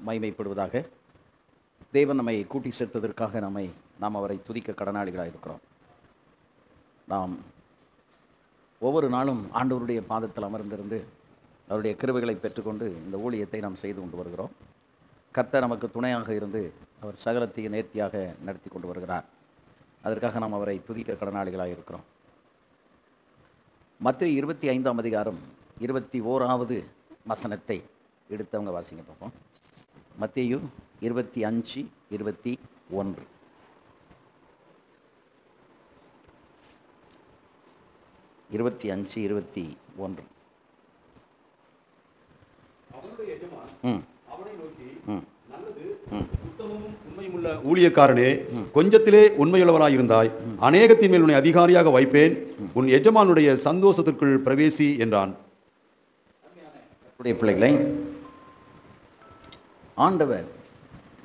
மகிமைப்படுவதாக. தேவன் நம்மை கூட்டி சேர்த்ததற்காக நாம் அவரை துதிக்க கடனாளிகளாக இருக்கிறோம். நாம் ஒவ்வொரு நாளும் ஆண்டவருடைய பாதத்தில் அமர்ந்திருந்து அவருடைய கிருபைகளை பெற்றுக்கொண்டு இந்த ஊழியத்தை நாம் செய்து கொண்டு வருகிறோம். கர்த்தர் நமக்கு துணையாக இருந்து அவர் சகலத்தையும் நேர்த்தியாக நடத்தி கொண்டு வருகிறார். அதற்காக நாம் அவரை துதிக்க கடனாளிகளாக இருக்கிறோம். மத்தேயு 25ஆம் அதிகாரம் 21வது வசனத்தை எடுத்தவங்க வாசிங்க பார்ப்போம். மத்தேயு 25:21. ஊழியக்காரனே, கொஞ்சத்திலே உண்மையுள்ளவனாயிருந்தாய், அநேகத்தின் மேல் உன்னை அதிகாரியாக வைப்பேன், உன் எஜமானுடைய சந்தோஷத்திற்குள் பிரவேசி என்றான். பிள்ளைகளை, ஆண்டவர்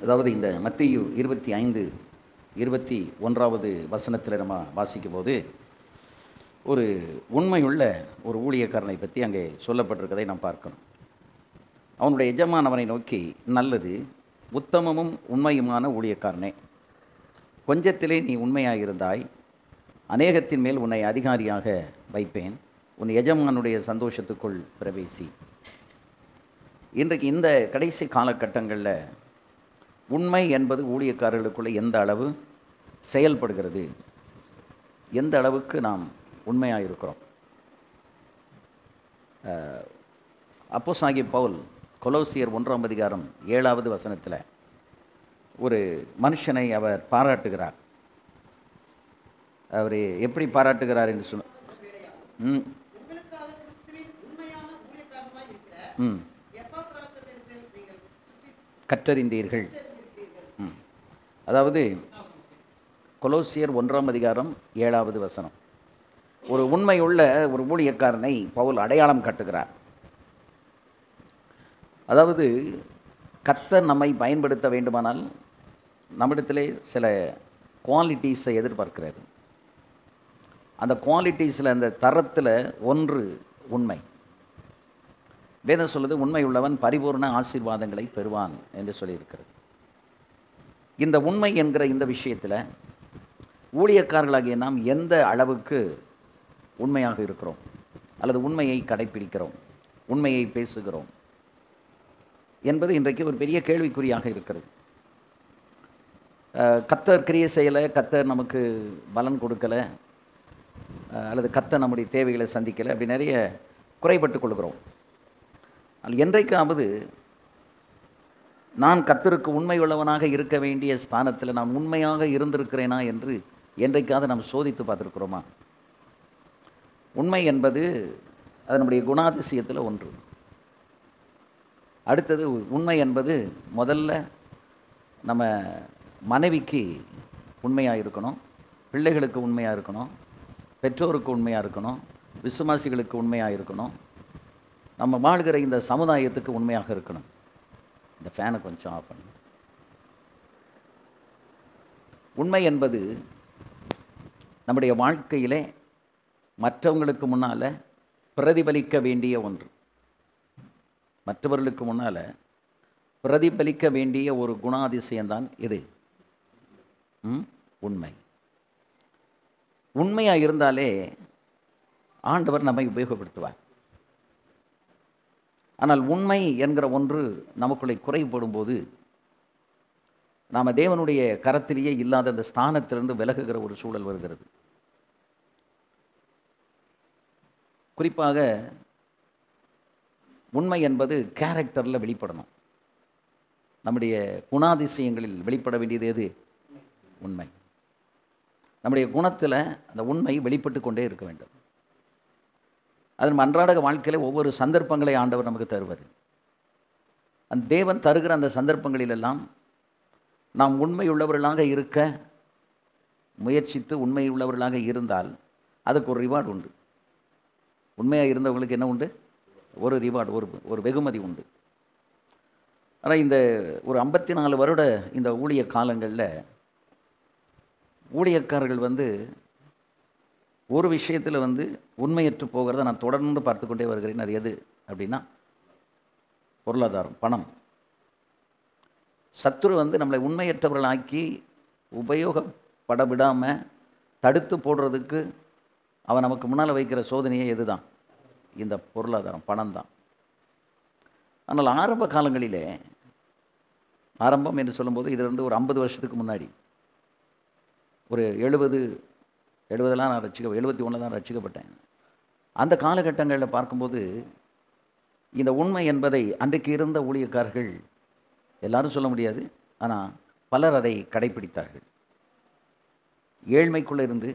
அதாவது இந்த மத்தேயு 25:21வது வசனத்தில் நம்ம வாசிக்கும் போது ஒரு உண்மையுள்ள ஒரு ஊழியக்காரனை பற்றி அங்கே சொல்லப்பட்டிருக்கதை நாம் பார்க்கணும். அவனுடைய எஜமான் அவனை நோக்கி, நல்லது, உத்தமமும் உண்மையுமான ஊழியக்காரனே, கொஞ்சத்திலே நீ உண்மையாக இருந்தாய், அநேகத்தின் மேல் உன்னை அதிகாரியாக வைப்பேன், உன் எஜமானுடைய சந்தோஷத்துக்குள் பிரவேசி. இன்றைக்கு இந்த கடைசி காலகட்டங்களில் உண்மை என்பது ஊழியக்காரர்களுக்குள்ளே எந்த அளவு செயல்படுகிறது, எந்த அளவுக்கு நாம் உண்மையாக இருக்கிறோம். அப்போஸ்தலனாகிய பவுல் கொலோசியர் 1ஆம் அதிகாரம் 7வது வசனத்தில் ஒரு மனுஷனை அவர் பாராட்டுகிறார். அவர் எப்படி பாராட்டுகிறார் என்று சொன்ன கற்றறிந்தீர்கள். அதாவது கொலோசியர் 1ஆம் அதிகாரம் 7வது வசனம், ஒரு உண்மையுள்ள ஒரு ஊழியக்காரனை பவுல் அடையாளம் காட்டுகிறார். அதாவது கர்த்தர் நம்மை பயன்படுத்த வேண்டுமானால் நம்மிடத்திலே சில குவாலிட்டிஸை எதிர்பார்க்கிறார். அந்த குவாலிட்டிஸில், அந்த தரத்தில் ஒன்று உண்மை. வேதம் சொல்லுது, உண்மை உள்ளவன் பரிபூர்ண ஆசீர்வாதங்களை பெறுவான் என்று சொல்லியிருக்கிறது. இந்த உண்மை என்கிற இந்த விஷயத்தில் ஊழியக்காரர்களாகிய நாம் எந்த அளவுக்கு உண்மையாக இருக்கிறோம், அல்லது உண்மையை கடைப்பிடிக்கிறோம், உண்மையை பேசுகிறோம் என்பது இன்றைக்கு ஒரு பெரிய கேள்விக்குறியாக இருக்கிறது. கர்த்தர் கிரியை செய்யலை, கர்த்தர் நமக்கு பலன் கொடுக்கலை, அல்லது கர்த்தர் நம்முடைய தேவைகளை சந்திக்கலை, அப்படி நிறைய குறைபட்டு கொள்கிறோம். அது என்றைக்காவது நான் கர்த்தருக்கு உண்மை உள்ளவனாக இருக்க வேண்டிய ஸ்தானத்தில் நான் உண்மையாக இருந்திருக்கிறேனா என்று என்றைக்காவது நாம் சோதித்து பார்த்துருக்கிறோமா? உண்மை என்பது அது நம்முடைய குணாதிசயத்தில் ஒன்று. அடுத்தது, உண்மை என்பது முதல்ல நம்ம மனைவிக்கு உண்மையாக இருக்கணும், பிள்ளைகளுக்கு உண்மையாக இருக்கணும், பெற்றோருக்கு உண்மையாக இருக்கணும், விசுவாசிகளுக்கு உண்மையாக இருக்கணும், நம்ம வாழ்கிற இந்த சமுதாயத்துக்கு உண்மையாக இருக்கணும். இந்த ஃபேனை கொஞ்சம் ஆஃப் பண்ணு. உண்மை என்பது நம்முடைய வாழ்க்கையிலே மற்றவங்களுக்கு முன்னால் பிரதிபலிக்க வேண்டிய ஒன்று. மற்றவர்களுக்கு முன்னால் பிரதிபலிக்க வேண்டிய ஒரு குணாதிசயம்தான் இது உண்மை. உண்மையாக இருந்தாலே ஆண்டவர் நம்மை உபயோகப்படுத்துவார். ஆனால் உண்மை என்கிற ஒன்று நமக்குள்ளே குறைபடும் போது நாம் தேவனுடைய கரத்திலேயே இல்லாத அந்த ஸ்தானத்திலிருந்து விலகுகிற ஒரு சூழல் வருகிறது. குறிப்பாக உண்மை என்பது கேரக்டரில் வெளிப்படணும். நம்முடைய குணாதிசயங்களில் வெளிப்பட வேண்டியது எது? உண்மை. நம்முடைய குணத்தில் அந்த உண்மை வெளிப்பட்டு கொண்டே இருக்க வேண்டும். அது நம்ம அன்றாட வாழ்க்கையில் ஒவ்வொரு சந்தர்ப்பங்களை ஆண்டவர் நமக்கு தருவார். அந்த தேவன் தருகிற அந்த சந்தர்ப்பங்களிலெல்லாம் நாம் உண்மையுள்ளவர்களாக இருக்க முயற்சித்து உண்மையுள்ளவர்களாக இருந்தால் அதுக்கு ஒரு ரிவார்டு உண்டு. உண்மையாக இருந்தவர்களுக்கு என்ன உண்டு? ஒரு ரிவார்டு, ஒரு வெகுமதி உண்டு. ஆனால் இந்த ஒரு 54 வருட இந்த ஊழிய காலங்களில் ஊழியக்காரர்கள் ஒரு விஷயத்தில் உண்மையற்று போகிறத நான் தொடர்ந்து பார்த்து கொண்டே வருகிறேன். அது எது அப்படின்னா பொருளாதாரம், பணம். சத்துரு வந்து நம்மளை உண்மையற்றவர்களாக்கி உபயோகப்பட விடாமல் தடுத்து போடுறதுக்கு அவன் நமக்கு முன்னால் வைக்கிற சோதனையே எதுதான்? இந்த பொருளாதாரம், பணம் தான். ஆனால் ஆரம்ப காலங்களிலே, ஆரம்பம் என்று சொல்லும்போது இதிலிருந்து ஒரு 50 வருஷத்துக்கு முன்னாடி, ஒரு 70 நான் 71 தான் ரட்சிக்கப்பட்டேன். அந்த காலகட்டங்களில் பார்க்கும்போது இந்த உண்மை என்பதை அன்றைக்கு இருந்த ஊழியக்காரர்கள், எல்லாரும் சொல்ல முடியாது, ஆனால் பலர் அதை கடைப்பிடித்தார்கள். ஏழ்மைக்குள்ளே இருந்து,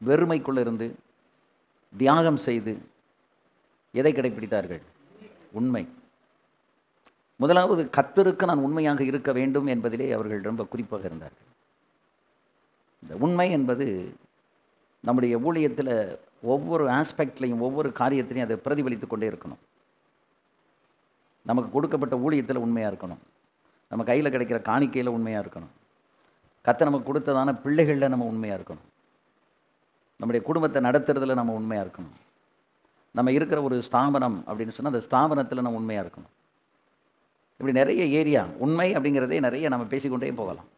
வெறுமைக்குள்ளே இருந்து தியாகம் செய்து எதை கடைப்பிடித்தார்கள்? உண்மை. முதலாவது கர்த்தருக்கு நான் உண்மையாக இருக்க வேண்டும் என்பதிலே அவர்கள் ரொம்ப குறிப்பாக இருந்தார்கள். இந்த உண்மை என்பது நம்முடைய ஊழியத்தில் ஒவ்வொரு ஆஸ்பெக்ட்லையும், ஒவ்வொரு காரியத்திலையும் அதை பிரதிபலித்து கொண்டே இருக்கணும். நமக்கு கொடுக்கப்பட்ட ஊழியத்தில் உண்மையாக இருக்கணும், நம்ம கையில் கிடைக்கிற காணிக்கையில் உண்மையாக இருக்கணும், கர்த்தர் நமக்கு கொடுத்ததான பிள்ளைகளில் நம்ம உண்மையாக இருக்கணும், நம்முடைய குடும்பத்தை நடத்துறதுல நம்ம உண்மையாக இருக்கணும், நம்ம இருக்கிற ஒரு ஸ்தாபனம் அப்படின்னு சொன்னால் அந்த ஸ்தாபனத்தில் நம்ம உண்மையாக இருக்கணும். இப்படி நிறைய ஏரியா உண்மை அப்படிங்கிறதே நிறைய நம்ம பேசிக்கொண்டே போகலாம்.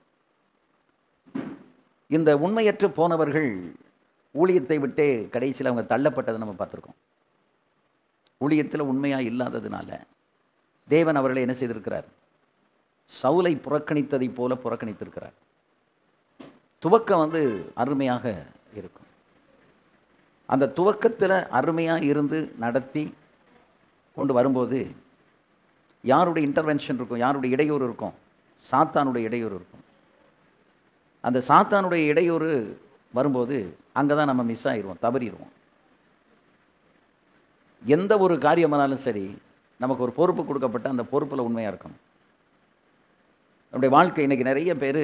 இந்த உண்மையற்று போனவர்கள் ஊழியத்தை விட்டே கடைசியில் அவங்க தள்ளப்பட்டதை நம்ம பார்த்துருக்கோம். ஊழியத்தில் உண்மையாக இல்லாததுனால தேவன் அவர்களை என்ன செய்திருக்கிறார்? சவுலை புறக்கணித்ததை போல புறக்கணித்திருக்கிறார். துவக்கம் வந்து அருமையாக இருக்கும். அந்த துவக்கத்தில் அருமையாக இருந்து நடத்தி கொண்டு வரும்போது யாருடைய இன்டர்வென்ஷன் இருக்கும்? யாருடைய இடையூறு இருக்கும்? சாத்தானுடைய இடையூறு இருக்கும். அந்த சாத்தானுடைய இடையூறு வரும்போது அங்கே தான் நம்ம மிஸ் ஆகிடுவோம், தவறிடுவோம். எந்த ஒரு காரியமானாலும் சரி, நமக்கு ஒரு பொறுப்பு கொடுக்கப்பட்ட அந்த பொறுப்பில் உண்மையாக இருக்கணும். நம்முடைய வாழ்க்கை இன்றைக்கி நிறைய பேர்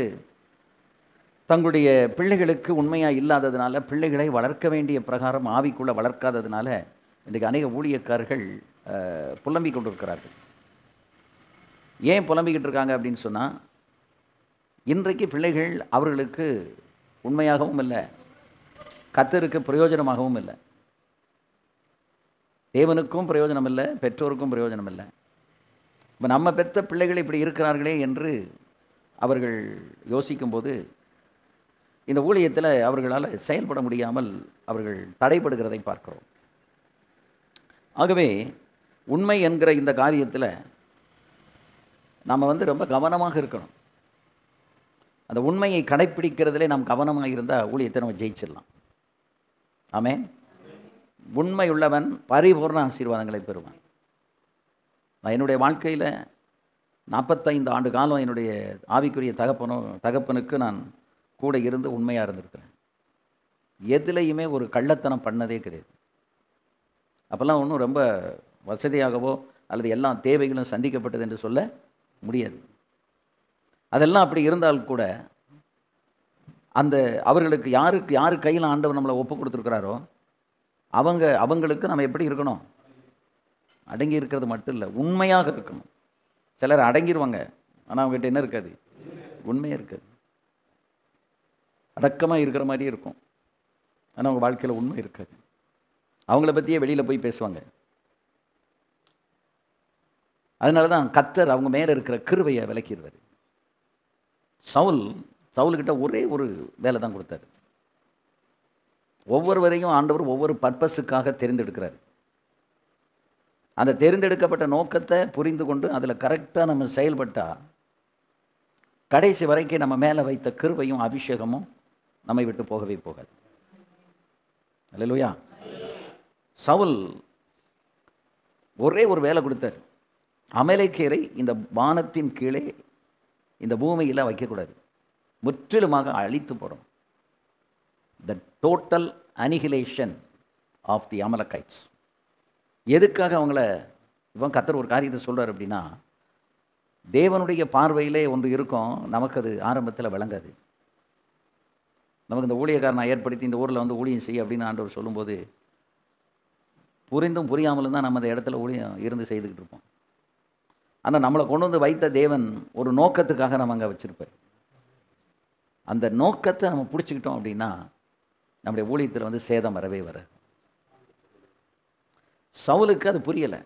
தங்களுடைய பிள்ளைகளுக்கு உண்மையாக இல்லாததுனால, பிள்ளைகளை வளர்க்க வேண்டிய பிரகாரம் ஆவிக்குள்ளே வளர்க்காததுனால இன்றைக்கு அநேக ஊழியக்காரர்கள் புலம்பிக் கொண்டிருக்கிறார்கள். ஏன் புலம்பிக்கிட்டு இருக்காங்க அப்படின்னு சொன்னால், இன்றைக்கு பிள்ளைகள் அவர்களுக்கு உண்மையாகவும் இல்லை, கர்த்தருக்கு பிரயோஜனமாகவும் இல்லை, தேவனுக்கும் பிரயோஜனம் இல்லை, பெற்றோருக்கும் பிரயோஜனம் இல்லை. இப்போ நம்ம பெற்ற பிள்ளைகள் இப்படி இருக்கிறார்களே என்று அவர்கள் யோசிக்கும்போது இந்த ஊழியத்தில் அவர்களால் செயல்பட முடியாமல் அவர்கள் தடைப்படுகிறதை பார்க்கிறோம். ஆகவே உண்மை என்கிற இந்த காரியத்தில் நாம் வந்து ரொம்ப கவனமாக இருக்கணும். அந்த உண்மையை கடைப்பிடிக்கிறதுலே நாம் கவனமாக இருந்தால் ஊழியத்தை நம்ம ஜெயிச்சிடலாம். ஆமென். உண்மை உள்ளவன் பரிபூர்ண ஆசீர்வாதங்களை பெறுவான். நான் என்னுடைய வாழ்க்கையில் 45 ஆண்டு காலம் என்னுடைய ஆவிக்குரிய தகப்பனுக்கு நான் கூட இருந்து உண்மையாக இருந்திருக்கிறேன். எதுலேயுமே ஒரு கள்ளத்தனம் பண்ணதே கிடையாது. அப்போல்லாம் ஒன்றும் ரொம்ப வசதியாகவோ அல்லது எல்லா தேவைகளும் சந்திக்கப்பட்டது என்று சொல்ல முடியாது. அதெல்லாம் அப்படி இருந்தால் கூட அந்த அவர்களுக்கு யார் கையில் ஆண்டவர் நம்மளை ஒப்பு கொடுத்துருக்கிறாரோ அவங்களுக்கு நம்ம எப்படி இருக்கணும்? அடங்கி இருக்கிறது மட்டும் இல்லை, உண்மையாக இருக்கணும். சிலர் அடங்கிடுவாங்க, ஆனால் அவங்ககிட்ட என்ன இருக்காது? உண்மையாக இருக்காது. அடக்கமாக இருக்கிற மாதிரியே இருக்கும், ஆனால் அவங்க வாழ்க்கையில் உண்மை இருக்காது. அவங்கள பற்றியே வெளியில் போய் பேசுவாங்க. அதனால தான் கர்த்தர் அவங்க மேலே இருக்கிற கிருபையை விலக்கிடுவார். சவுல்கிட்ட ஒரே ஒரு வேலை தான் கொடுத்தாரு. ஒவ்வொருவரையும் ஆண்டவர் ஒவ்வொரு பர்பஸுக்காக தெரிந்தெடுக்கிறார். அந்த தெரிந்தெடுக்கப்பட்ட நோக்கத்தை புரிந்து கொண்டு அதில் கரெக்டாக நம்ம செயல்பட்டால் கடைசி வரைக்கும் நம்ம மேலே வைத்த கிருபையும் அபிஷேகமும் நம்மை விட்டு போகவே போகாது. அல்லேலூயா. சவுல் ஒரே ஒரு வேலை கொடுத்தார். அமலேக்கியரை இந்த வானத்தின் கீழே இந்த பூமியில் வைக்கக்கூடாது, முற்றிலுமாக அழித்து போடும். The total annihilation of the Amalekites. எதுக்காக அவங்கள கர்த்தர் ஒரு காரியத்தை சொல்கிறார் அப்படின்னா, தேவனுடைய பார்வையிலே ஒன்று இருக்கும், நமக்கு அது ஆரம்பத்தில் விளங்காது. நமக்கு இந்த ஊழியக்காரனை ஏற்படுத்தி இந்த ஊரில் வந்து ஊழியம் செய்ய அப்படின்னு ஆண்டவர் சொல்லும்போது புரிந்தும் புரியாமலும் தான் நம்ம அந்த இடத்துல ஊழியம் இருந்து செய்துக்கிட்டு இருப்போம். ஆனால் நம்மளை கொண்டு வந்து வைத்த தேவன் ஒரு நோக்கத்துக்காக நம்ம அங்கே வச்சுருப்பார். அந்த நோக்கத்தை நம்ம பிடிச்சிக்கிட்டோம் அப்படின்னா நம்முடைய ஊழியத்தில் வந்து சேதம் வரவே வராது. சவுலுக்கு அது புரியலை.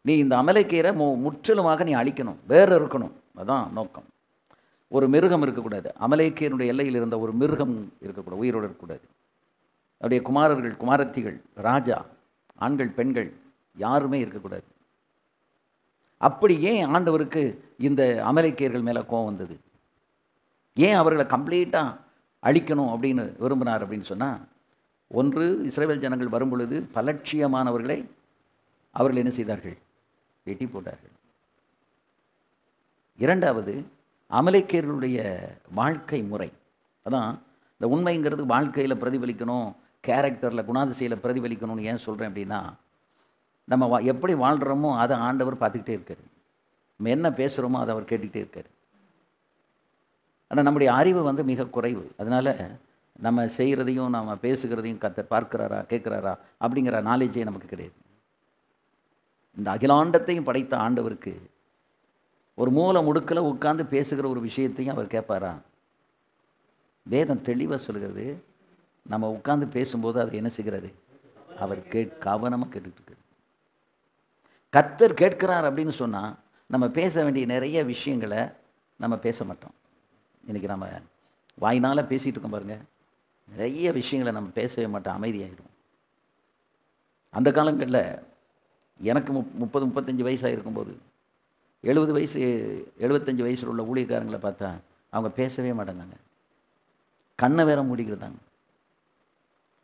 நீ இந்த அமலைக்கீரை முற்றிலுமாக நீ அழிக்கணும், வேற இருக்கணும். அதான் நோக்கம். ஒரு மிருகம் இருக்கக்கூடாது. அமலேக்கியனுடைய எல்லையில் இருந்த ஒரு மிருகம் இருக்கக்கூடாது, உயிரோடு இருக்கக்கூடாது. அவருடைய குமாரர்கள், குமாரத்திகள், ராஜா, ஆண்கள், பெண்கள் யாருமே இருக்கக்கூடாது. அப்படி ஏன் ஆண்டவருக்கு இந்த அமலேக்கியர்கள் மேலே கோவம் வந்தது? ஏன் அவர்களை கம்ப்ளீட்டாக அழிக்கணும் அப்படின்னு விரும்பினார் அப்படின்னு சொன்னால், ஒன்று, இஸ்ரவேல் ஜனங்கள் வரும் பொழுது பலட்சியமானவர்களை அவர்கள் என்ன செய்தார்கள்? வெட்டி போட்டார்கள். இரண்டாவது, அமலேக்கியர்களுடைய வாழ்க்கை முறை. அதான் இந்த உண்மைங்கிறது வாழ்க்கையில் பிரதிபலிக்கணும், கேரக்டரில், குணாதிசையில் பிரதிபலிக்கணும்னு ஏன் சொல்கிறேன் அப்படின்னா, நம்ம எப்படி வாழ்கிறோமோ அதை ஆண்டவர் பார்த்துக்கிட்டே இருக்கார். நம்ம என்ன பேசுகிறோமோ அதை அவர் கேட்டுக்கிட்டே இருக்கார். ஆனால் நம்முடைய அறிவு வந்து மிக குறைவு. அதனால் நம்ம செய்கிறதையும் நம்ம பேசுகிறதையும் பார்க்குறாரா, கேட்குறாரா அப்படிங்கிற நாலேஜே நமக்கு கிடையாது. இந்த அகிலாண்டத்தையும் படைத்த ஆண்டவருக்கு ஒரு மூல முடுக்கில் உட்கார்ந்து பேசுகிற ஒரு விஷயத்தையும் அவர் கேட்பாரா? வேதம் தெளிவாக சொல்கிறது, நம்ம உட்கார்ந்து பேசும்போது அதை என்ன செய்கிறாரு? அவர் கவனமாக கேட்டுக்கிட்டு இருக்காரு. கர்த்தர் கேட்கிறார் அப்படின்னு சொன்னால் நம்ம பேச வேண்டிய நிறைய விஷயங்களை நம்ம பேச மாட்டோம். இன்றைக்கி நம்ம வாயினால் பேசிகிட்டு இருக்கோம் பாருங்கள், நிறைய விஷயங்களை நம்ம பேசவே மாட்டோம், அமைதியாகிடும். அந்த காலங்களில் எனக்கு 30-35 வயசாக இருக்கும்போது 70 வயசு 75 வயசில் உள்ள ஊழியக்காரங்களை பார்த்தா அவங்க பேசவே மாட்டேங்காங்க. கண்ணை வேற மூடிக்கிறதாங்க,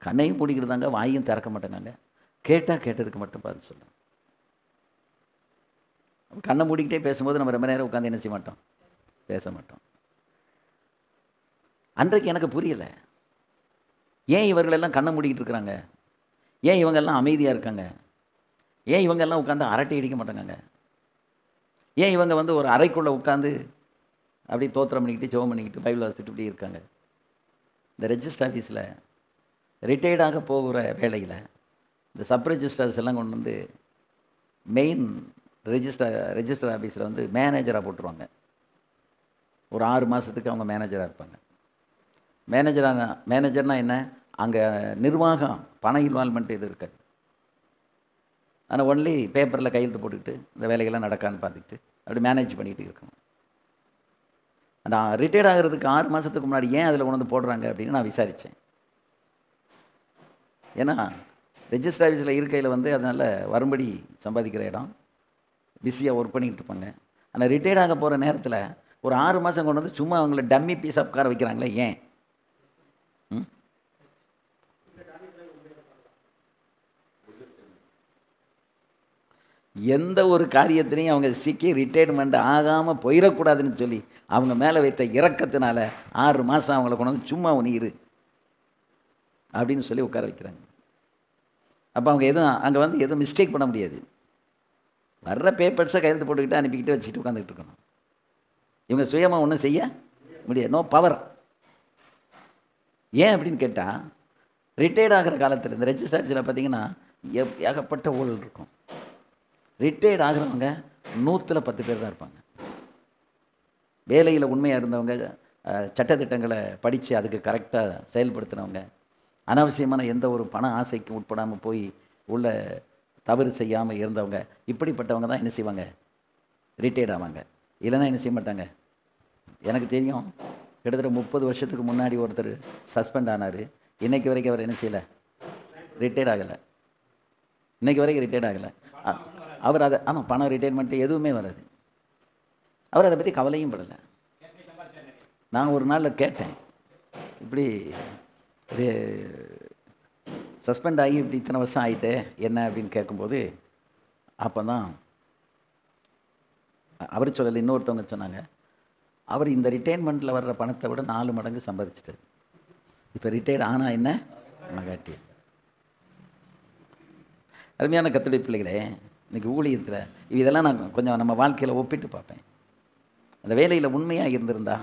கண்ணையும் மூடிக்கிறதாங்க, வாயும் திறக்க மாட்டேங்காங்க. கேட்டால் கேட்டதுக்கு மட்டும் பார்த்து சொல்கிறேன். கண்ணை மூடிக்கிட்டே பேசும்போது நம்ம ரொம்ப நேரம் உட்காந்து என்ன செய்ய மாட்டோம்? பேச மாட்டோம். அன்றைக்கு எனக்கு புரியலை, ஏன் இவர்களெல்லாம் கண்ணை மூடிக்கிட்டு இருக்கிறாங்க, ஏன் இவங்கெல்லாம் அமைதியாக இருக்காங்க, ஏன் இவங்கெல்லாம் உட்காந்து அரட்டை அடிக்க மாட்டேங்காங்க, ஏன் இவங்க வந்து ஒரு அறைக்குள்ளே உட்காந்து அப்படி தோத்திரம் பண்ணிக்கிட்டு ஜெபம் பண்ணிக்கிட்டு பைபிள் வாசிச்சுட்டு இப்படி இருக்காங்க. இந்த ரெஜிஸ்டர் ஆஃபீஸில் ரிட்டையர்டாக போகிற வேலையில் இந்த சப் ரெஜிஸ்டர்ஸ் எல்லாம் கொண்டு வந்து மெயின் ரெஜிஸ்டர் ஆஃபீஸில் வந்து மேனேஜராக போட்டுருவாங்க. ஒரு 6 மாதத்துக்கு அவங்க மேனேஜராக இருப்பாங்க. மேனேஜர்னால் என்ன? அங்கே நிர்வாகம், பண இன்வால்மெண்ட் இது இருக்காது. ஆனால் ஒன்லி பேப்பரில் கையெழுத்து போட்டுக்கிட்டு இந்த வேலைகள்லாம் நடக்கான்னு பார்த்துக்கிட்டு அப்படி மேனேஜ் பண்ணிக்கிட்டு இருக்கணும். அந்த ரிட்டையர்ட் ஆகிறதுக்கு 6 மாதத்துக்கு முன்னாடி ஏன் அதில் கொண்டு வந்து போடுறாங்க அப்படின்னு நான் விசாரித்தேன். ஏன்னா ரெஜிஸ்டர் ஆஃபீஸில் இருக்கையில் வந்து அதனால் வரும்படி சம்பாதிக்கிற இடம், பிஸியாக ஒர்க் பண்ணிக்கிட்டு இருப்பாங்க. ஆனால் ரிட்டையர்ட் ஆக போகிற நேரத்தில் ஒரு 6 மாதம் கொண்டு வந்து சும்மா அவங்கள டம்மி பீஸ் உட்கார வைக்கிறாங்களே, ஏன்? எந்த ஒரு காரியத்திலையும் அவங்க சிக்கி ரிட்டையர்மெண்ட் ஆகாமல் போயிடக்கூடாதுன்னு சொல்லி அவங்க மேலே வைத்த இரக்கத்தினால 6 மாதம் அவங்கள கொண்டு வந்து சும்மா இரு அப்படின்னு சொல்லி உட்கார வைக்கிறாங்க. அப்போ அவங்க அங்கே வந்து எதுவும் மிஸ்டேக் பண்ண முடியாது. வர்ற பேப்பர்ஸை கையெழுத்து போட்டுக்கிட்டு அனுப்பிக்கிட்டு வச்சுக்கிட்டு உட்காந்துக்கிட்டு இருக்கணும். இவங்க சுயமாக ஒன்றும் செய்ய முடியாது. No power. ஏன் அப்படின்னு கேட்டால், ரிட்டையர்ட் ஆகிற காலத்தில் இந்த ரெஜிஸ்டர் ஆஃபீஸில் பார்த்தீங்கன்னா ஏகப்பட்ட ஊழல் இருக்கும். ரிட்டையர்ட் ஆகிறவங்க 100-10 பேர் தான் இருப்பாங்க. வேலையில் உண்மையாக இருந்தவங்க, சட்டத்திட்டங்களை படித்து அதுக்கு கரெக்டாக செயல்படுத்தினவங்க, அனாவசியமான எந்த ஒரு பண ஆசைக்கு உட்படாமல் போய் உள்ள தவறு செய்யாமல் இருந்தவங்க, இப்படிப்பட்டவங்க தான் என்ன செய்வாங்க? ரிட்டையர்ட் ஆவாங்க. இல்லைன்னா என்ன செய்ய மாட்டாங்க. எனக்கு தெரியும், கிட்டத்தட்ட 30 வருஷத்துக்கு முன்னாடி ஒருத்தர் சஸ்பெண்ட் ஆனார். இன்றைக்கு வரைக்கும் அவர் என்ன செய்யலை? ரிட்டையர்ட் ஆகலை. இன்றைக்கி வரைக்கும் ரிட்டையர்ட் ஆகலை. அவர் அதை பணம் ரிட்டையர்மெண்ட்டு எதுவுமே வராது. அவர் அதை பற்றி கவலையும் படலை. நான் ஒரு நாளில் கேட்டேன், இப்படி சஸ்பெண்ட் ஆகி இப்படி இத்தனை வருஷம் ஆகிட்டு என்ன அப்படின்னு கேட்கும்போது, அப்போ தான் அவர் சொல்லலை, இன்னொருத்தவங்க சொன்னாங்க, அவர் இந்த ரிட்டையர்மெண்ட்டில் வர்ற பணத்தை விட 4 மடங்கு சம்பாதிச்சிட்டார். இப்போ ரிட்டையர்ட் ஆனால் என்ன மகாட்டி. அருமையான கர்த்தருடைய பிள்ளைகளே, இன்றைக்கி ஊழியத்தில் இதெல்லாம் நான் கொஞ்சம் நம்ம வாழ்க்கையில் ஒப்பிட்டு பார்ப்பேன். அந்த வேலையில் உண்மையாக இருந்திருந்தா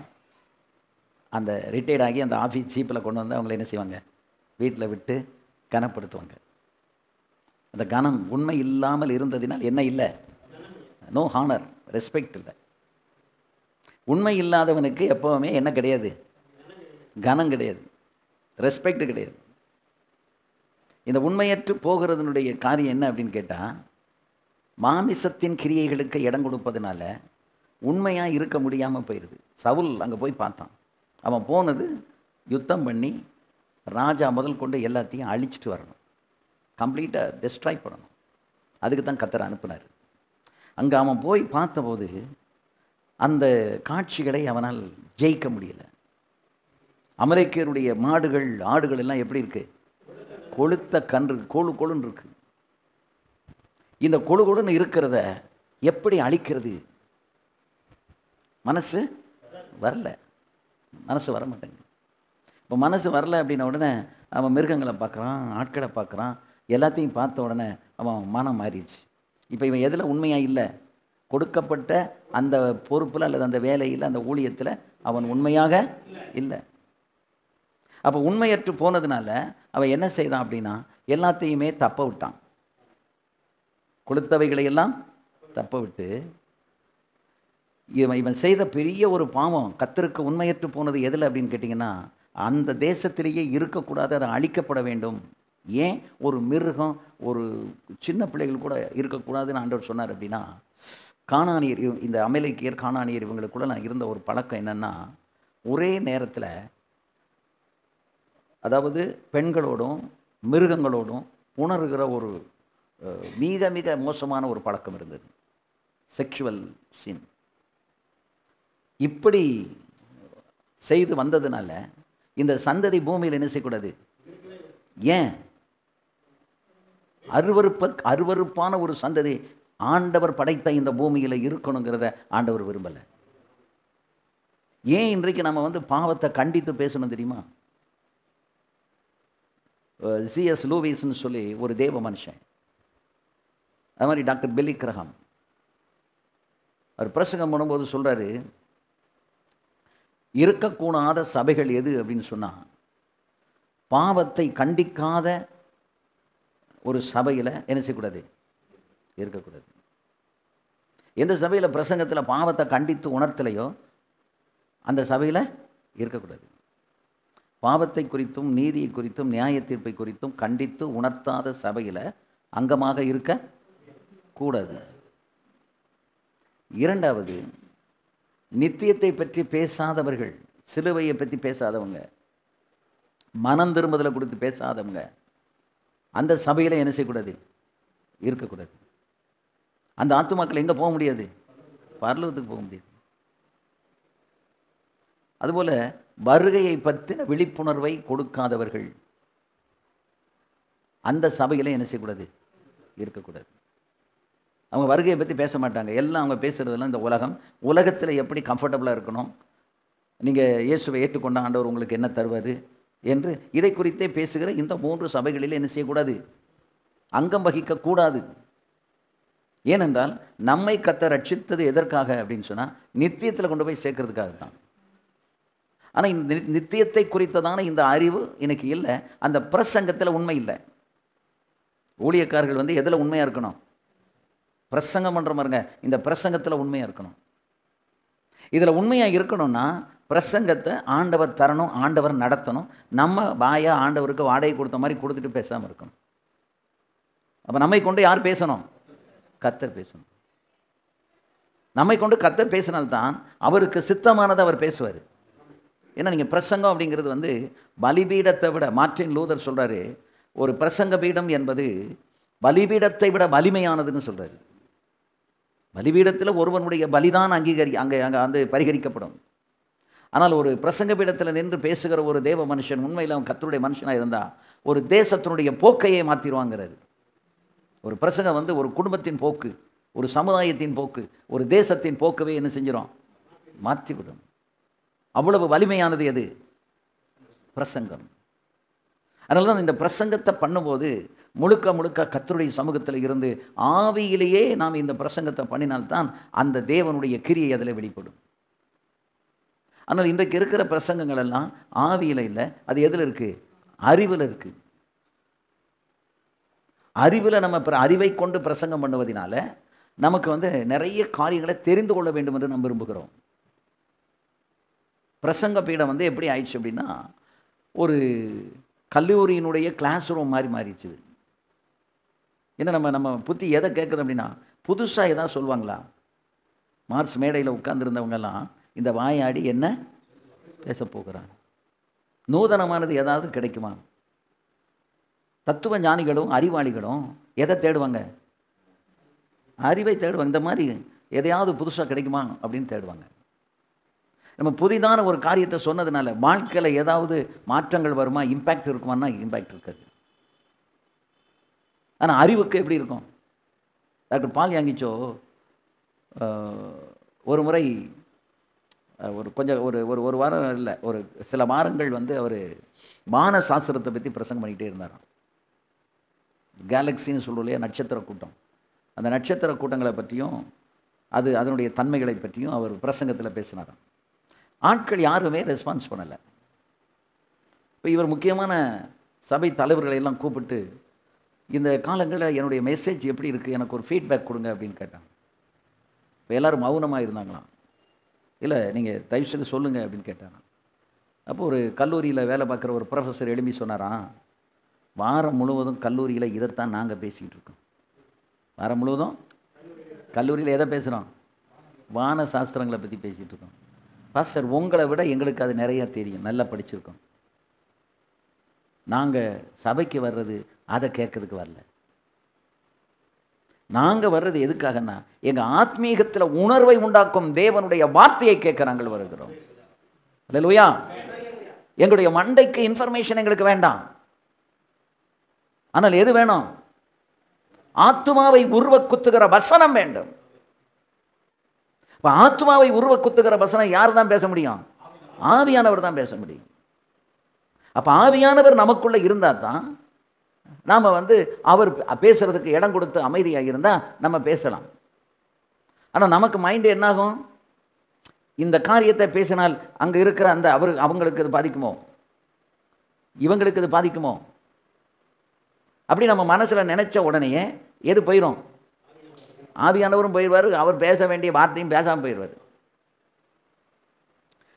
அந்த ரிட்டையர்ட் ஆகி அந்த ஆஃபீஸ் ஜீப்பில் கொண்டு வந்து அவங்கள என்ன செய்வாங்க? வீட்டில் விட்டு கனப்படுத்துவாங்க. அந்த கனம் உண்மை இல்லாமல் இருந்ததினால் என்ன இல்லை? நோ ஹானர், ரெஸ்பெக்ட் இல்லை. உண்மை இல்லாதவனுக்கு எப்போவுமே என்ன கிடையாது? கனம் கிடையாது, ரெஸ்பெக்ட் கிடையாது. இந்த உண்மையற்று போகிறதுனுடைய காரியம் என்ன அப்படின்னு கேட்டால், மாமிசத்தின் கிரியைகளுக்கு இடம் கொடுப்பதனால உண்மையாக இருக்க முடியாமல் போயிடுது. சவுல் அங்கே போய் பார்த்தான். அவன் போனது யுத்தம் பண்ணி ராஜா முதல் கொண்டு எல்லாத்தையும் அழிச்சிட்டு வரணும், கம்ப்ளீட்டாக டெஸ்ட்ராய் பண்ணணும். அதுக்கு தான் கர்த்தர் அனுப்புனார். அங்கே அவன் போய் பார்த்தபோது அந்த காட்சிகளை அவனால் ஜெயிக்க முடியல. அமெரிக்கருடைய மாடுகள் ஆடுகள் எல்லாம் எப்படி இருக்கு? கொளுத்த கன்று, கொழு கொழுன்னு இருக்கு. இந்த கொழு கொழுன்னு இருக்கிறத எப்படி அழிக்கிறது? மனசு வரல, மனசு வர மாட்டேங்குது. இப்போ மனசு வரல அப்படின்ன உடனே அவன் மிருகங்களை பார்க்குறான், ஆட்களை பார்க்குறான், எல்லாத்தையும் பார்த்த உடனே அவன் மனம் மாறிடுச்சு. இப்போ இவன் எதில் உண்மையாக இல்லை? கொடுக்கப்பட்ட அந்த பொறுப்பில் அல்லது அந்த வேலையில், அந்த ஊழியத்தில் அவன் உண்மையாக இல்லை. அப்போ உண்மையற்று போனதுனால அவன் என்ன செய்தான் அப்படின்னா எல்லாத்தையுமே தப்ப விட்டான். கொடுத்தவைகளை எல்லாம் தப்ப விட்டு இவன் செய்த பெரிய ஒரு பாவம். கர்த்தருக்கு உண்மையற்று போனது எதில் அப்படின்னு கேட்டிங்கன்னா, அந்த தேசத்திலேயே இருக்கக்கூடாது, அதை அழிக்கப்பட வேண்டும். ஏன் ஒரு மிருகம், ஒரு சின்ன பிள்ளைகள் கூட இருக்கக்கூடாதுன்னு ஆண்டவர் சொன்னார் அப்படின்னா, கானானியர், இந்த அமலேக்கியர் கானானியர் இவங்களுக்குள்ள நான் இருந்த ஒரு பழக்கம் என்னென்னா, ஒரே நேரத்தில் அதாவது பெண்களோடும் மிருகங்களோடும் உணர்கிற ஒரு மிக மிக மோசமான ஒரு பழக்கம் இருந்தது, செக்ஷுவல் சின். இப்படி செய்து வந்ததுனால இந்த சந்ததி பூமியில் என்ன செய்யக்கூடாது. ஏன்? அருவருப்பான ஒரு சந்ததி ஆண்டவர் படைத்த இந்த பூமியில் இருக்கணுங்கிறத ஆண்டவர் விரும்பலை. ஏன் இன்றைக்கு நம்ம பாவத்தை கண்டித்து பேசணும் தெரியுமா? C.S. லூவிஸ்ன்னு சொல்லி ஒரு தேவ மனுஷன், அது மாதிரி டாக்டர் பில்லி கிரஹாம், அவர் பிரசங்கம் பண்ணும்போது சொல்கிறாரு, இருக்கக்கூடாத சபைகள் எது அப்படின்னு சொன்னால், பாவத்தை கண்டிக்காத ஒரு சபையில் என்ன செய்யக்கூடாது, இருக்கக்கூடாது. எந்த சபையில் பிரசங்கத்தில் பாவத்தை கண்டித்து உணர்த்தலையோ அந்த சபையில் இருக்கக்கூடாது. பாவத்தை குறித்தும் நீதியை குறித்தும் நியாய தீர்ப்பை குறித்தும் கண்டித்து உணர்த்தாத சபையில் அங்கமாக இருக்க கூடாது. இரண்டாவது, நித்தியத்தை பற்றி பேசாதவர்கள், சிலுவையை பற்றி பேசாதவங்க, மனம் திரும்புதலை கொடுத்து பேசாதவங்க அந்த சபையில் என்ன செய்யக்கூடாது, இருக்கக்கூடாது. அந்த ஆத்துமாக்கள் எங்கே போக முடியாது? பரலோகத்துக்கு போக முடியாது. அதுபோல் வருகையை பற்றின விழிப்புணர்வை கொடுக்காதவர்கள் அந்த சபையில் என்ன செய்யக்கூடாது, இருக்கக்கூடாது. அவங்க வருகையை பற்றி பேச மாட்டாங்க. எல்லாம் அவங்க பேசுகிறதெல்லாம் இந்த உலகத்தில் எப்படி கம்ஃபர்டபுளாக இருக்கணும், நீங்கள் இயேசுவை ஏற்றுக்கொண்ட ஆண்டவர் உங்களுக்கு என்ன தருவார் என்று இதை குறித்தே பேசுகிற இந்த 3 சபைகளில் என்ன செய்யக்கூடாது, அங்கம் வகிக்கக்கூடாது. ஏனென்றால் நம்மை கர்த்தர் ரட்சித்தது எதற்காக அப்படின்னு சொன்னால், நித்தியத்தில் கொண்டு போய் சேர்க்கறதுக்காக தான். ஆனால் இந்த நித்தியத்தை குறித்ததான இந்த அறிவு எனக்கு இல்லை. அந்த பிரசங்கத்தில் உண்மை இல்லை. ஊழியக்காரர்கள் எதில் உண்மையாக இருக்கணும்? பிரசங்கம் பண்ணுற பாருங்க, இந்த பிரசங்கத்தில் உண்மையாக இருக்கணும். இதில் உண்மையாக இருக்கணும்னா பிரசங்கத்தை ஆண்டவர் தரணும், ஆண்டவர் நடத்தணும். நம்ம வாயா ஆண்டவருக்கு வாடகை கொடுத்த மாதிரி கொடுத்துட்டு பேசாமல் இருக்கணும். அப்போ நம்மை கொண்டு யார் பேசணும்? கர்த்தர் பேசணும். நம்மை கொண்டு கர்த்தர் பேசினால்தான் அவருக்கு சித்தமானதை அவர் பேசுவார். ஏன்னா நீங்கள் பிரசங்கம் அப்படிங்கிறது பலிபீடத்தை விட, மார்ட்டின் லூதர் சொல்கிறாரு, ஒரு பிரசங்க பீடம் என்பது பலிபீடத்தை விட வலிமையானதுன்னு சொல்கிறாரு. பலிபீடத்தில் ஒருவனுடைய பலிதான் அங்கே பரிகரிக்கப்படும். ஆனால் ஒரு பிரசங்க பீடத்தில் நின்று பேசுகிற ஒரு தேவ மனுஷன் உண்மையில் அவன் கர்த்தருடைய மனுஷனாக இருந்தால் ஒரு தேசத்தினுடைய போக்கையே மாற்றிடுவாங்கிறாரு. ஒரு பிரசங்கம் ஒரு குடும்பத்தின் போக்கு, ஒரு சமுதாயத்தின் போக்கு, ஒரு தேசத்தின் போக்கவே என்ன செஞ்சிடும், மாற்றிவிடும். அவ்வளவு வலிமையானது எது? பிரசங்கம். அதனால தான் இந்த பிரசங்கத்தை பண்ணும்போது முழுக்க முழுக்க கர்த்தருடைய சமூகத்தில் இருந்து ஆவியிலேயே நாம் இந்த பிரசங்கத்தை பண்ணினால்தான் அந்த தேவனுடைய கிரியை அதில் வெளிப்படும். ஆனால் இன்றைக்கு இருக்கிற பிரசங்கங்கள் எல்லாம் ஆவியில் இல்லை, அது எதில் இருக்குது? அறிவில் இருக்குது. அறிவில் நம்ம அறிவை கொண்டு பிரசங்கம் பண்ணுவதனால நமக்கு நிறைய காரியங்களை தெரிந்து கொள்ள வேண்டும் என்று நம்ம விரும்புகிறோம். பிரசங்க பீடம் எப்படி ஆயிடுச்சு அப்படின்னா, ஒரு கல்லூரியினுடைய கிளாஸ் ரூம் மாதிரி மாறிடுச்சு. ஏன்னா நம்ம புத்தி எதை கேட்குது அப்படின்னா, புதுசாக ஏதாவது சொல்லுவாங்களா? மார்ஸ் மேடையில் உட்கார்ந்துருந்தவங்கெல்லாம் இந்த வாயாடி என்ன பேச போகிறாங்க? நூதனமானது ஏதாவது கிடைக்குமா? தத்துவ ஞானிகளும் அறிவாளிகளும் எதை தேடுவாங்க? அறிவை தேடுவாங்க. இந்த மாதிரி எதையாவது புதுசாக கிடைக்குமா அப்படின்னு தேடுவாங்க. நம்ம புதிதான ஒரு காரியத்தை சொன்னதுனால வாழ்க்கையில் ஏதாவது மாற்றங்கள் வருமா, இம்பேக்ட் இருக்குமான்னா இம்பேக்ட் இருக்காது. ஆனால் அறிவுக்கு எப்படி இருக்கும்? டாக்டர் பால் யாங்கிச்சோ ஒரு முறை ஒரு வாரம் இல்லை, ஒரு சில வாரங்கள் அவர் வான சாஸ்திரத்தை பற்றி பிரசங்கம் பண்ணிக்கிட்டே இருந்தாராம். கேலக்சின்னு சொல்கிறோம் இல்லையா, நட்சத்திர கூட்டம். அந்த நட்சத்திர கூட்டங்களை பற்றியும் அதனுடைய தன்மைகளை பற்றியும் அவர் பிரசங்கத்தில் பேசினாராம். ஆட்கள் யாருமே ரெஸ்பான்ஸ் பண்ணலை. இப்போ இவர் முக்கியமான சபை தலைவர்களை எல்லாம் கூப்பிட்டு, இந்த காலங்களில் என்னுடைய மெசேஜ் எப்படி இருக்குது, எனக்கு ஒரு ஃபீட்பேக் கொடுங்க அப்படின்னு கேட்டாங்க. இப்போ எல்லோரும் மௌனமாக இருந்தாங்களாம். இல்லை, நீங்கள் தயவுசெய்து சொல்லுங்கள் அப்படின்னு கேட்டாங்க. அப்போ ஒரு கல்லூரியில் வேலை பார்க்குற ஒரு ப்ரொஃபஸர் எழுப்பி சொன்னாராம், வாரம் முழுவதும் கல்லூரியில் இதைத்தான் நாங்கள் பேசிக்கிட்டு இருக்கோம். வாரம் முழுவதும் கல்லூரியில் எதை பேசுகிறோம்? வான சாஸ்திரங்களை பற்றி பேசிகிட்டு இருக்கோம். பாஸ்டர், உங்களை விட எங்களுக்கு அது நிறையா தெரியும், நல்லா படிச்சிருக்கோம். நாங்கள் சபைக்கு வர்றது அதை கேட்கறதுக்கு வரல. நாங்கள் வர்றது எதுக்காகன்னா, எங்கள் ஆத்மீகத்தில் உணர்வை உண்டாக்கும் தேவனுடைய வார்த்தையை கேட்க நாங்கள் வருகிறோம். அல்லேலூயா. எங்களுடைய மண்டைக்கு இன்ஃபர்மேஷன் எங்களுக்கு வேண்டாம். ஆனால் எது வேணும்? ஆத்துமாவை உருவ குத்துகிற வசனம் வேண்டும். இப்போ ஆத்துமாவை உருவ குத்துகிற வசனம் யார் தான் பேச முடியும்? ஆவியானவர் தான் பேச முடியும். அப்போ ஆவியானவர் நமக்குள்ளே இருந்தால் தான் நாம் அவர் பேசுறதுக்கு இடம் கொடுத்து அமைதியாக இருந்தால் நம்ம பேசலாம். ஆனால் நமக்கு மைண்டு என்னாகும்? இந்த காரியத்தை பேசினால் அங்கே இருக்கிற அந்த அவங்களுக்கு இது பாதிக்குமோ, இவங்களுக்கு இது பாதிக்குமோ, அப்படி நம்ம மனசில் நினச்ச உடனேயே எது போயிடும்? ஆவியானவரும் போயிடுவார், அவர் பேச வேண்டிய வார்த்தையும் பேசாமல் போயிடுவார்.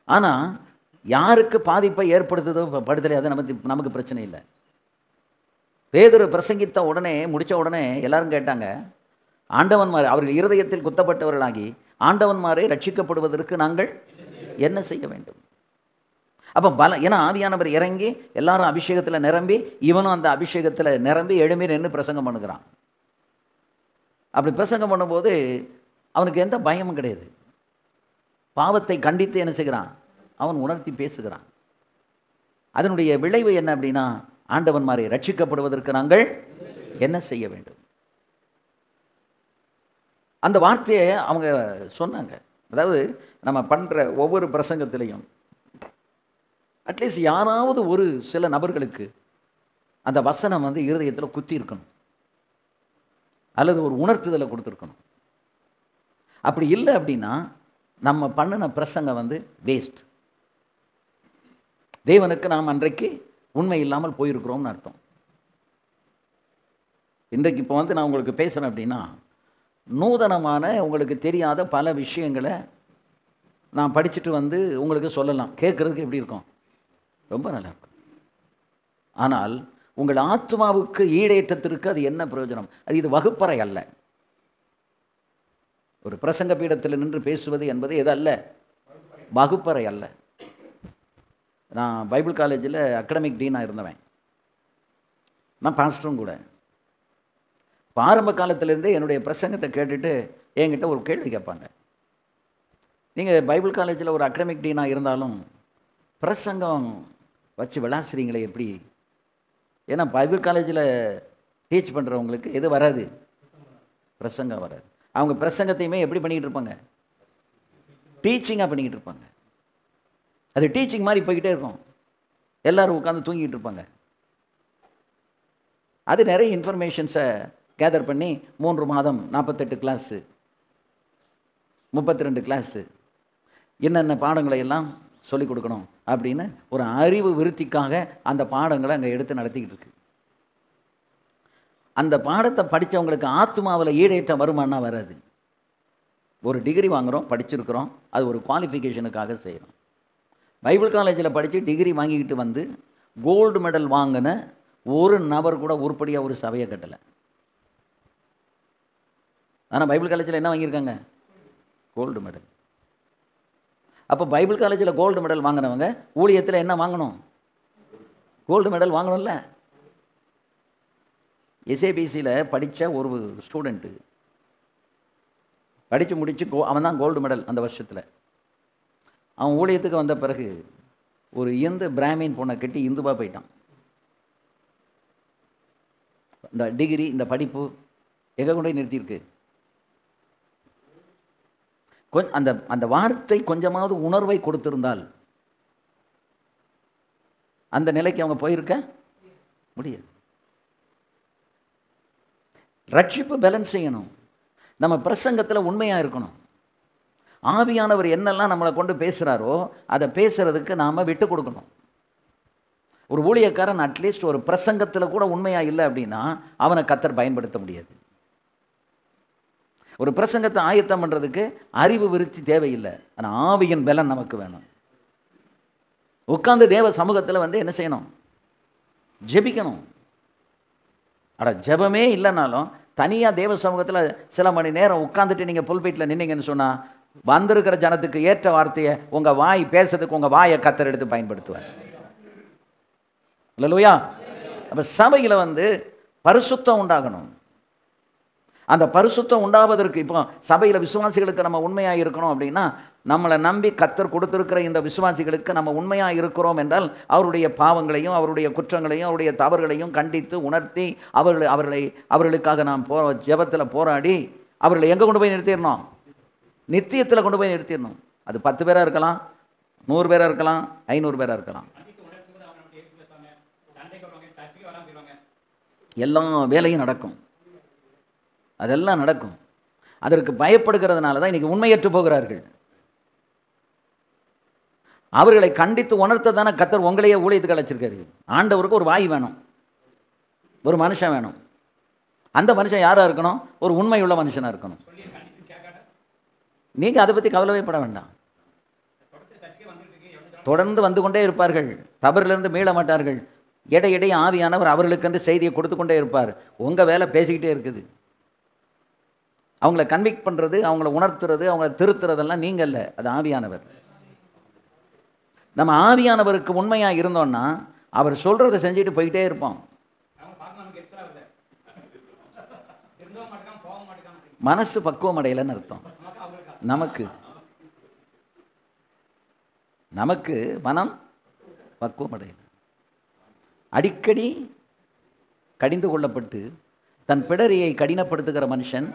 ஆனால் யாருக்கு பாதிப்பை ஏற்படுத்துதோ படுத்தலை, அது நமக்கு பிரச்சனை இல்லை. பேதுரு பிரசங்கித்த உடனே, முடித்த உடனே எல்லாரும் கேட்டாங்க, ஆண்டவன்மாரே, அவர்கள் இருதயத்தில் குத்தப்பட்டவர்களாகி ஆண்டவன்மாரே ரட்சிக்கப்படுவதற்கு நாங்கள் என்ன செய்ய வேண்டும்? அப்போ ஏன்னா ஆவியானவர் இறங்கி எல்லாரும் அபிஷேகத்தில் நிரம்பி, இவனும் அந்த அபிஷேகத்தில் நிரம்பி எழும்பி நின்று பிரசங்கம் பண்ணுகிறான். அப்படி பிரசங்கம் பண்ணும்போது அவனுக்கு எந்த பயமும் கிடையாது. பாவத்தை கண்டித்து என்ன செய்கிறான்? அவன் உணர்த்தி பேசுகிறான். அதனுடைய விளைவு என்ன அப்படின்னா, ஆண்டவன்மாரை ரட்சிக்கப்படுவதற்கு நாங்கள் என்ன செய்ய வேண்டும்? அந்த வார்த்தையை அவங்க சொன்னாங்க. அதாவது நம்ம பண்ணுற ஒவ்வொரு பிரசங்கத்திலையும் அட்லீஸ்ட் யாராவது ஒரு சில நபர்களுக்கு அந்த வசனம் இருதயத்தில் குத்தி இருக்கணும், அல்லது ஒரு உணர்த்துதலை கொடுத்துருக்கணும். அப்படி இல்லை அப்படின்னா நம்ம பண்ணின பிரசங்கம் வேஸ்ட். தேவனுக்கு நாம் அன்றைக்கு உண்மை இல்லாமல் போயிருக்கிறோம்னு அர்த்தம். இன்றைக்கு இப்போ நான் உங்களுக்கு பேசுகிறேன் அப்படின்னா, நூதனமான உங்களுக்கு தெரியாத பல விஷயங்களை நான் படிச்சுட்டு உங்களுக்கு சொல்லலாம். கேட்குறதுக்கு எப்படி இருக்கும்? ரொம்ப நல்லா இருக்கும். ஆனால் உங்கள் ஆத்மாவுக்கு ஈடேற்றத்திற்கு அது என்ன பிரயோஜனம்? இது வகுப்பறை அல்ல. ஒரு பிரசங்க பீடத்தில் நின்று பேசுவது என்பது எது அல்ல? வகுப்பறை அல்ல. நான் பைபிள் காலேஜில் அகடமிக் டீனாக இருந்தவன். நான் பாஸ்டரும் கூட. ஆரம்ப காலத்திலேருந்தே என்னுடைய பிரசங்கத்தை கேட்டுட்டு என்கிட்ட ஒரு கேள்வி கேட்பாங்க. நீங்கள் பைபிள் காலேஜில் ஒரு அகடமிக் டீனாக இருந்தாலும் பிரசங்கம் வச்சு விளாசுறீங்களே எப்படி? ஏன்னா பைபிள் காலேஜில் டீச் பண்ணுறவங்களுக்கு எது வராது? பிரசங்கம் வராது. அவங்க பிரசங்கத்தையுமே எப்படி பண்ணிக்கிட்டு இருப்பாங்க? டீச்சிங்காக பண்ணிக்கிட்டு இருப்பாங்க. அது டீச்சிங் மாதிரி போய்கிட்டே இருக்கும். எல்லோரும் உட்காந்து தூங்கிட்டு இருப்பாங்க. அது நிறைய இன்ஃபர்மேஷன்ஸை கேதர் பண்ணி 3 மாதம் 48 கிளாஸு, 32 கிளாஸு, என்னென்ன பாடங்களை எல்லாம் சொல்லிக் கொடுக்கணும் அப்படின்னு ஒரு அறிவு விருத்திக்காக அந்த பாடங்களை அங்கே எடுத்து நடத்திக்கிட்டு இருக்கு. அந்த பாடத்தை படித்தவங்களுக்கு ஆத்மாவில் ஈடேற்றம் வருமானா வராது. ஒரு டிகிரி வாங்குகிறோம், படிச்சிருக்கிறோம், அது ஒரு குவாலிஃபிகேஷனுக்காக செய்கிறோம். பைபிள் காலேஜில் படித்து டிகிரி வாங்கிக்கிட்டு கோல்டு மெடல் வாங்கின ஒரு நபர் கூட உருப்படியாக ஒரு சபையை கட்டலை. ஆனால் பைபிள் காலேஜில் என்ன வாங்கியிருக்காங்க? Gold medal. அப்போ பைபிள் காலேஜில் கோல்டு மெடல் வாங்கினவங்க ஊழியத்தில் என்ன வாங்கணும்? Gold medal வாங்கணும்ல. எஸ்ஏபிசியில் படித்த ஒரு ஸ்டூடெண்ட்டு படித்து முடித்து அவன் தான் கோல்டு மெடல் அந்த வருஷத்தில். அவன் ஊழியத்துக்கு வந்த பிறகு ஒரு இந்து பிராமின் பொண்ணை கட்டி இந்துவாக போயிட்டான். இந்த டிகிரி, இந்த படிப்பு எங்கே கொண்டு போய் நிறுத்தியிருக்கு? அந்த அந்த வார்த்தை கொஞ்சமாவது உணர்வை கொடுத்திருந்தால் அந்த நிலைக்கு அவங்க போயிருக்க முடியாது. ரட்சிப்பு பேலன்ஸ் செய்யணும். நம்ம பிரசங்கத்தில் உண்மையாக இருக்கணும். ஆவியானவர் என்னெல்லாம் நம்மளை கொண்டு பேசுகிறாரோ அதை பேசுறதுக்கு நாம் விட்டு கொடுக்கணும். ஒரு ஊழியக்காரன் அட்லீஸ்ட் ஒரு பிரசங்கத்தில் கூட உண்மையாக இல்லை அப்படின்னா அவனை கர்த்தர் பயன்படுத்த முடியாது. ஒரு பிரசங்கத்தை ஆயத்தம் பண்ணுறதுக்கு அறிவு விருத்தி தேவையில்லை, ஆனால் ஆவியின் பலன் நமக்கு வேணும். உட்கார்ந்து தேவ சமூகத்தில் வந்து என்ன செய்யணும்? ஜெபிக்கணும். ஜெபமே இல்லைனாலும் தனியாக தேவ சமூகத்தில் சில மணி நேரம் உட்காந்துட்டு நீங்கள் புல்பீட்டில் நின்னீங்கன்னு சொன்னால் வந்திருக்கிற ஜனத்துக்கு ஏற்ற வார்த்தையை உங்கள் வாய் பேசுறதுக்கு உங்கள் வாயை கர்த்தர் எடுத்து பயன்படுத்துவார். அல்லேலூயா. அப்போ சபையில் வந்து பரிசுத்தம் உண்டாகணும். அந்த பரிசுத்தம் உண்டாவதற்கு இப்போ சபையில் விசுவாசிகளுக்கு நம்ம உண்மையாக இருக்கணும் அப்படின்னா நம்மளை நம்பி கர்த்தர் கொடுத்திருக்கிற இந்த விசுவாசிகளுக்கு நம்ம உண்மையாக இருக்கிறோம் என்றால் அவருடைய பாவங்களையும் அவருடைய குற்றங்களையும் அவருடைய தவறுகளையும் கண்டித்து உணர்த்தி அவர்களுக்காக நாம் ஜெபத்தில் போராடி அவர்களை எங்கே கொண்டு போய் நிறுத்திடணும்? நித்தியத்தில் கொண்டு போய் நிறுத்திடணும். அது 10 பேராக இருக்கலாம், 100 பேராக இருக்கலாம், 500 பேராக இருக்கலாம். எல்லா வேலையும் நடக்கும், அதெல்லாம் நடக்கும். அதற்கு பயப்படுகிறதுனால தான் இன்றைக்கி உண்மையற்று போகிறார்கள். அவர்களை கண்டித்து உணர்த்த தானே கர்த்தர் உங்களையே ஊழியத்துக்கு அழைச்சிருக்காரு. ஆண்டவருக்கு ஒரு வாய் வேணும், ஒரு மனுஷன் வேணும். அந்த மனுஷன் யாராக இருக்கணும்? ஒரு உண்மையுள்ள மனுஷனாக இருக்கணும். நீங்கள் அதை பற்றி கவலைப்பட வேண்டாம். தொடர்ந்து வந்து கொண்டே இருப்பார்கள், தவறிலிருந்து மீள மாட்டார்கள். இடையிடையே ஆவியானவர் அவர்களுக்கென்று செய்தியை கொடுத்து கொண்டே இருப்பார். உங்கள் வேலை பேசிக்கிட்டே இருக்குது. அவங்கள கன்விக்ட் பண்ணுறது, அவங்கள உணர்த்துறது, அவங்கள திருத்துறதெல்லாம் நீங்கள் இல்லை, அது ஆவியானவர். நம்ம ஆவியானவருக்கு உண்மையாக இருந்தோம்னா அவர் சொல்கிறத செஞ்சுட்டு போயிட்டே இருப்போம். மனசு பக்குவம் அடையலைன்னு அர்த்தம். நமக்கு மனம் பக்குவம் அடையலை. அடிக்கடி கடிந்து கொள்ளப்பட்டு தன் பிடரியை கடினப்படுத்துகிற மனுஷன்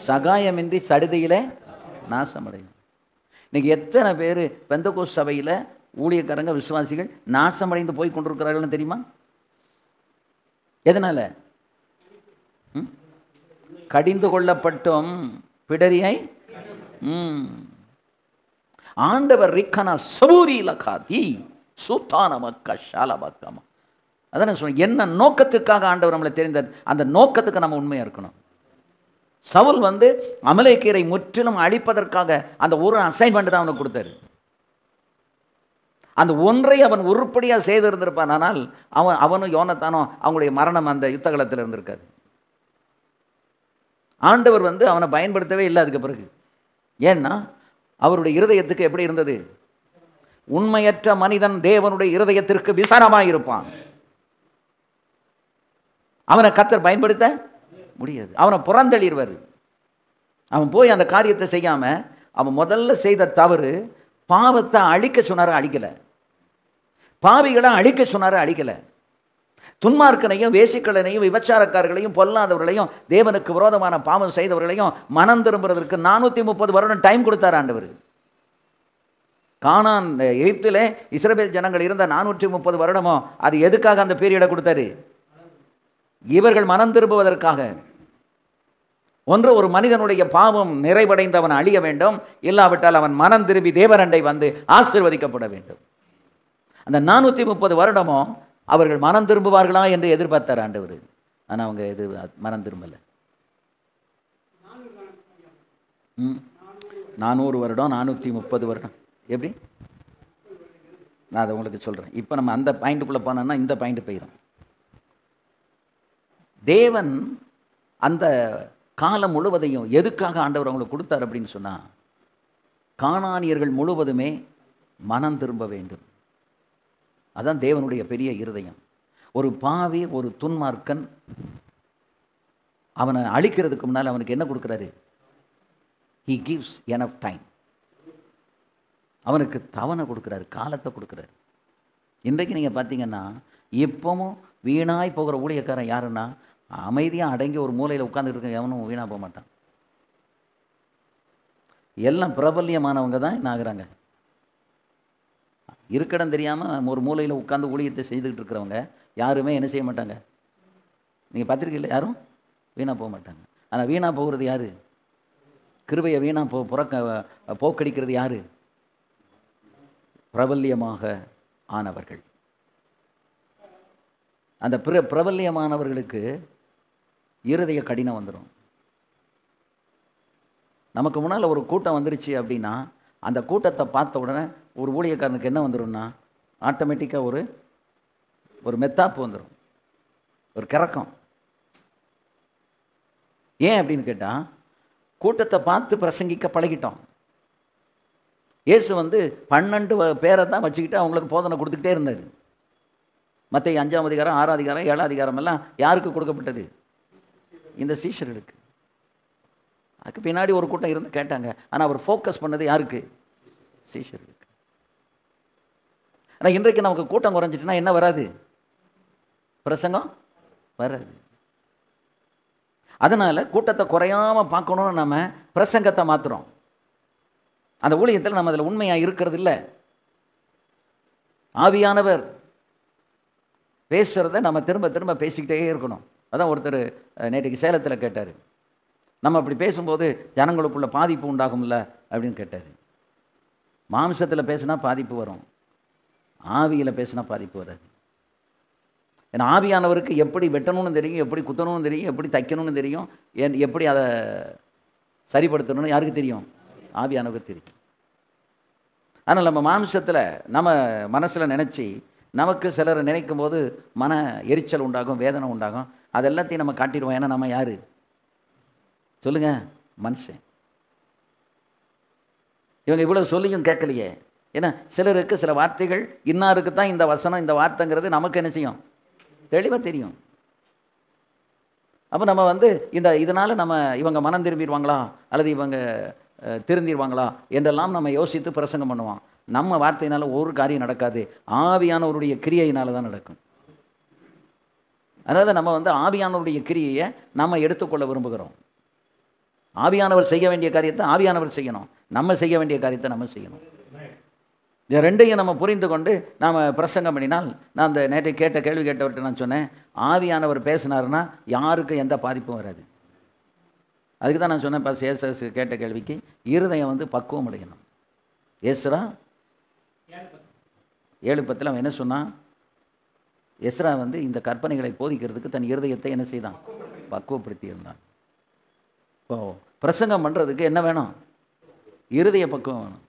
சகாயமின்றி சடுதியிலே நாசமடையும். இன்னைக்கு எத்தனை பேர் பெந்தகோஸ்து சபையில் ஊழியக்காரங்க விசுவாசிகள் நாசமடைந்து போய் கொண்டிருக்கிறார்கள் தெரியுமா? எதனால? கடிந்து கொள்ளப்பட்டும் பிடரியை ஆண்டவர் ரிக்கனா சபூரி லகாதி சுத்தான மக்க ஷாலபக்கமா. அதான் சொல்ல, என்ன நோக்கத்துக்காக ஆண்டவர் நம்மளை தெரிந்த அந்த நோக்கத்துக்கு நம்ம உண்மையாக இருக்கணும். சவுல் வந்து அமலேக்கியரை முற்றிலும் அழிப்பதற்காக அந்த ஒரு அசைன்மெண்ட் தான் அவனுக்கு கொடுத்தாரு. அந்த ஒன்றை அவன் உருப்படியாக செய்திருந்திருப்பான். ஆனால் அவனும் யோனத்தானும் அவங்களுடைய மரணம் அந்த யுத்தகலத்தில் இருந்திருக்காது. ஆண்டவர் வந்து அவனை பயன்படுத்தவே இல்லை அதுக்கு பிறகு. ஏன்னா அவருடைய இருதயத்துக்கு எப்படி இருந்தது? உண்மையற்ற மனிதன் தேவனுடைய இருதயத்திற்கு விசாரமாக இருப்பான். அவனை கர்த்தர் பயன்படுத்த முடியாது. அவனை புறந்தள்ளிடுவார். அவன் போய் அந்த காரியத்தை செய்யாம அவன் முதல்ல செய்த தவறு பாவத்தை அழிக்க சொன்னார, அழிக்கல. பாவிகளை அழிக்க சொன்னார, அழிக்கல. துன்மார்க்கனையும் வேசிக்கலனையும் விபச்சாரக்காரர்களையும் பொல்லாதவர்களையும் தேவனுக்கு விரோதமான பாவம் செய்தவர்களையும் மனம் திரும்புறதற்கு 430 வருடம் டைம் கொடுத்தார் ஆண்டவர். கானான் எகிப்திலே இஸ்ரவேல் ஜனங்கள் இருந்த 430 வருடமோ அது எதுக்காக அந்த பீரியடை கொடுத்தாரு? இவர்கள் மனம் திரும்புவதற்காக. ஒன்று, ஒரு மனிதனுடைய பாவம் நிறைவடைந்து அவன் அழிய வேண்டும், இல்லாவிட்டால் அவன் மனம் திரும்பி தேவரண்டை வந்து ஆசீர்வதிக்கப்பட வேண்டும். அந்த 430 வருடமோ அவர்கள் மனம் திரும்புவார்களா என்று எதிர்பார்த்தார் ஆண்டவர். ஆனால் அவங்க மனம் திரும்பலை. 400 வருடம் 430 வருடம் எப்படி? நான் அதை உங்களுக்கு சொல்கிறேன். இப்போ நம்ம அந்த பாயிண்ட்டுக்குள்ளே போனோம்னா இந்த பாயிண்ட் போயிடும். தேவன் அந்த காலம் முழுவதையும் எதுக்காக ஆண்டவர் அவங்களுக்கு கொடுத்தார் அப்படின்னு சொன்னால், கானானியர்கள் முழுவதுமே மனம் திரும்ப வேண்டும். அதான் தேவனுடைய பெரிய இருதயம். ஒரு பாவி, ஒரு துன்மார்க்கன், அவனை அழிக்கிறதுக்கு முன்னால் அவனுக்கு என்ன கொடுக்குறாரு? He gives enough time. அவனுக்கு தவணை கொடுக்குறாரு, காலத்தை கொடுக்குறாரு. இன்றைக்கு நீங்கள் பார்த்தீங்கன்னா எப்பவும் வீணாய் போகிற ஊழியக்காரன் யாருன்னா, அமைதியாக அடங்கி ஒரு மூலையில் உட்காந்துட்டு இருக்க எவனும் வீணாக போக மாட்டான். எல்லாம் பிரபல்யமானவங்க தான் என்ன ஆகுறாங்க? இருக்கடம் தெரியாமல் ஒரு மூலையில் உட்காந்து ஊழியத்தை செய்துக்கிட்டு இருக்கிறவங்க யாருமே என்ன செய்ய மாட்டாங்க. நீங்கள் பார்த்துருக்கீங்களா? யாரும் வீணாக போக மாட்டாங்க. ஆனால் வீணாக போகிறது யார்? கிருபையை வீணாக போக்கடிக்கிறது யார்? பிரபல்யமாக ஆனவர்கள். அந்த பிரபல்யமானவர்களுக்கு இருதய கடினம் வந்துடும். நமக்கு முன்னால் ஒரு கூட்டம் வந்துருச்சு அப்படின்னா, அந்த கூட்டத்தை பார்த்த உடனே ஒரு ஊழியக்காரனுக்கு என்ன வந்துடும்னா, ஆட்டோமேட்டிக்காக ஒரு மெத்தாப்பு வந்துடும், ஒரு கிறக்கம். ஏன் அப்படின்னு கேட்டால், கூட்டத்தை பார்த்து பிரசங்கிக்க பழகிட்டோம். இயேசு 12 பேரை தான் வச்சுக்கிட்டு அவங்களுக்கு போதனை கொடுத்துக்கிட்டே இருந்தார். மத்தேயு 5ஆம் அதிகாரம், 6ஆம் அதிகாரம், 7ஆம் அதிகாரம் எல்லாம் யாருக்கு கொடுக்கப்பட்டது? இந்த சீஷர்களுக்கு. அதுக்கு பின்னாடி ஒரு கூட்டம் இருந்து கேட்டாங்க. ஆனால் அவர் ஃபோக்கஸ் பண்ணது யாருக்கு? சீஷர்களுக்கு. ஆனால் இன்றைக்கு நமக்கு கூட்டம் குறைஞ்சிட்டுனா என்ன வராது? பிரசங்கம் வராது. அதனால் கூட்டத்தை குறையாமல் பார்க்கணுன்னு நம்ம பிரசங்கத்தை மாற்றுறோம். அந்த ஊழியத்தில் நம்ம அதில் உண்மையாக இருக்கிறது இல்லை. ஆவியானவர் பேசுகிறத நம்ம திரும்ப திரும்ப பேசிக்கிட்டே இருக்கணும். அதான் ஒருத்தர் நேற்றுக்கு சேலத்தில் கேட்டார், நம்ம அப்படி பேசும்போது ஜனங்களுக்குள்ள பாதிப்பு உண்டாகும்ல அப்படின்னு கேட்டார். மாம்சத்தில் பேசுனா பாதிப்பு வரும், ஆவியில் பேசுனா பாதிப்பு வராது. ஏன்னா ஆவியானவருக்கு எப்படி வெட்டணும்னு தெரியும், எப்படி குத்தணும்னு தெரியும், எப்படி தைக்கணும்னு தெரியும், எப்படி அதை சரிப்படுத்தணும்னு யாருக்கு தெரியும்? ஆவியானவருக்கு தெரியும். ஆனால் நம்ம மாம்சத்தில் நம்ம மனசில் நினச்சி நமக்கு சிலரை நினைக்கும் போது மன எரிச்சல் உண்டாகும், வேதனை உண்டாகும். அது எல்லாத்தையும் நம்ம காட்டிடுவோம். ஏன்னா நம்ம யார்? சொல்லுங்க, மனுஷன். இவங்க இவ்வளோ சொல்லியும் கேட்கலையே. ஏன்னா சிலருக்கு சில வார்த்தைகள் இன்னாருக்கு தான் இந்த வசனம், இந்த வார்த்தைங்கிறது நமக்கு என்ன செய்யும்? தெளிவாக தெரியும். அப்போ நம்ம இதனால் நம்ம இவங்க மனம் திரும்பிடுவாங்களா அல்லது இவங்க திருந்திடுவாங்களா என்றெல்லாம் நம்ம யோசித்து பிரசங்கம் பண்ணுவோம். நம்ம வார்த்தையினால் ஒரு காரியம் நடக்காது, ஆவியானவருடைய கிரியையினால தான் நடக்கும். அதனால் நம்ம ஆவியானவருடைய கிரியையை நம்ம எடுத்துக்கொள்ள விரும்புகிறோம். ஆவியானவர் செய்ய வேண்டிய காரியத்தை ஆவியானவர் செய்யணும், நம்ம செய்ய வேண்டிய காரியத்தை நம்ம செய்யணும். இந்த ரெண்டையும் நம்ம புரிந்து கொண்டு நாம் பிரசங்கம் பண்ணினால், நான் அந்த நேற்று கேள்வி கேட்டவர்கிட்ட நான் சொன்னேன், ஆவியானவர் பேசினார்னா யாருக்கும் எந்த பாதிப்பும் வராது. அதுக்கு தான் நான் சொன்னேன், இப்போ ஏசு கேட்ட கேள்விக்கு இருதயம் பக்குவம் அடையணும். ஏசுரா 7:10 அவன் என்ன சொன்னான்? எஸ்ரா இந்த கற்பனைகளை போதிக்கிறதுக்கு தன் இருதயத்தை என்ன செய்தான்? பக்குவப்படுத்தி இருந்தான். இப்போ பிரசங்கம் பண்ணுறதுக்கு என்ன வேணும்? இருதய பக்குவம் வேணும்.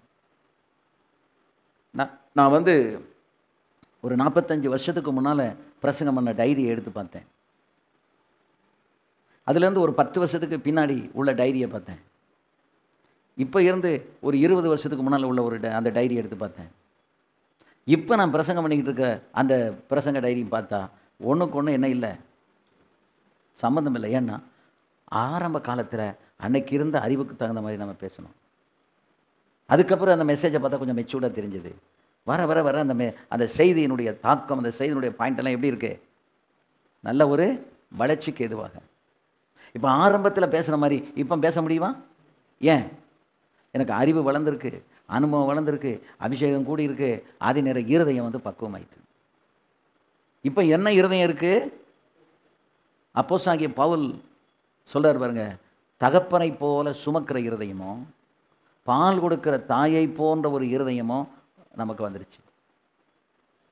நான் ஒரு 45 வருஷத்துக்கு முன்னால் பிரசங்கம் பண்ண டைரியை எடுத்து பார்த்தேன். அதுலேருந்து ஒரு 10 வருஷத்துக்கு பின்னாடி உள்ள டைரியை பார்த்தேன். இப்போ இருந்து ஒரு 20 வருஷத்துக்கு முன்னால் உள்ள அந்த டைரியை எடுத்து பார்த்தேன். இப்போ நான் பிரசங்கம் பண்ணிக்கிட்டு இருக்க அந்த பிரசங்க டைரியும் பார்த்தா ஒன்றுக்கு ஒன்று என்ன இல்லை, சம்மந்தம் இல்லை. ஏன்னா ஆரம்ப காலத்தில் அன்னைக்கு இருந்த அறிவுக்கு தகுந்த மாதிரி நம்ம பேசணும். அதுக்கப்புறம் அந்த மெசேஜை பார்த்தா கொஞ்சம் மெச்சூர்டாக தெரிஞ்சது. வர வர வர அந்த செய்தியினுடைய தாக்கம், அந்த செய்தியினுடைய பாயிண்டெல்லாம் எப்படி இருக்குது? நல்ல ஒரு வளர்ச்சிக்கு எதுவாக. இப்போ ஆரம்பத்தில் பேசுகிற மாதிரி இப்போ பேச முடியுமா? ஏன்? எனக்கு அறிவு வளர்ந்துருக்கு, அனுபவம் வளர்ந்துருக்கு, அபிஷேகம் கூடி இருக்கு, அதே நேரம் இருதயம் பக்குவமாயிட்டு. இப்போ என்ன இருதயம் இருக்குது? அப்போஸ்தலனாகிய பவுல் சொல்கிறார் பாருங்க, தகப்பனை போல சுமக்கிற இருதயமோ, பால் கொடுக்கிற தாயை போன்ற ஒரு இருதயமோ நமக்கு வந்துருச்சு.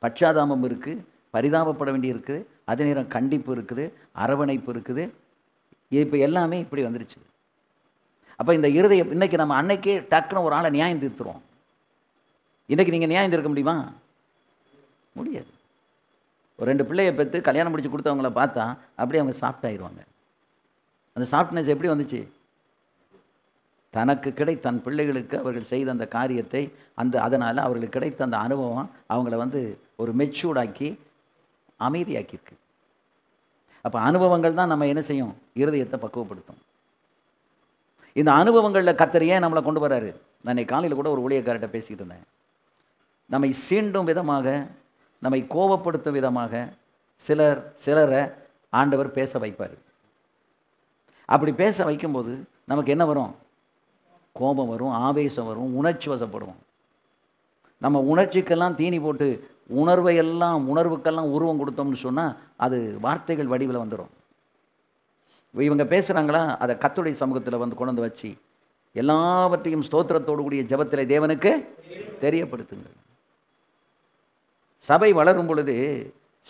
பச்சாதாபம் இருக்குது, பரிதாபப்பட வேண்டி இருக்குது, அதே நேரம் கண்டிப்பு இருக்குது, அரவணைப்பு இருக்குது. இப்போ எல்லாமே இப்படி வந்துருச்சு. அப்போ இந்த இருதயம் இன்றைக்கி நம்ம அன்னைக்கே டக்குன்னு ஒரு ஆளை நியாயம் தீர்த்துருவோம். இன்றைக்கி நீங்கள் நியாயம் தீர்க்க முடியுமா? முடியாது. ஒரு 2 பிள்ளையை பெற்று கல்யாணம் முடிச்சு கொடுத்தவங்கள பார்த்தா அப்படியே அவங்க சாஃப்ட் ஆயிடுவாங்க. அந்த சாஃப்ட்னஸ் எப்படி வந்துச்சு? தனக்கு தன் பிள்ளைகளுக்கு அவர்கள் செய்த அந்த காரியத்தை அதனால் அவர்களுக்கு கிடைத்த அந்த அனுபவம் அவங்கள வந்து ஒரு மெச்சூர்டாக்கி அமைதியாக்கியிருக்கு. அப்போ அனுபவங்கள் தான் நம்ம என்ன செய்யும்? இருதயத்தை பக்குவப்படுத்தும். இந்த அனுபவங்களில் கர்த்தர் ஏன் நம்மளை கொண்டு வர்றாரு? நான் இன்னைக்கு காலையில் கூட ஒரு ஊழியக்காரர்கிட்ட பேசிக்கிட்டு இருந்தேன். நம்மை சீண்டும் விதமாக, நம்மை கோபப்படுத்தும் விதமாக சிலரை ஆண்டவர் பேச வைப்பார். அப்படி பேச வைக்கும்போது நமக்கு என்ன வரும்? கோபம் வரும், ஆவேசம் வரும், உணர்ச்சி வசப்படுவோம். நம்ம உணர்ச்சிக்கெல்லாம் தீனி போட்டு உணர்வுக்கெல்லாம் உருவம் கொடுத்தோம்னு சொன்னால் அது வார்த்தைகள் வடிவில் வந்துடும். இவங்க பேசுகிறாங்களா, அதை கர்த்தருடைய சமூகத்தில் வந்து கொண்டு வந்து வச்சு எல்லாவற்றையும் ஸ்தோத்திரத்தோடு கூடிய ஜெபத்தில் தேவனுக்கு தெரியப்படுத்துங்க. சபை வளரும் பொழுது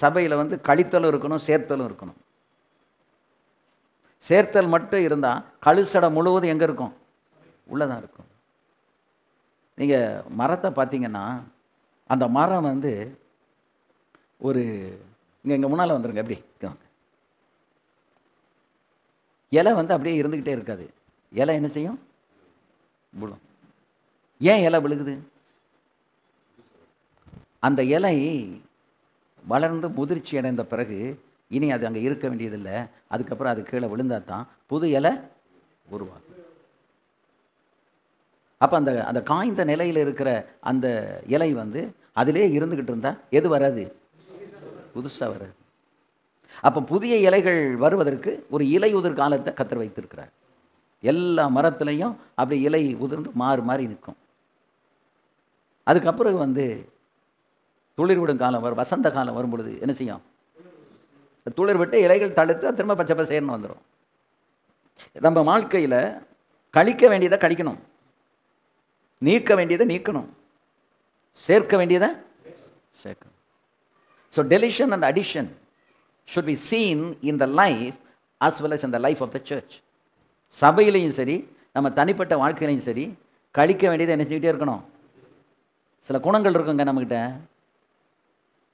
சபையில் வந்து கழித்தலும் இருக்கணும், சேர்த்தலும் இருக்கணும். சேர்த்தல் மட்டும் இருந்தால் கழுசடை முழுவதும் எங்கே இருக்கும்? உள்ளதான் இருக்கும். நீங்கள் மரத்தை பார்த்தீங்கன்னா அந்த மரம் வந்து ஒரு இங்கே முன்னால் வந்துருங்க, எப்படி இலை வந்து அப்படியே இருந்துக்கிட்டே இருக்காது. இலை என்ன செய்யும்? விழும். ஏன் இலை விழுகுது? அந்த இலை வளர்ந்து முதிர்ச்சி அடைந்த பிறகு இனி அது அங்கே இருக்க வேண்டியதில்லை. அதுக்கப்புறம் அது கீழே விழுந்தால் தான் புது இலை உருவாகும். அப்போ அந்த காய்ந்த நிலையில் இருக்கிற அந்த இலை வந்து அதிலே இருந்துக்கிட்டு இருந்தால் எது வராது? புதுசாக வராது. அப்போ புதிய இலைகள் வருவதற்கு ஒரு இலை உதிர் காலத்தை கர்த்தர் வைத்திருக்கிறார். எல்லா மரத்துலேயும் அப்படி இலை உதிர்ந்து மாறி நிற்கும். அதுக்கப்புறம் வந்து துளிர்விடும் காலம் வரும், வசந்த காலம் வரும் பொழுது என்ன செய்யும்? துளிர் விட்டு இலைகள் தடுத்து திரும்ப பச்சை பசேர்னு வந்துடும். நம்ம வாழ்க்கையில் கழிக்க வேண்டியதை கழிக்கணும், நீக்க வேண்டியதை நீக்கணும், சேர்க்க வேண்டியதை சேர்க்கணும். So deletion and addition should be seen in the life as well as in the life of the church. சபையிலையும் சரி, நம்ம தனிப்பட்ட வாழ்க்கையிலையும் சரி, கழிக்க வேண்டியதை என்ன செஞ்சுக்கிட்டே இருக்கணும். சில குணங்கள் இருக்குங்க நம்மக்கிட்ட.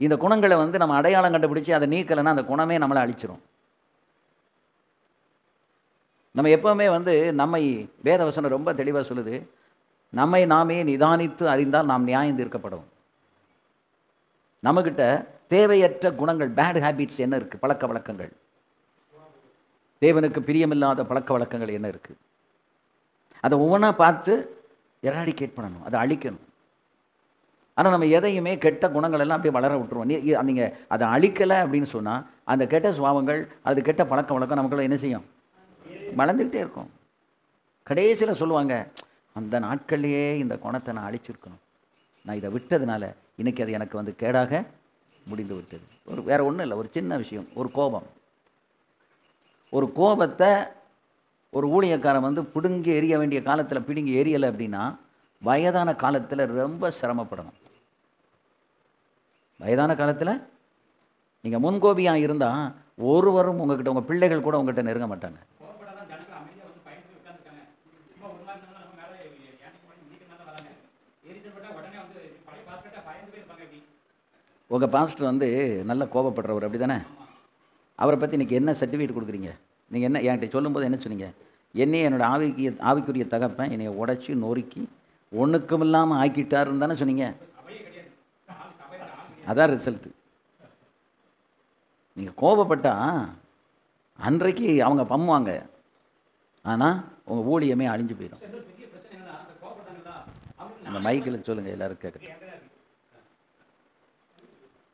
இந்த குணங்களை வந்து நம்ம அடையாளம் கண்டுபிடிச்சி அதை நீக்கலைன்னா அந்த குணமே நம்மளை அழிச்சிரும். நம்ம எப்போவுமே வந்து நம்மை வேதவசனம் ரொம்ப தெளிவாக சொல்லுது, நம்மை நாமே நிதானித்து அறிந்தால் நாம் நியாயம் தீர்க்கப்படும். நம்மக்கிட்ட தேவையற்ற குணங்கள், பேட் ஹேபிட்ஸ் என்ன இருக்குது? பழக்க வழக்கங்கள், தேவனுக்கு பிரியமில்லாத பழக்க வழக்கங்கள் என்ன இருக்குது? அதை ஒவ்வொன்றா பார்த்து எராடிகேட் பண்ணணும், அதை அழிக்கணும். ஆனால் நம்ம எதையுமே கெட்ட குணங்கள் எல்லாம் அப்படியே வளர விட்டுருவோம். நீங்கள் அதை அழிக்கலை அப்படின்னு சொன்னால் அந்த கெட்ட சுபாவங்கள், அது கெட்ட பழக்க வழக்கம் நமக்குள்ள என்ன செய்யும்? வளர்ந்துக்கிட்டே இருக்கும். கடைசியில் சொல்லுவாங்க, அந்த நாட்கள்லேயே இந்த குணத்தை நான் அழிச்சிருக்கணும், நான் இதை விட்டதுனால இன்றைக்கி அது எனக்கு வந்து கேடாக முடிந்து விட்டது. வேறு ஒன்றும் இல்லை, ஒரு சின்ன விஷயம், ஒரு கோபத்தை ஒரு ஊழியக்காரன் வந்து பிடுங்கி எறிய வேண்டிய காலத்தில் பிடுங்கி எரியலை அப்படின்னா வயதான காலத்தில் ரொம்ப சிரமப்படணும். வயதான காலத்தில் நீங்கள் முன்கோபியாக இருந்தால் ஒருவரும் உங்ககிட்ட, உங்கள் பிள்ளைகள் கூட உங்கள்கிட்ட நெருங்க மாட்டாங்க. உங்கள் பாஸ்டர் வந்து நல்லா கோபப்படுறவர், அப்படி தானே? அவரை பற்றி இன்றைக்கி என்ன சர்டிஃபிகேட் கொடுக்குறீங்க? நீங்கள் என்ன என்கிட்ட சொல்லும்போது என்ன சொன்னீங்க? என்னையே என்னோடய ஆவிக்குரிய தகப்பன் என்னை உடைச்சி நொறுக்கி ஒன்றுக்கும் இல்லாமல் ஆக்கிட்டாருன்னு தானே சொன்னீங்க? அதான் ரிசல்ட்டு. நீங்கள் கோபப்பட்டால் அன்றைக்கு அவங்க பம்முவாங்க, ஆனால் உங்கள் ஊழியமே அழிஞ்சு போயிடும். அந்த மைக்கில் சொல்லுங்கள், எல்லோரும் கேட்குறேன்.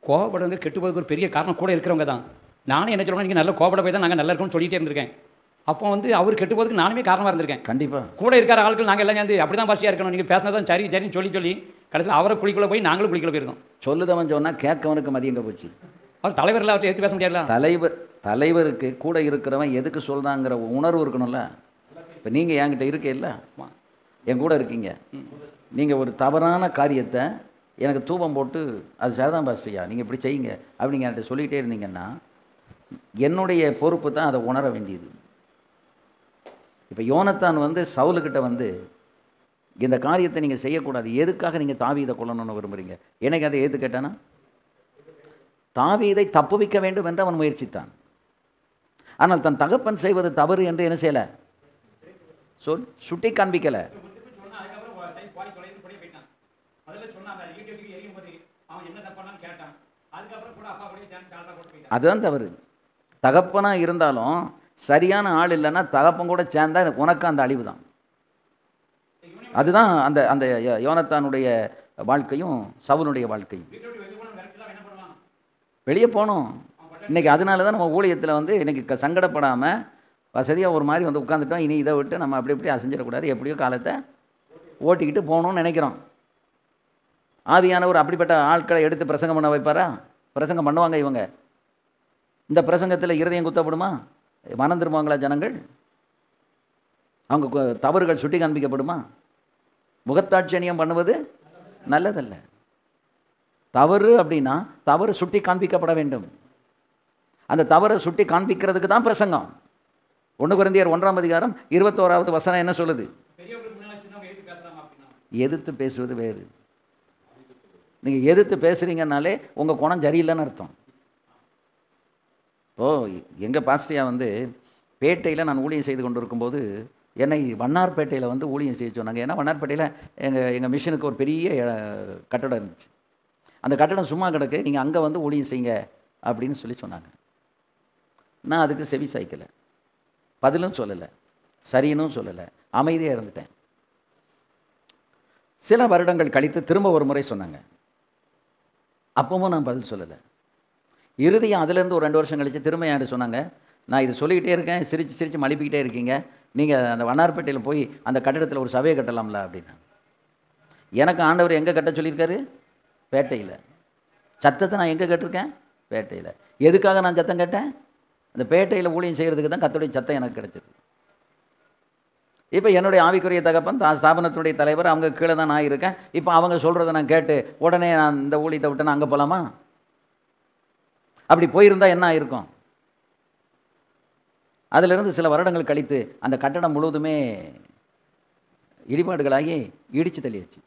கோபப்படுறது கெட்டு போகிறதுக்கு ஒரு பெரிய காரணம் கூட இருக்கிறவங்க தான். நானும் என்ன சொல்லுவேன், நீங்கள் நல்ல கோபப்பட போய் தான் நாங்கள் நல்லா இருக்கணும்னு சொல்லிகிட்டே இருந்திருக்கேன். அப்போ வந்து அவர் கெட்டு போகிறதுக்கு நானுமே காரணமாக இருந்திருக்கேன். கண்டிப்பாக கூட இருக்கிற ஆட்கள் நாங்கள் எல்லாம் சேர்ந்து அப்படி தான் பாசியாக இருக்கணும், நீங்கள் பேசினதான் சரி சரின்னு சொல்லி கடைசியில் அவரை குளிக்குள்ளே போய் நாங்களும் குளிக்குள்ள போயிருந்தோம். சொல்லுதவன் சொன்னால் கேட்கவனுக்கு மதியங்க போச்சு. அவர் தலைவரில் அவற்றை எடுத்து பேச முடியாதுல. தலைவருக்கு கூட இருக்கிறவன் எதுக்கு சொல்கிறாங்கிற உணர்வு இருக்கணும்ல. இப்போ நீங்கள் என்கிட்ட இருக்கே இல்லை, என் கூட இருக்கீங்க, நீங்கள் ஒரு தவறான காரியத்தை எனக்கு தூபம் போட்டு அது சரிதான் பாஸ்டியா நீங்கள் இப்படி செய்யுங்க அப்படிங்க என்கிட்ட சொல்லிகிட்டே இருந்தீங்கன்னா என்னுடைய பொறுப்பு தான் அதை உணர வேண்டியது. இப்போ யோனத்தான் வந்து சவுலுக்கிட்ட வந்து இந்த காரியத்தை நீங்கள் செய்யக்கூடாது, எதுக்காக நீங்கள் தாவீதை கொல்லணும்னு விரும்புகிறீங்க? எனக்கு அதை ஏற்று கேட்டானா, தாவீதை தப்புவிக்க வேண்டும் என்று அவன் முயற்சித்தான். ஆனால் தன் தகப்பன் செய்வது தவறு என்று என்ன செய்யலை, சுட்டி காண்பிக்கலை. அதுதான் தவறு. தகப்பனாக இருந்தாலும் சரியான ஆள் இல்லைன்னா தகப்பன் கூட சேர்ந்தா உனக்கு அந்த அழிவு தான். அதுதான் அந்த அந்த யோனத்தானுடைய வாழ்க்கையும் சவுலுடைய வாழ்க்கையும். வெளியே போகணும் இன்றைக்கி. அதனால தான் நம்ம ஊழியத்தில் வந்து இன்றைக்கி சங்கடப்படாமல் வசதியாக ஒரு மாதிரி வந்து உட்காந்துட்டோம். இனி இதை விட்டு நம்ம அப்படி இப்படி அசைஞ்சிடக்கூடாது, எப்படியோ காலத்தை ஓட்டிக்கிட்டு போகணும்னு நினைக்கிறோம். ஆவியானவர் அப்படிப்பட்ட ஆட்களை எடுத்து பிரசங்கம் பண்ண வைப்பாரா? பிரசங்கம் பண்ணுவாங்க இவங்க. இந்த பிரசங்கத்தில் இருதயம் குத்தப்படுமா? மனம் திரும்புவாங்களா ஜனங்கள்? அவங்க தவறுகள் சுட்டி காண்பிக்கப்படுமா? முகத்தாட்சியம் பண்ணுவது நல்லதல்ல. தவறு அப்படின்னா தவறு சுட்டி காண்பிக்கப்பட வேண்டும். அந்த தவறை சுட்டி காண்பிக்கிறதுக்கு தான் பிரசங்கம். 1 கொரிந்தியர் 1:21 என்ன சொல்லுது? எதிர்த்து பேசுவது வேறு. நீங்கள் எதிர்த்து பேசுகிறீங்கன்னாலே உங்கள் குணம் சரியில்லைன்னு அர்த்தம். எங்கள் பாஸ்டியா வந்து பேட்டையில் நான் ஊழியம் செய்து கொண்டு இருக்கும்போது என்னை வண்ணார்பேட்டையில் வந்து ஊழியம் செய்ய சொன்னாங்க. ஏன்னா வண்ணார்பேட்டையில் எங்கள் மிஷனுக்கு ஒரு பெரிய கட்டடம் இருந்துச்சு. அந்த கட்டடம் சும்மா கிடக்கு, நீங்கள் அங்கே வந்து ஊழியம் செய்யுங்க அப்படின்னு சொல்லி சொன்னாங்க. நான் அதுக்கு செவி சாய்க்கலை, பதிலும் சொல்லலை, சரின்னு சொல்லலை, அமைதியாக இருந்துட்டேன். சில வருடங்கள் கழித்து திரும்ப ஒரு முறை சொன்னாங்க. அப்பவும் நான் பதில் சொல்லலை. இறுதியாக அதுலேருந்து ஒரு 2 வருஷம் கழித்து திரும்ப யார் சொன்னாங்க, நான் இது சொல்லிக்கிட்டே இருக்கேன், சிரித்து சிரித்து மலிப்பிக்கிட்டே இருக்கீங்க, நீங்கள் அந்த வண்ணார்பேட்டையில் போய் அந்த கட்டிடத்தில் ஒரு சபையை கட்டலாம்ல அப்படின்னா. எனக்கு ஆண்டவர் எங்கே கட்ட சொல்லியிருக்காரு? பேட்டையில். சத்தத்தை நான் எங்கே கேட்டிருக்கேன்? பேட்டையில். எதுக்காக நான் சத்தம் கேட்டேன்? அந்த பேட்டையில் ஊழியம் செய்கிறதுக்கு தான் கர்த்தருடைய சத்தம் எனக்கு கிடைச்சது. இப்போ என்னுடைய ஆவிக்குரிய தகப்பன் ஸ்தாபனத்துடைய தலைவர், அவங்க கீழே தான் நான் இருக்கேன். இப்போ அவங்க சொல்கிறத நான் கேட்டு உடனே நான் இந்த ஊழியத்தை விட்டு நான் அங்கே போகலாமா? அப்படி போயிருந்தால் என்ன ஆயிருக்கும்? அதிலிருந்து சில வருடங்கள் கழித்து அந்த கட்டடம் முழுவதுமே இடிபாடுகளாகி இடித்து தள்ளியாச்சு.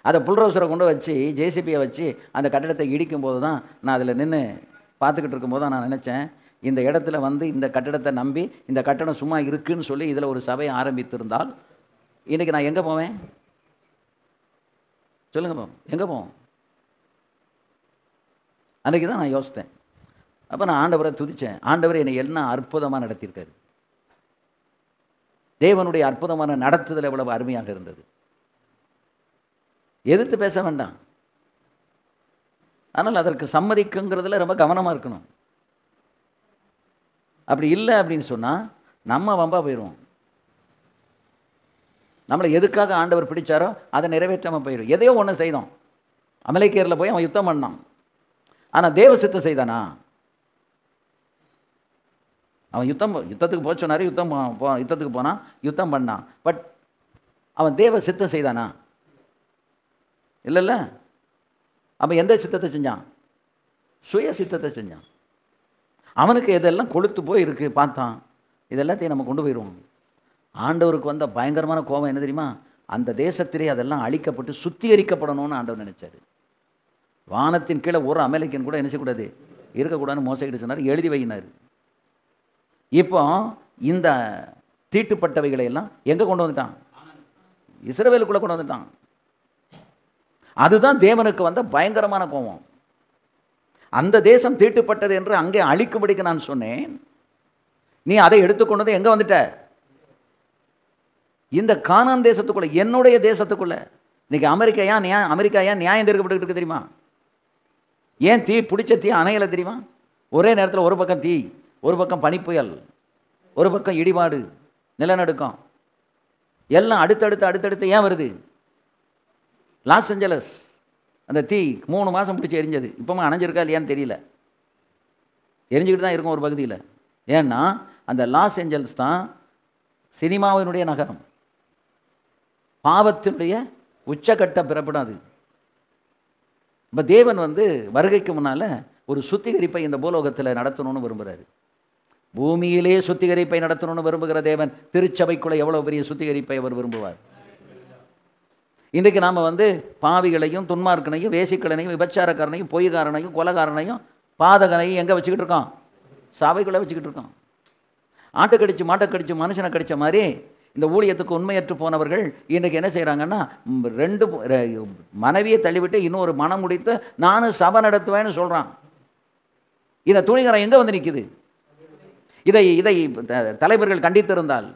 அதை புல்ரோசரை கொண்டு வச்சு ஜேசிபியை வச்சு அந்த கட்டடத்தை இடிக்கும் போது தான் நான் அதில் நின்று பார்த்துக்கிட்டு இருக்கும்போது தான் நான் நினச்சேன், இந்த இடத்துல வந்து இந்த கட்டடத்தை நம்பி இந்த கட்டடம் சும்மா இருக்குன்னு சொல்லி இதில் ஒரு சபையை ஆரம்பித்திருந்தால் இன்றைக்கி நான் எங்கே போவேன்? சொல்லுங்க போவோம், எங்கே போவோம்? அன்றைக்கி தான் நான் யோசித்தேன். அப்போ நான் ஆண்டவரை துதித்தேன். ஆண்டவர் என்னை என்ன அற்புதமாக நடத்தியிருக்காரு. தேவனுடைய அற்புதமான நடத்துதல் எவ்வளவு அருமையாக இருந்தது. எதிர்த்து பேச வேண்டாம், ஆனால் அதற்கு சம்மதிக்குங்கிறதுல ரொம்ப கவனமாக இருக்கணும். அப்படி இல்லை அப்படின்னு சொன்னால் நம்ம வம்பா போயிடுவோம். நம்மளை எதுக்காக ஆண்டவர் பிடிச்சாரோ அதை நிறைவேற்றாமல் போயிடும். எதையோ ஒன்று செய்தோம். அமலேக்கியரில் போய் அவன் யுத்தம் பண்ணான், ஆனால் தேவ சித்தம் செய்தானா? அவன் யுத்தத்துக்கு போக சொன்னார், யுத்தத்துக்கு போனான், யுத்தம் பண்ணான். பட் அவன் தேவ சித்தம் செய்தானா? இல்லைல்ல. அவன் எந்த சித்தத்தை செஞ்சான்? சுய சித்தத்தை செஞ்சான். அவனுக்கு இதெல்லாம் கொளுத்து போய் இருக்கு பார்த்தான், இதெல்லாத்தையும் நம்ம கொண்டு போயிடுவோம். ஆண்டவருக்கு வந்த பயங்கரமான கோபம் என்ன தெரியுமா? அந்த தேசத்திலே அதெல்லாம் அழிக்கப்பட்டு சுத்திகரிக்கப்படணும்னு ஆண்டவர் நினைச்சாரு. வானத்தின் கீழே ஒரு அமெரிக்கன் கூட என்ன செய்யக்கூடாது, இருக்கக்கூடாதுன்னு மோசைக்கிட்டு சொன்னார், எழுதி வைனார். இப்போ இந்த தீட்டுப்பட்டவைகளை எல்லாம் எங்கே கொண்டு வந்துட்டான்? இஸ்ரவேலுக்குள்ளே கொண்டு வந்துட்டான். அதுதான் தேவனுக்கு வந்த பயங்கரமான கோபம். அந்த தேசம் தீட்டுப்பட்டது என்று அங்கே அழிக்கும்படிக்கு நான் சொன்னேன், நீ அதை எடுத்துக்கொண்டது எங்கே வந்துட்ட? இந்த கானான் தேசத்துக்குள்ள, என்னுடைய தேசத்துக்குள்ள. இன்னைக்கு அமெரிக்கா ஏன் நியாயம் தீர்க்கப்பட்டு இருக்கு தெரியுமா? ஏன் தீ பிடிச்ச தீ அணையலை தெரியுமா? ஒரே நேரத்தில் ஒரு பக்கம் தீ, ஒரு பக்கம் பனிப்புயல், ஒரு பக்கம் இடிபாடு, நிலநடுக்கம், எல்லாம் அடுத்தடுத்து ஏன் வருது? லாஸ் ஏஞ்சலஸ் அந்த தீ 3 மாதம் பிடிச்சி எரிஞ்சது. இப்போமா அணைஞ்சிருக்கா இல்லையான்னு தெரியல, எரிஞ்சுக்கிட்டு தான் இருக்கும் ஒரு பகுதியில். ஏன்னா அந்த லாஸ் ஏஞ்சல்ஸ் தான் சினிமாவினுடைய நகரம், பாவத்தினுடைய உச்சக்கட்ட பிறப்பிடாது. இப்போ தேவன் வந்து வருகைக்கு முன்னால் ஒரு சுத்திகரிப்பை இந்த பூலோகத்தில் நடத்தணும்னு விரும்புகிறாரு. பூமியிலே சுத்திகரிப்பை நடத்தணும்னு விரும்புகிற தேவன் திருச்சபைக்குள்ளே எவ்வளோ பெரிய சுத்திகரிப்பை அவர் விரும்புவார். இன்றைக்கு நாம் வந்து பாவிகளையும் துன்மார்க்கனையும் வேசிக்கலனையும் விபச்சாரக்காரனையும் பொய்காரனையும் கொலகாரனையும் பாதகனையும் எங்கே வச்சுக்கிட்டு இருக்கோம்? சபைக்குள்ளே வச்சுக்கிட்டு இருக்கோம். ஆட்டை கடிச்சு மாட்டை கடிச்சு மனுஷனை கடித்த மாதிரி இந்த ஊழியத்துக்கு உண்மையற்று போனவர்கள் இன்றைக்கு என்ன செய்கிறாங்கன்னா, ரெண்டு மனைவியை தள்ளிவிட்டு இன்னொரு மனம் முடித்து நானும் சபை நடத்துவேன்னு சொல்கிறான். இதை துணிகரம் எங்கே வந்து நிற்குது? இதை இதை தலைவர்கள் கண்டித்திருந்தால்,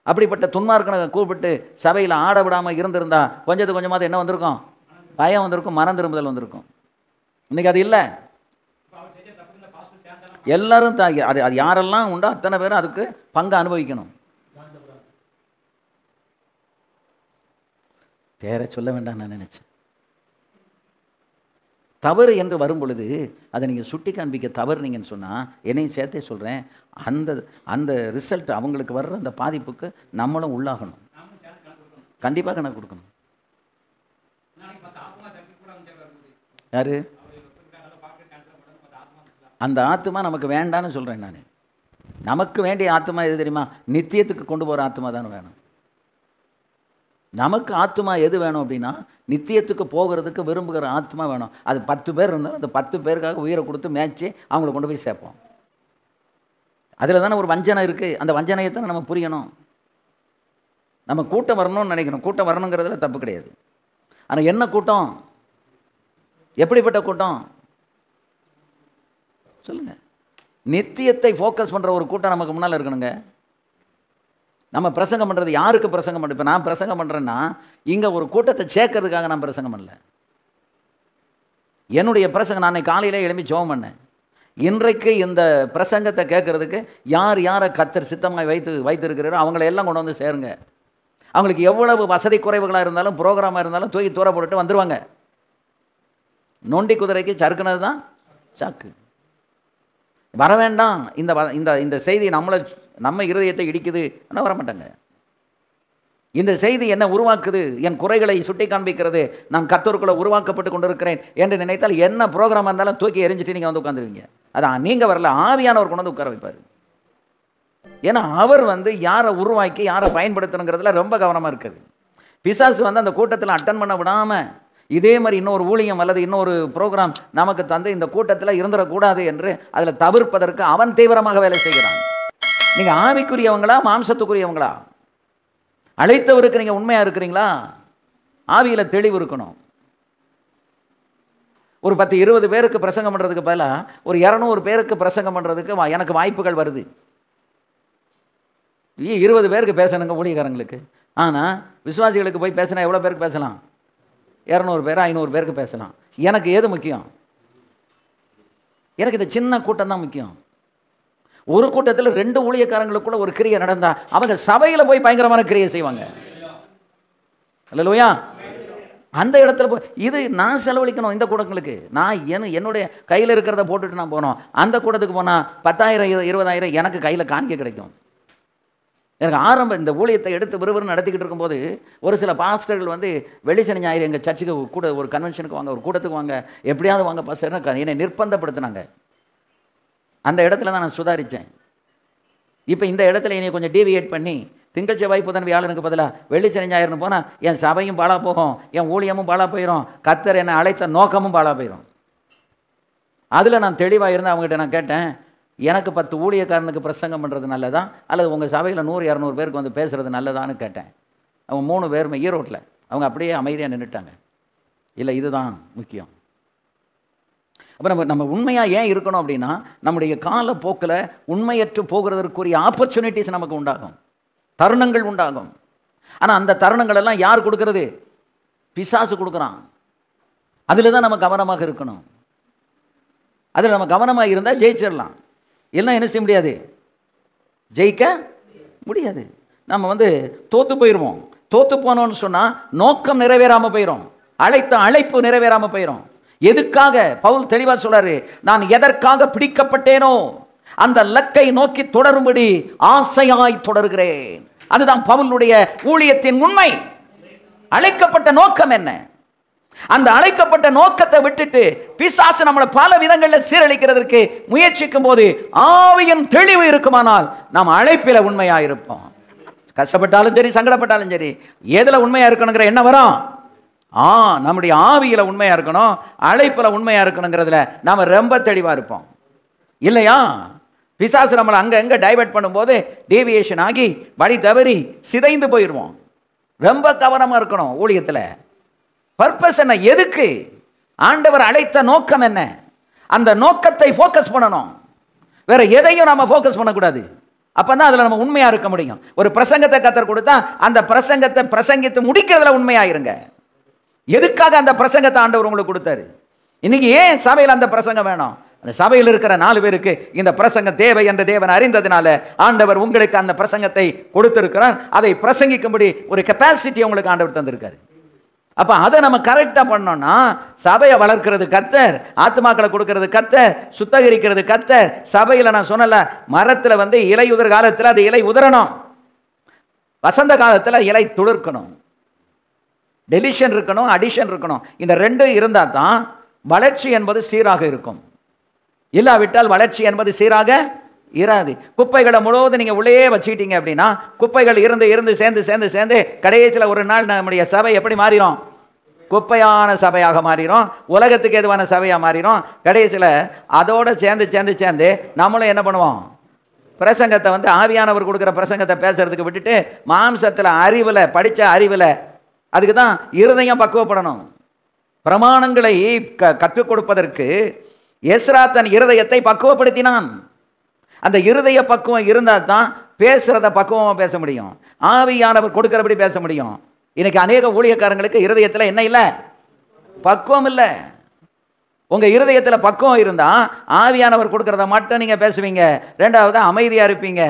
அப்படிப்பட்ட துன்மார்க்கனை கூப்பிட்டு சபையில் ஆட விடாமல் இருந்திருந்தா கொஞ்சத்துக்கு கொஞ்சமாவது என்ன வந்திருக்கும்? பயம் வந்திருக்கும், மனம் திரும்புதல் வந்திருக்கும். இன்னைக்கு அது இல்லை. எல்லாரும் அது அது யாரெல்லாம் உண்டோ அத்தனை பேரும் அதுக்கு பங்கு அனுபவிக்கணும். பேரை சொல்ல வேண்டாம் நான் நினைச்சேன். தவறு என்று வரும் பொழுது அதை நீங்கள் சுட்டி காண்பிக்க தவறுனீங்கன்னு சொன்னால், என்னையும் சேர்த்தே சொல்கிறேன், அந்த அந்த ரிசல்ட் அவங்களுக்கு வர்ற அந்த பாதிப்புக்கு நம்மளும் உள்ளாகணும். கண்டிப்பாக கணக்கு கொடுக்கணும். யாரு அந்த ஆத்மா நமக்கு வேண்டான்னு சொல்கிறேன் நான். நமக்கு வேண்டிய ஆத்மா எது தெரியுமா? நித்தியத்துக்கு கொண்டு போகிற ஆத்மா தானே வேணும். நமக்கு ஆத்மா எது வேணும் அப்படின்னா, நித்தியத்துக்கு போகிறதுக்கு விரும்புகிற ஆத்மா வேணும். அது 10 பேர் இருந்தால் அந்த 10 பேருக்காக உயிரை கொடுத்து மேய்ச்சி அவங்கள கொண்டு போய் சேர்ப்போம். அதில் தானே ஒரு வஞ்சனை இருக்குது. அந்த வஞ்சனையை தானே நம்ம புரியணும். நம்ம கூட்டம் வரணும்னு நினைக்கணும். கூட்டம் வரணுங்கிறதுல தப்பு கிடையாது. ஆனால் என்ன கூட்டம்? எப்படிப்பட்ட கூட்டம் சொல்லுங்கள். நித்தியத்தை ஃபோக்கஸ் பண்ணுற ஒரு கூட்டம் நமக்கு முன்னால் இருக்கணுங்க. நம்ம பிரசங்கம் பண்ணுறது யாருக்கு பிரசங்கம் பண்ண? இப்போ நான் பிரசங்கம் பண்ணுறேன்னா இங்கே ஒரு கூட்டத்தை சேர்க்கறதுக்காக நான் பிரசங்கம் பண்ணல. என்னுடைய பிரசங்கம், நான் காலையிலே எழுப்பி ஜெபம் பண்ணேன். இன்றைக்கு இந்த பிரசங்கத்தை கேட்கறதுக்கு யார் யாரை கர்த்தர் சித்தமாக வைத்திருக்கிறாரோ அவங்கள எல்லாம் கொண்டு வந்து சேருங்க. அவங்களுக்கு எவ்வளவு வசதி குறைவுகளாக இருந்தாலும் ப்ரோக்ராமாக இருந்தாலும் தூக்கி தூர போட்டுட்டு வந்துடுவாங்க. நொண்டி குதிரைக்கு சறுக்குனது தான் சாக்கு. வர வேண்டாம். இந்த இந்த இந்த செய்தி நம்ம இருதயத்தை இடிக்குது ஆனால் வரமாட்டாங்க. இந்த செய்தி என்ன உருவாக்குது? என் குறைகளை சுட்டி காண்பிக்கிறது. நான் கர்த்தருக்குள்ள உருவாக்கப்பட்டு கொண்டிருக்கிறேன் என்று நினைத்தால் என்ன ப்ரோக்ராமாக இருந்தாலும் தூக்கி எரிஞ்சிட்டு நீங்கள் வந்து உட்காந்துருவீங்க. அதான் நீங்கள் வரல, ஆவியானவர் கொண்டு வந்து உட்கார வைப்பார். ஏன்னா அவர் யாரை உருவாக்கி யாரை பயன்படுத்தணுங்கிறதுல ரொம்ப கவனமாக இருக்குது. பிசாசு அந்த கூட்டத்தில் அட்டன் பண்ண விடாமல் இதே மாதிரி இன்னொரு ஊழியம் அல்லது இன்னொரு ப்ரோக்ராம் நமக்கு தந்து இந்த கூட்டத்தில் இருந்துடக்கூடாது என்று அதில் தவிர்ப்பதற்கு அவன் தீவிரமாக வேலை செய்கிறான். நீங்கள் ஆவிக்குரியவங்களா மாம்சத்துக்குரியவங்களா? அழைத்தவருக்கு நீங்கள் உண்மையாக இருக்கிறீங்களா? ஆவியில் தெளிவு இருக்கணும். ஒரு 10-20 பேருக்கு பிரசங்கம் பண்ணுறதுக்கு பதிலாக ஒரு 200 பேருக்கு பிரசங்கம் பண்ணுறதுக்கு எனக்கு வாய்ப்புகள் வருது. 20 பேருக்கு பேசணுங்க ஊழியக்காரங்களுக்கு. ஆனால் விசுவாசிகளுக்கு போய் பேசினா எவ்வளோ பேருக்கு பேசலாம்? 200 பேர் 500 பேருக்கு பேசலாம். எனக்கு எது முக்கியம்? எனக்கு இந்த சின்ன கூட்டம் தான் முக்கியம். ஒரு கூட்டத்தில் 2 ஊழியக்காரங்களுக்குள்ள ஒரு கிரியை நடந்தா அவங்க சபையில் போய் பயங்கரமான கிரியை செய்வாங்க. அல்லேலூயா. அந்த இடத்துல போய் இது நான் செலவழிக்கணும். இந்த கூட்டங்களுக்கு நான் என்னுடைய கையில் இருக்கிறத போட்டுட்டு நான் போனோம். அந்த கூட்டத்துக்கு போனால் 10,000 20,000 எனக்கு கையில் காணிக்க கிடைக்கும். எனக்கு இந்த ஊழியத்தை எடுத்து விறுவிறு நடத்திக்கிட்டு இருக்கும்போது ஒரு சில பாஸ்டர்கள் வெள்ளி சனி ஞாயிறு எங்கள் சர்ச்சுக்கு கூட ஒரு கன்வென்ஷனுக்கு வாங்க, ஒரு கூட்டத்துக்கு வாங்க, எப்படியாவது வாங்க பாஸ்டர் என்னை நிர்பந்தப்படுத்தினாங்க. அந்த இடத்துல தான் நான் சுதாரித்தேன். இப்போ இந்த இடத்துல என்னை கொஞ்சம் டீவியேட் பண்ணி திங்கள் செவ்வாய் புதன் வியாழனுக்கு பதிலாக வெள்ளி சனி ஞாயிறுன்னு போனால் என் சபையும் பாழா போகும், என் ஊழியமும் பாழா போயிடும், கர்த்தர் என்னை அழைத்த நோக்கமும் பாழா போயிடும். அதில் நான் தெளிவாக இருந்து அவங்ககிட்ட நான் கேட்டேன், எனக்கு 10 ஊழியக்காரனுக்கு பிரசங்கம் பண்ணுறது நல்லதா அல்லது உங்கள் சபையில் 100-200 பேருக்கு பேசுகிறது நல்லதான்னு கேட்டேன். அவங்க 3 பேருமே ஈரோட்டில் அவங்க அப்படியே அமைதியாக நின்றுட்டாங்க. இல்லை இதுதான் முக்கியம். அப்போ நம்ம உண்மையாக ஏன் இருக்கணும் அப்படின்னா, நம்முடைய காலப்போக்கில் உண்மையற்று போகிறதற்குரிய ஆப்பர்ச்சுனிட்டிஸ் நமக்கு உண்டாகும், தருணங்கள் உண்டாகும். ஆனால் அந்த தருணங்கள் எல்லாம் யார் கொடுக்கறது? பிசாசு கொடுக்குறான். அதில் தான் நம்ம கவனமாக இருக்கணும். அதில் நம்ம கவனமாக இருந்தால் ஜெயிச்சிடலாம். எல்லாம் என்ன செய்ய முடியாது, ஜெயிக்க முடியாது. நம்ம தோற்று போயிடுவோம். தோற்று போனோன்னு சொன்னால் நோக்கம் நிறைவேறாமல் போயிடும், அழைத்த அழைப்பு நிறைவேறாமல் போயிடும். எதுக்காக? பவுல் தெளிவாக சொல்றாரு, நான் எதற்காக பிடிக்கப்பட்டேனோ அந்த லக்கை நோக்கி தொடரும்படி ஆசையாய் தொடர்கிறேன். அதுதான் பவுலுடைய ஊழியத்தின் உண்மை. அழைக்கப்பட்ட நோக்கம் என்ன? அந்த அழைக்கப்பட்ட நோக்கத்தை விட்டுட்டு பிசாசு நம்மளை பல விதங்களில் சீரழிக்கிறதற்கு முயற்சிக்கும் போது ஆவியின் தெளிவு இருக்குமானால் நாம் அழைப்பில உண்மையா இருப்போம். கஷ்டப்பட்டாலும் சரி, சங்கடப்பட்டாலும் சரி, எதுல உண்மையா இருக்கணுங்கிற என்ன வரும்? நம்முடைய ஆவியில உண்மையா இருக்கணும், அழைப்புல உண்மையா இருக்கணுங்கிறதுல நாம ரொம்ப தெளிவா இருப்போம். இல்லையா? பிசாசு நம்மளை அங்கே எங்கே டைவர்ட் பண்ணும்போது டீவியேஷன் ஆகி வழி தவறி சிதைந்து போயிடுவோம். ரொம்ப கவனமாக இருக்கணும் ஊழியத்தில். பர்பஸ் என்ன? எதுக்கு ஆண்டவர் அழைத்த நோக்கம் என்ன? அந்த நோக்கத்தை ஃபோக்கஸ் பண்ணணும். வேற எதையும் நம்ம ஃபோக்கஸ் பண்ணக்கூடாது. அப்பதான் அதில் நம்ம உண்மையாக இருக்க முடியும். ஒரு பிரசங்கத்தை கத்தர் கொடுத்தா அந்த பிரசங்கத்தை பிரசங்கித்து முடிக்கிறதுல உண்மையாயிருங்க. எதுக்காக அந்த பிரசங்கத்தை ஆண்டவர் உங்களுக்கு கொடுத்தாரு? இன்னைக்கு ஏன் சபையில் அந்த பிரசங்கம் வேணும்? அந்த சபையில் இருக்கிற 4 பேருக்கு இந்த பிரசங்கம் தேவை என்று தேவன் அறிந்ததுனால ஆண்டவர் உங்களுக்கு அந்த பிரசங்கத்தை கொடுத்திருக்கிறார். அதை பிரசங்கிக்கும்படி ஒரு கெப்பாசிட்டி உங்களுக்கு ஆண்டவர் தந்திருக்காரு. அப்ப அதை நம்ம கரெக்டா பண்ணோம்னா சபையை வளர்க்கிறது கர்த்தர், ஆத்துமாக்களை கொடுக்கிறது கர்த்தர், சுத்தகரிக்கிறது கர்த்தர். சபையில் நான் சொன்னல, மரத்தில் வந்து இலை உதிர் காலத்தில் அது இலை உதிரணும், வசந்த காலத்தில் இலை துளிர்க்கணும், டெலிஷன் இருக்கணும், அடிஷன் இருக்கணும். இந்த 2 இருந்தால் தான் வளர்ச்சி என்பது சீராக இருக்கும். இல்லாவிட்டால் வளர்ச்சி என்பது சீராக இராது. குப்பைகளை முழுவதும் நீங்கள் உள்ளே வச்சுக்கிட்டீங்க அப்படின்னா குப்பைகள் இருந்து இருந்து சேர்ந்து சேர்ந்து சேர்ந்து கடைசியில் ஒரு நாள் நம்முடைய சபை எப்படி மாறிடும்? குப்பையான சபையாக மாறிடும், உலகத்துக்கு எதுவான சபையாக மாறிடும். கடைசியில் அதோடு சேர்ந்து சேர்ந்து சேர்ந்து நம்மளும் என்ன பண்ணுவோம்? பிரசங்கத்தை வந்து ஆவியானவர் கொடுக்குற பிரசங்கத்தை பேசுறதுக்கு விட்டுட்டு மாம்சத்தில் அறிவில் படித்த அறிவில், அதுக்கு தான் இருதயம் பக்குவப்படணும். பிரமாணங்களை கற்றுக் கொடுப்பதற்கு எஸ்ரா தன் இருதயத்தை பக்குவப்படுத்தினான். அந்த இருதய பக்குவம் இருந்தால் தான் பேசுறத பக்குவமாக பேச முடியும், ஆவியானவர் கொடுக்கிறபடி பேச முடியும். இன்னைக்கு அநேக ஊழியக்காரங்களுக்கு இருதயத்தில் என்ன இல்லை? பக்குவம் இல்லை. உங்க இருதயத்தில் பக்குவம் இருந்தால் ஆவியானவர் கொடுக்கறத மட்டும் நீங்க பேசுவீங்க. 2வது அமைதியா இருப்பீங்க.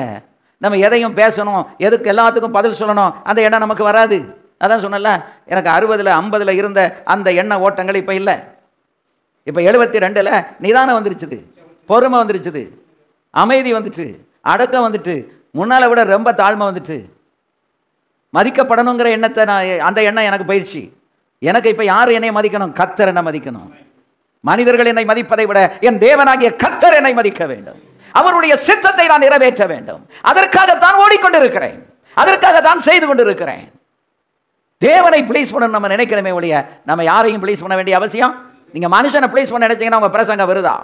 நம்ம எதையும் பேசணும், எதுக்கு எல்லாத்துக்கும் பதில் சொல்லணும், அந்த எண்ணம் நமக்கு வராது. அதான் சொன்னல, எனக்கு 60, 50 இருந்த அந்த எண்ண ஓட்டங்கள் இப்போ இல்லை. இப்போ 72 நிதானம் வந்துருச்சுது, பொறுமை வந்துருச்சுது, அமைதி வந்துட்டு, அடக்கம் வந்துட்டு, முன்னால விட ரொம்ப தாழ்மை வந்துட்டு, மதிக்கப்படணுங்கிற எண்ணத்தை நான் அந்த எண்ணம் எனக்கு பயிற்சி. எனக்கு இப்போ யார் என்னை மதிக்கணும்? கர்த்தர் என்னை மதிக்கணும். மனிதர்கள் என்னை மதிப்பதை விட என் தேவனாகிய கர்த்தர் என்னை மதிக்க வேண்டும். அவருடைய சித்தத்தை நான் நிறைவேற்ற வேண்டும். அதற்காகத்தான் ஓடிக்கொண்டிருக்கிறேன், அதற்காகத்தான் செய்து கொண்டிருக்கிறேன். தேவனை ப்ளீஸ் பண்ண நம்ம நினைக்கிறோமே ஒழிய நம்ம யாரையும் ப்ளீஸ் பண்ண வேண்டிய அவசியம். நீங்க மனுஷனை ப்ளீஸ் பண்ண நினைச்சீங்கன்னா உங்க பிரசங்கம் வருதா?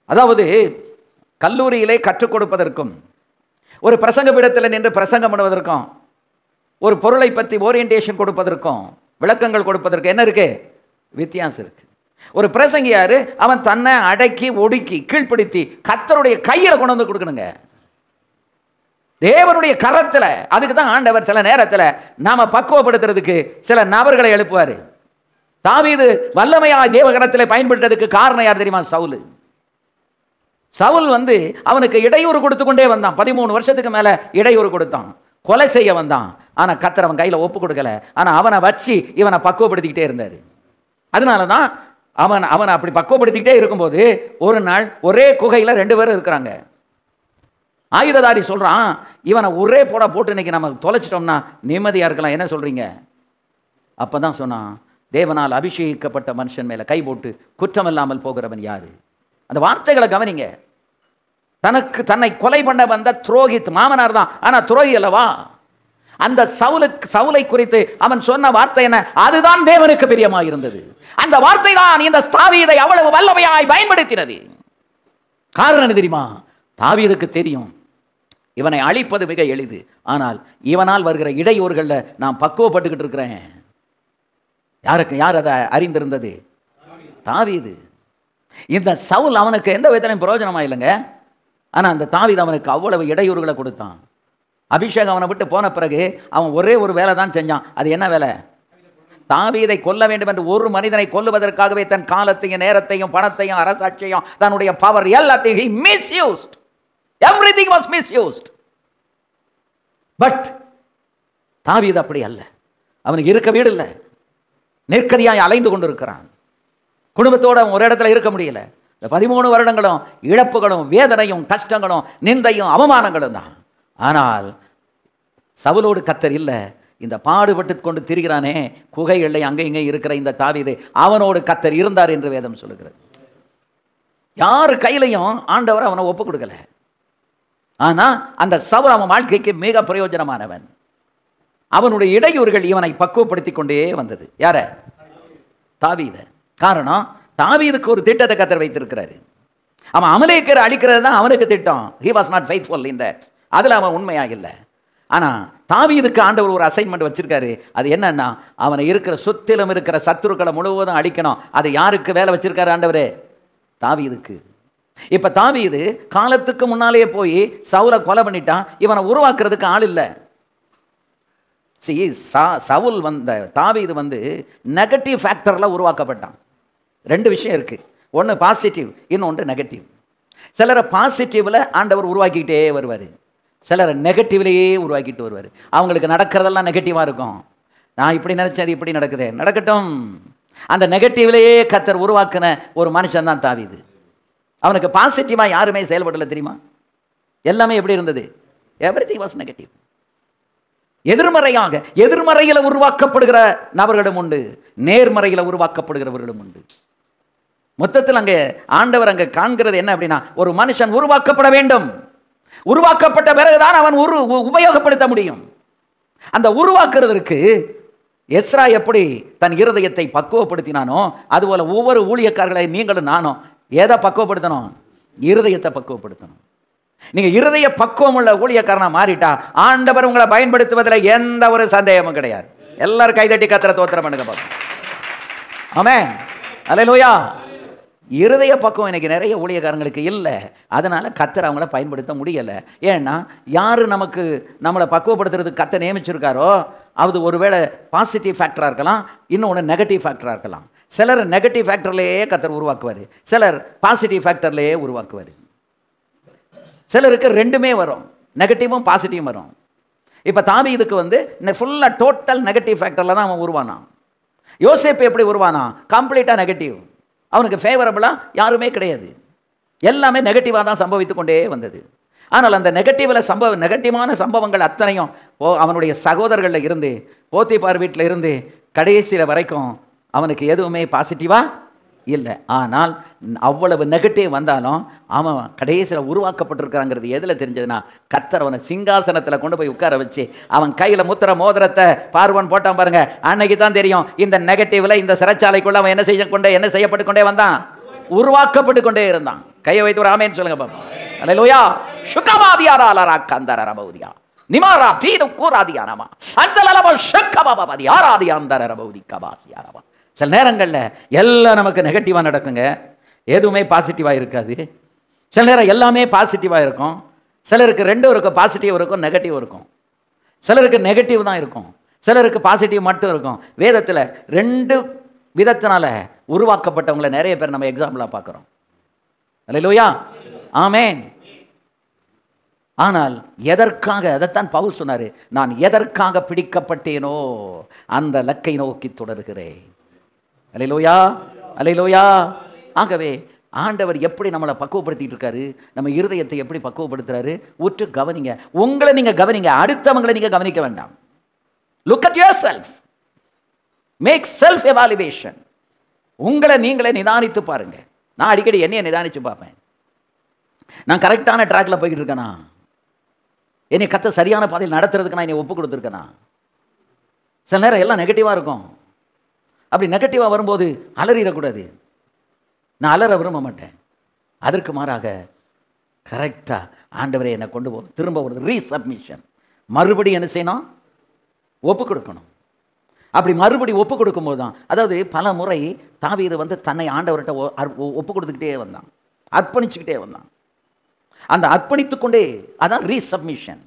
அதாவது கல்லூரியிலே கற்றுக் கொடுப்பதற்கும் ஒரு பிரசங்க பீடத்தில் நின்று பிரசங்கம் பண்ணுவதற்கும் ஒரு பொருளை பற்றி ஓரியன்டேஷன் கொடுப்பதற்கும் விளக்கங்கள் கொடுப்பதற்கு என்ன இருக்கு? வித்தியாசம் இருக்கு. ஒரு பிரசங்கியாரு அவன் தன்னை அடக்கி ஒடுக்கி கீழ்ப்படுத்தி கர்த்தருடைய கையில கொண்டு வந்து கொடுக்கணுங்க, தேவனுடைய கரத்துல. அதுக்கு தான் ஆண்டவர் சில நேரத்தில் நாம பக்குவப்படுத்துறதுக்கு சில நபர்களை எழுப்புவாரு. தாவீது வல்லமையாய் தேவகரத்தில் பயன்படுத்ததுக்கு காரணம் யார் தெரியுமா? சவுல். சவுல் வந்து அவனுக்கு இடையூறு கொடுத்து கொண்டே வந்தான். 13 வருஷத்துக்கு மேல இடையூறு கொடுத்தான், கொலை செய்ய வந்தான். ஆனா கர்த்தர் அவன் கையில ஒப்பு கொடுக்கல. ஆனா அவனை வச்சு இவனை பக்குவப்படுத்திக்கிட்டே இருந்தாரு. அதனாலதான் அவனை அப்படி பக்குவப்படுத்திக்கிட்டே இருக்கும்போது ஒரு நாள் ஒரே குகையில 2 பேரும் இருக்கிறாங்க. ஆயுததாரி சொல்றான், இவனை ஒரே போட்டு இன்னைக்கு நம்ம தொலைச்சிட்டோம்னா நிம்மதியா இருக்கலாம், என்ன சொல்றீங்க? அப்பதான் சொன்னான், தேவனால் அபிஷேகிக்கப்பட்ட மனுஷன் மேல கை போட்டு குற்றம் இல்லாமல் போகிறவன் யாரு? அந்த வார்த்தைகளை கவனிங்க. தன்னை கொலை பண்ண வந்த துரோகித் மாமனார் தான், ஆனா துரோகி அல்லவா? அந்த சவுலை குறித்து அவன் சொன்ன வார்த்தை என்ன? அதுதான் தேவனுக்கு பிரியமாக இருந்தது. அந்த வார்த்தை தான் இந்த தாவீதை அவ்வளவு வல்லமையாய் பயன்படுத்தினது. காரணம் என்ன தெரியுமா? தாவீதுக்கு தெரியும் இவனை அழிப்பது மிக எளிது, ஆனால் இவனால் வருகிற இடையூறுகள்ல நான் பக்குவப்பட்டுக்கிட்டு இருக்கிறேன். யார் அதை அறிந்திருந்தது? தாவீது. இந்த சவுல் அவனுக்கு எந்த விதத்திலும் பிரயோஜனமா இல்லைங்க. ஆனா அந்த தாவீது அவனுக்கு அவ்வளவு இடையூறுகளை கொடுத்தான். அபிஷேகம் அவனை விட்டு போன பிறகு அவன் ஒரே ஒரு வேலை தான் செஞ்சான். அது என்ன வேலை? தாவீதை கொல்ல வேண்டும் என்று ஒரு மனிதனை கொல்லுவதற்காகவே தன் காலத்தையும் நேரத்தையும் பணத்தையும் அரசாட்சியையும் தன்னுடைய பவர் எல்லாத்தையும் he misused. Everything was misused. But தாவீது அப்படி அல்ல. அவனுக்கு இருக்க வீடு இல்லை, நெருக்கடியாய் அலைந்து கொண்டிருக்கிறான். குடும்பத்தோட ஒரு இடத்துல இருக்க முடியல. 13 வருடங்களும் இழப்புகளும் வேதனையும் கஷ்டங்களும் நிந்தையும் அவமானங்களும் தான். ஆனால் சவுலோடு கர்த்தர் இல்லை. இந்த பாடுபட்டு கொண்டு திரிகிறானே குகை எல்லை அங்கே இங்கே இருக்கிற இந்த தாவீது, அவனோடு கர்த்தர் இருந்தார் என்று வேதம் சொல்லுகிறது. யார் கையிலையும் ஆண்டவர் அவனை ஒப்பு கொடுக்கல. ஆனா அந்த சவுல் அவன் வாழ்க்கைக்கு மிக பிரயோஜனமானவன். அவனுடைய இடையூறுகள் இவனை பக்குவப்படுத்தி கொண்டே வந்தது. யார? தாவீத. காரணம், தாவீதுக்கு ஒரு திட்டத்தை கர்த்தர் வைத்திருக்கிறாரு. அவன் அமலேக்கரை அழிக்கிறது தான் அவனுக்கு திட்டம். He was not faithful in that. அதில் அவன் உண்மையாக இல்லை. ஆனால் தாவீதுக்கு ஆண்டவர் ஒரு அசைன்மெண்ட் வச்சிருக்காரு. அது என்னன்னா, அவனை இருக்கிற சுத்திலும் இருக்கிற சத்துருக்களை முழுவதும் அழிக்கணும். அது யாருக்கு வேலை வச்சிருக்காரு ஆண்டவர்? தாவீதுக்கு. இப்போ தாவீது காலத்துக்கு முன்னாலேயே போய் சவுலை கொலை பண்ணிட்டான். இவனை உருவாக்குறதுக்கு ஆள் இல்லை. சவுல் தாவீது நெகட்டிவ் ஃபேக்டரில் உருவாக்கப்பட்டான். ரெண்டு விஷயம் இருக்குது. ஒன்று பாசிட்டிவ், இன்னொன்று நெகட்டிவ். சிலரை பாசிட்டிவில் ஆண்டவர் உருவாக்கிக்கிட்டே வருவார், சிலரை நெகட்டிவ்லேயே உருவாக்கிட்டு வருவார். அவங்களுக்கு நடக்கிறதெல்லாம் நெகட்டிவாக இருக்கும். நான் இப்படி நினச்சேன், அது இப்படி நடக்குது, நடக்கட்டும். அந்த நெகட்டிவ்லேயே கர்த்தர் உருவாக்கின ஒரு மனுஷன் தான் தாவீது. அவனுக்கு பாசிட்டிவாக யாருமே செயல்படலை தெரியுமா? எல்லாமே எப்படி இருந்தது? Everything was negative. எதிர்மறையில் உருவாக்கப்படுகிற நபர்களும் உண்டு, நேர்மறையில் உருவாக்கப்படுகிறவர்களும் உண்டு. மொத்தத்தில் அங்கே ஆண்டவர் அங்கே காண்கிறது என்ன அப்படின்னா, ஒரு மனுஷன் உருவாக்கப்பட வேண்டும். உருவாக்கப்பட்ட பிறகுதான் அவன் உபயோகப்படுத்த முடியும். அந்த உருவாக்குறதற்கு எஸ்ரா எப்படி தன் இருதயத்தை பக்குவப்படுத்தினானோ, அதுபோல ஒவ்வொரு ஊழியக்காரர்களை நீங்களும் நானும் எதை பக்குவப்படுத்தணும்? இருதயத்தை பக்குவப்படுத்தணும். நீங்க இருதய பக்குவம் உள்ள ஊழியக்காரனா மாறிட்டா ஆண்டவர் உங்களை பயன்படுத்துவதில் எந்த ஒரு சந்தேகமும் கிடையாது. எல்லாரும் கைதட்டி கர்த்தரை ஸ்தோத்திரம் பண்ணுங்க பாப்போம். ஆமென், அல்லேலூயா. இருதய பக்குவம் இன்னைக்கு நிறைய ஊழியக்காரங்களுக்கு இல்லை. அதனால கர்த்தர் அவங்கள பயன்படுத்த முடியலை. ஏன்னா யார் நம்மளை பக்குவப்படுத்துறதுக்கு கர்த்தர் நியமிச்சிருக்காரோ அது ஒருவேளை பாசிட்டிவ் ஃபேக்டராக இருக்கலாம், இன்னொன்று நெகட்டிவ் ஃபேக்டராக இருக்கலாம். சிலர் நெகட்டிவ் ஃபேக்டர்லேயே கர்த்தர் உருவாக்குவார், சிலர் பாசிட்டிவ் ஃபேக்டர்லேயே உருவாக்குவார். சிலருக்கு ரெண்டுமே வரும், நெகட்டிவும் பாசிட்டிவும் வரும். இப்போ தாவீதுக்கு ஃபுல்லாக டோட்டல் நெகட்டிவ் ஃபேக்டரில் தான் அவன் உருவானான். யோசேப்பு எப்படி உருவானா? கம்ப்ளீட்டாக நெகட்டிவ். அவனுக்கு ஃபேவரபுளாக யாருமே கிடையாது, எல்லாமே நெகட்டிவாக தான் சம்பவித்து கொண்டே வந்தது. ஆனால் அந்த நெகட்டிவான சம்பவங்கள் அத்தனையும் அவனுடைய சகோதரர்களில் இருந்து, போத்திபார் வீட்டில் இருந்து கடைசியில் வரைக்கும் அவனுக்கு எதுவுமே பாசிட்டிவாக இல்லை. ஆனால் அவ்வளவு நெகட்டிவ் வந்தாலும் அவன் கடைசியில் உருவாக்கப்பட்டிருக்கிறாங்கிறது எதில் தெரிஞ்சதுன்னா, கர்த்தர் அவனை சிங்காசனத்தில் கொண்டு போய் உட்கார வச்சு அவன் கையில் முத்திர மோதிரத்தை பார்வன் போட்டான் பாருங்க. அன்னைக்கு தான் தெரியும் இந்த நெகட்டிவ்ல இந்த சிறைச்சாலைக்குள்ள அவன் என்ன செய்யப்பட்டு கொண்டே வந்தான், உருவாக்கப்பட்டு கொண்டே இருந்தான். கையை வைத்து ஒரு ஆமென் சொல்லுங்க பாப்பா. அல்லேலூயா. சுகமாதியாரா கந்தரபௌதியா நிமாரா தீது கூராதியானமா அந்தலலப ஷக்கபாபாதி ஆராதியாந்தரபௌதி கபாசியாரமா. சில நேரங்களில் எல்லாம் நமக்கு நெகட்டிவாக நடக்குங்க, எதுவுமே பாசிட்டிவாக இருக்காது. சில நேரம் எல்லாமே பாசிட்டிவாக இருக்கும். சிலருக்கு ரெண்டும் இருக்கும், பாசிட்டிவ் இருக்கும், நெகட்டிவ் இருக்கும். சிலருக்கு நெகட்டிவ் தான் இருக்கும், சிலருக்கு பாசிட்டிவ் மட்டும் இருக்கும். வேதத்தில் ரெண்டு விதத்தினால உருவாக்கப்பட்டவங்களை நிறைய பேர் நம்ம எக்ஸாம்பிளாக பார்க்குறோம். அல்லேலூயா, ஆமென். ஆனால் எதற்காக, அதைத்தான் பவுல் சொன்னார், நான் எதற்காக பிடிக்கப்பட்டேனோ அந்த லக்கை நோக்கி தொடர்கிறேன். அல்லேலூயா, அல்லேலூயா. ஆகவே ஆண்டவர் எப்படி நம்மளை பக்குவப்படுத்திட்டு இருக்காரு, நம்ம இருதயத்தை எப்படி பக்குவப்படுத்துறாரு, உற்று கவனிங்க. உங்களை நீங்க கவனிங்க, அடுத்தவங்களை நீங்க கவனிக்க வேண்டாம். Look at yourself, make self evaluation. உங்களை நீங்களே நிதானித்து பாருங்க. நான் அடிக்கடி என்னைய நிதானிச்சு பார்ப்பேன். நான் கரெக்டான ட்ராக்ல போய்கிட்டு இருக்கேனா, என்னை கர்த்தர் சரியான பாதையில் நடத்துறதுக்கு நான் என்னை ஒப்பு கொடுத்துருக்கேனா? சில நேரம் எல்லாம் நெகட்டிவாக இருக்கும். அப்படி நெகட்டிவாக வரும்போது அலறிடக்கூடாது. நான் அலற விரும்ப மாட்டேன். அதற்கு மாறாக கரெக்டாக ஆண்டவரை என்னை கொண்டு போ, திரும்ப ஒரு ரீசப்மிஷன், மறுபடியும் என்ன செய்யணும், ஒப்பு கொடுக்கணும். அப்படி மறுபடி ஒப்பு கொடுக்கும்போது தான், அதாவது பல முறை தாவீது தன்னை ஆண்டவர்கிட்ட ஒப்பு கொடுத்துக்கிட்டே வந்தான், அர்ப்பணிச்சுக்கிட்டே வந்தான். அந்த அர்ப்பணித்துக்கொண்டே, அதான் ரீசப்மிஷன்,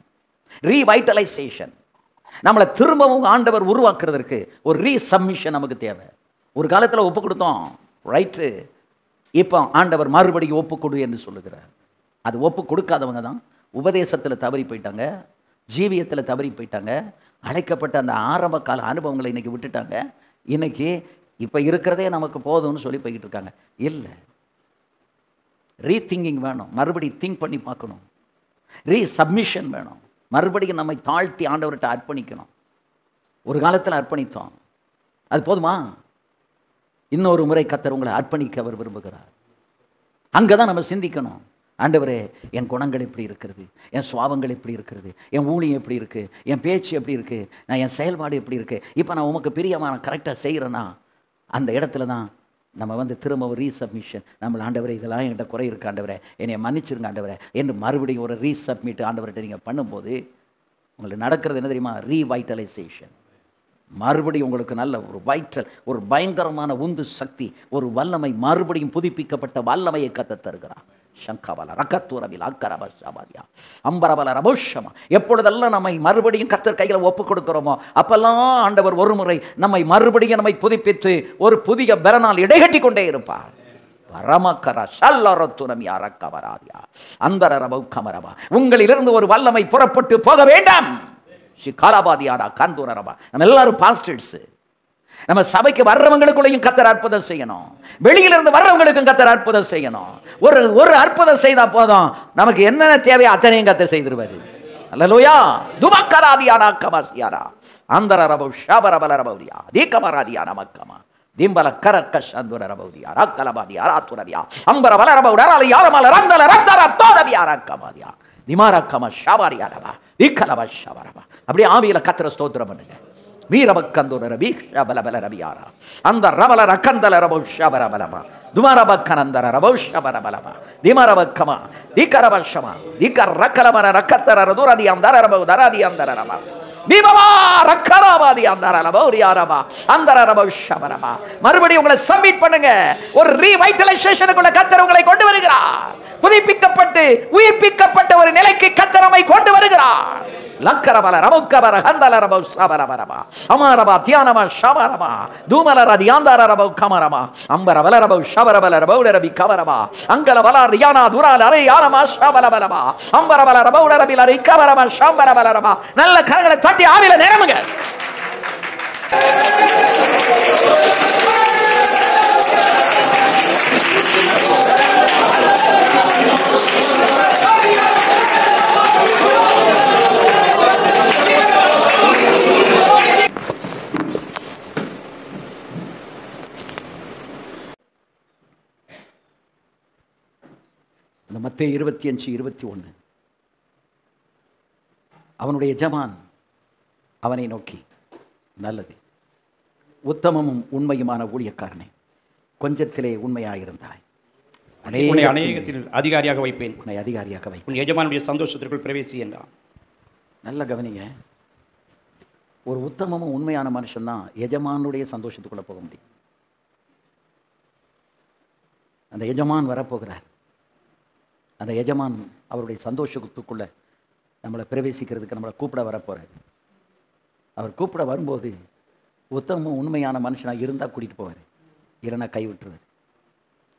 ரீவைட்டலைசேஷன். நம்மளை திரும்பவும் ஆண்டவர் உருவாக்குறதற்கு ஒரு ரீசப்மிஷன் நமக்கு தேவை. ஒரு காலத்தில் ஒப்பு கொடுத்தோம், ரைட்டு, இப்போ ஆண்டவர் மறுபடியும் ஒப்பு கொடு என்று சொல்லுகிறார். அது ஒப்பு கொடுக்காதவங்க தான் உபதேசத்தில் தவறி போயிட்டாங்க, ஜீவியத்தில் தவறி போயிட்டாங்க, அழைக்கப்பட்ட அந்த ஆரம்ப கால அனுபவங்களை இன்னைக்கு விட்டுட்டாங்க. இன்னைக்கு இப்போ இருக்கிறதே நமக்கு போதும்னு சொல்லி போய்கிட்டு இருக்காங்க. இல்லை, ரீதிங்கிங் வேணும், மறுபடியும் திங்க் பண்ணி பார்க்கணும். ரீசப்மிஷன் வேணும், மறுபடியும் நம்மை தாழ்த்தி ஆண்டவர்கிட்ட அர்ப்பணிக்கணும். ஒரு காலத்தில் அர்ப்பணித்தோம், அது போதுமா? இன்னொரு முறை கர்த்தர் உங்களை அர்ப்பணிக்க அவர் விரும்புகிறார். அங்கே தான் நம்ம சிந்திக்கணும், ஆண்டவரே என் குணங்கள் எப்படி இருக்கிறது, என் சுவாபங்கள் எப்படி இருக்கிறது, என் ஊழியம் எப்படி இருக்குது, என் பேச்சு எப்படி இருக்குது, நான் என் செயல்பாடு எப்படி இருக்குது, இப்போ நான் உமக்கு பிரியமாக நான் கரெக்டாக செய்கிறேன்னா அந்த இடத்துல தான் நம்ம வந்து திரும்ப ஒரு ரீசப்மிஷன், நம்ம ஆண்டவரே இதெல்லாம் என்கிட்ட குறை இருக்கு ஆண்டவரே, என்னை மன்னிச்சிருங்க ஆண்டவரே என்று மறுபடியும் ஒரு ரீசப்மிட் ஆண்டவர்கிட்ட நீங்கள் பண்ணும்போது உங்களுக்கு நடக்கிறது என்ன தெரியுமா? ரீவைட்டலைசேஷன். மறுபடியும் உங்களுக்கு நல்ல ஒரு வைட்டல், ஒரு பயங்கரமான உந்து சக்தி, ஒரு வல்லமை, மறுபடியும் புதுப்பிக்கப்பட்ட வல்லமையை கத்த தருகிறார். சங்கபல ரகத்துரபில் அக்கரபஷாபாதியா அம்பரபல ரபோஷமா. எப்பொழுதெல்லாம் நம்மை மறுபடியும் கத்தர் கையில் ஒப்பு கொடுக்கிறோமோ அப்பெல்லாம் ஆண்டவர் ஒரு முறை நம்மை மறுபடியும் நம்மை புதுப்பித்து ஒரு புதிய பெறனால் இடைகட்டி கொண்டே இருப்பார். உங்களிலிருந்து ஒரு வல்லமை புறப்பட்டு போக வேண்டாம். நம்ம எல்லாரும் பாஸ்டர்ஸ். நம்ம சபைக்கு வர்றவங்களுக்குள்ளேயும் கத்தர் அற்புதம் செய்யணும், வெளியிலிருந்து வர்றவங்களுக்கும் கத்தர் அற்புதம் செய்யணும். ஒரு அற்புதம் செய்தா போதும், நமக்கு என்னென்ன தேவையோ அத்தனையும் கத்தர் செய்திருவாரு. அல்லேலூயா. துமக்கராதியானா கமசியாரா அந்தரரபு ஷபரபலரபௌரியா தீகமராதியானா மக்கமா திம்பல கரக்கஷந்துர ரபௌரியா ரக்கலபாதியா ராத்துரபியா அம்பர வலரபௌடரல யாரமல ரந்தல ரத்தர தோரபியா ரக்கமாதியா திமாரக்கம ஷபாரியாரபா தீகலப ஷபரபா. அப்படியே ஆவியில கத்தரை ஸ்தோத்திரம் பண்ணுங்க. வீரபக்கந்துர ரபி ஷபலபல ரபியாரா அந்த ரபல ரக்கந்தல ரபௌ ஷபரபலமா துமரபக்கனந்தர ரபௌ ஷபரபலமா திமரபக்கமா தீகரபஷமா தீகரக்கலமர ரக்கத்தர ரதுரதி அந்தர ரபௌ தரதி அந்தர ரபா மறுபடியும் உங்களை சப்மிட் பண்ணுங்க. ஒரு ரீவைட்டலைசேஷனுக்குள்ள கர்த்தர் உங்களை கொண்டு வருகிறார். புதுப்பிக்கப்பட்டு உயிர்ப்பிக்கப்பட்ட ஒரு நிலைக்கு கர்த்தர் நம்மை கொண்டு வருகிறார். லக்கரபல ரமௌக்கபர ஹந்தலரபௌ ஷபரபரபா அமரபா தியானமா ஷபரபா தூமலர தியாந்தரரபௌ கமரபா அம்பரபலரபௌ ஷபரபலரபௌ ரபி கவரபா அங்கலபல ரியானா துரால அரே யானமா ஷபலபலபா அம்பரபலரபௌ ரபில ரிகவரபா ஷம்பரபலரபா. நல்ல கரங்களை தட்டி ஆவியில நிரம்புங்க. மத்தேயு 25:21 அவனுடைய எஜமான் அவனை நோக்கி, நல்லது உத்தமமும் உண்மையுமான ஊழியக்காரனே, கொஞ்சத்திலே உண்மையாயிருந்தாய், உன்னை அநேகத்தில் அதிகாரியாக வைப்பேன், உன்னை அதிகாரியாக வைப்பேன், உன் எஜமானுடைய சந்தோஷத்திற்குள் பிரவேசி என்றான். நல்ல கவனிங்க. ஒரு உத்தமமும் உண்மையான மனுஷன் தான் எஜமானுடைய சந்தோஷத்துக்குள்ளே போக முடியும். அந்த எஜமான் வரப்போகிறார். அந்த எஜமான் அவருடைய சந்தோஷத்துக்குள்ளே நம்மளை பிரவேசிக்கிறதுக்கு நம்மளை கூப்பிட வரப்போகிறார். அவர் கூப்பிட வரும்போது உத்தம உண்மையான மனுஷனாக இருந்தால் கூட்டிகிட்டு போவார், இல்லைன்னா கைவிட்டுருவார்.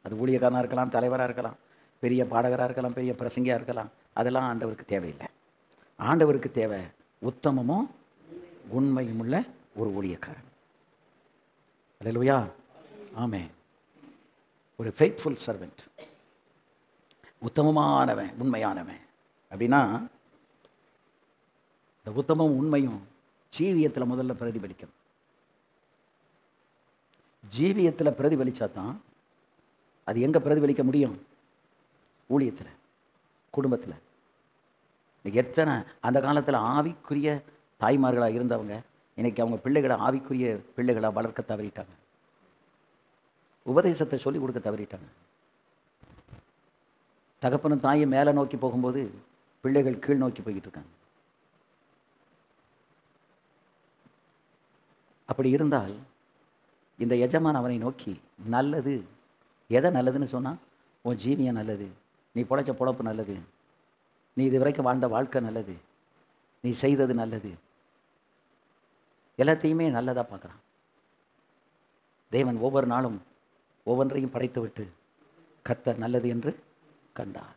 அது ஊழியக்காரனாக இருக்கலாம், தலைவராக இருக்கலாம், பெரிய பாடகராக இருக்கலாம், பெரிய பிரசங்கியாக இருக்கலாம். அதெல்லாம் ஆண்டவருக்கு தேவையில்லை. ஆண்டவருக்கு தேவை உத்தமமும் உண்மையும் உள்ள ஒரு ஊழியக்காரன். அல்லேலூயா. ஆமென். ஒரு ஃபெய்த்ஃபுல் சர்வெண்ட், உத்தமமானவன், உண்மையானவன். அப்படின்னா இந்த உத்தமம் உண்மையும் ஜீவியத்தில் முதல்ல பிரதிபலிக்கணும். ஜீவியத்தில் பிரதிபலித்தா தான் அது எங்கே பிரதிபலிக்க முடியும்? ஊழியத்தில், குடும்பத்தில். எத்தனை அந்த காலத்தில் ஆவிக்குரிய தாய்மார்களாக இருந்தவங்க இன்றைக்கி அவங்க பிள்ளைகளை ஆவிக்குரிய பிள்ளைகளை வளர்க்க தவறிட்டாங்க, உபதேசத்தை சொல்லிக் கொடுக்க தவறிட்டாங்க. தகப்பனும் தாயும் மேலே நோக்கி போகும்போது பிள்ளைகள் கீழ் நோக்கி போய்கிட்டு இருக்காங்க. அப்படி இருந்தால் இந்த எஜமான் அவனை நோக்கி, நல்லது, எதை நல்லதுன்னு சொன்னால், உன் ஜீவியம் நல்லது, நீ பொழைச்ச பொழப்பு நல்லது, நீ இது வரைக்கும் வாழ்ந்த வாழ்க்கை நல்லது, நீ செய்தது நல்லது, எல்லாத்தையுமே நல்லதாக பார்க்குறான். தேவன் ஒவ்வொரு நாளும் ஒவ்வொன்றையும் படைத்து விட்டு கர்த்தர் நல்லது என்று கண்டார்.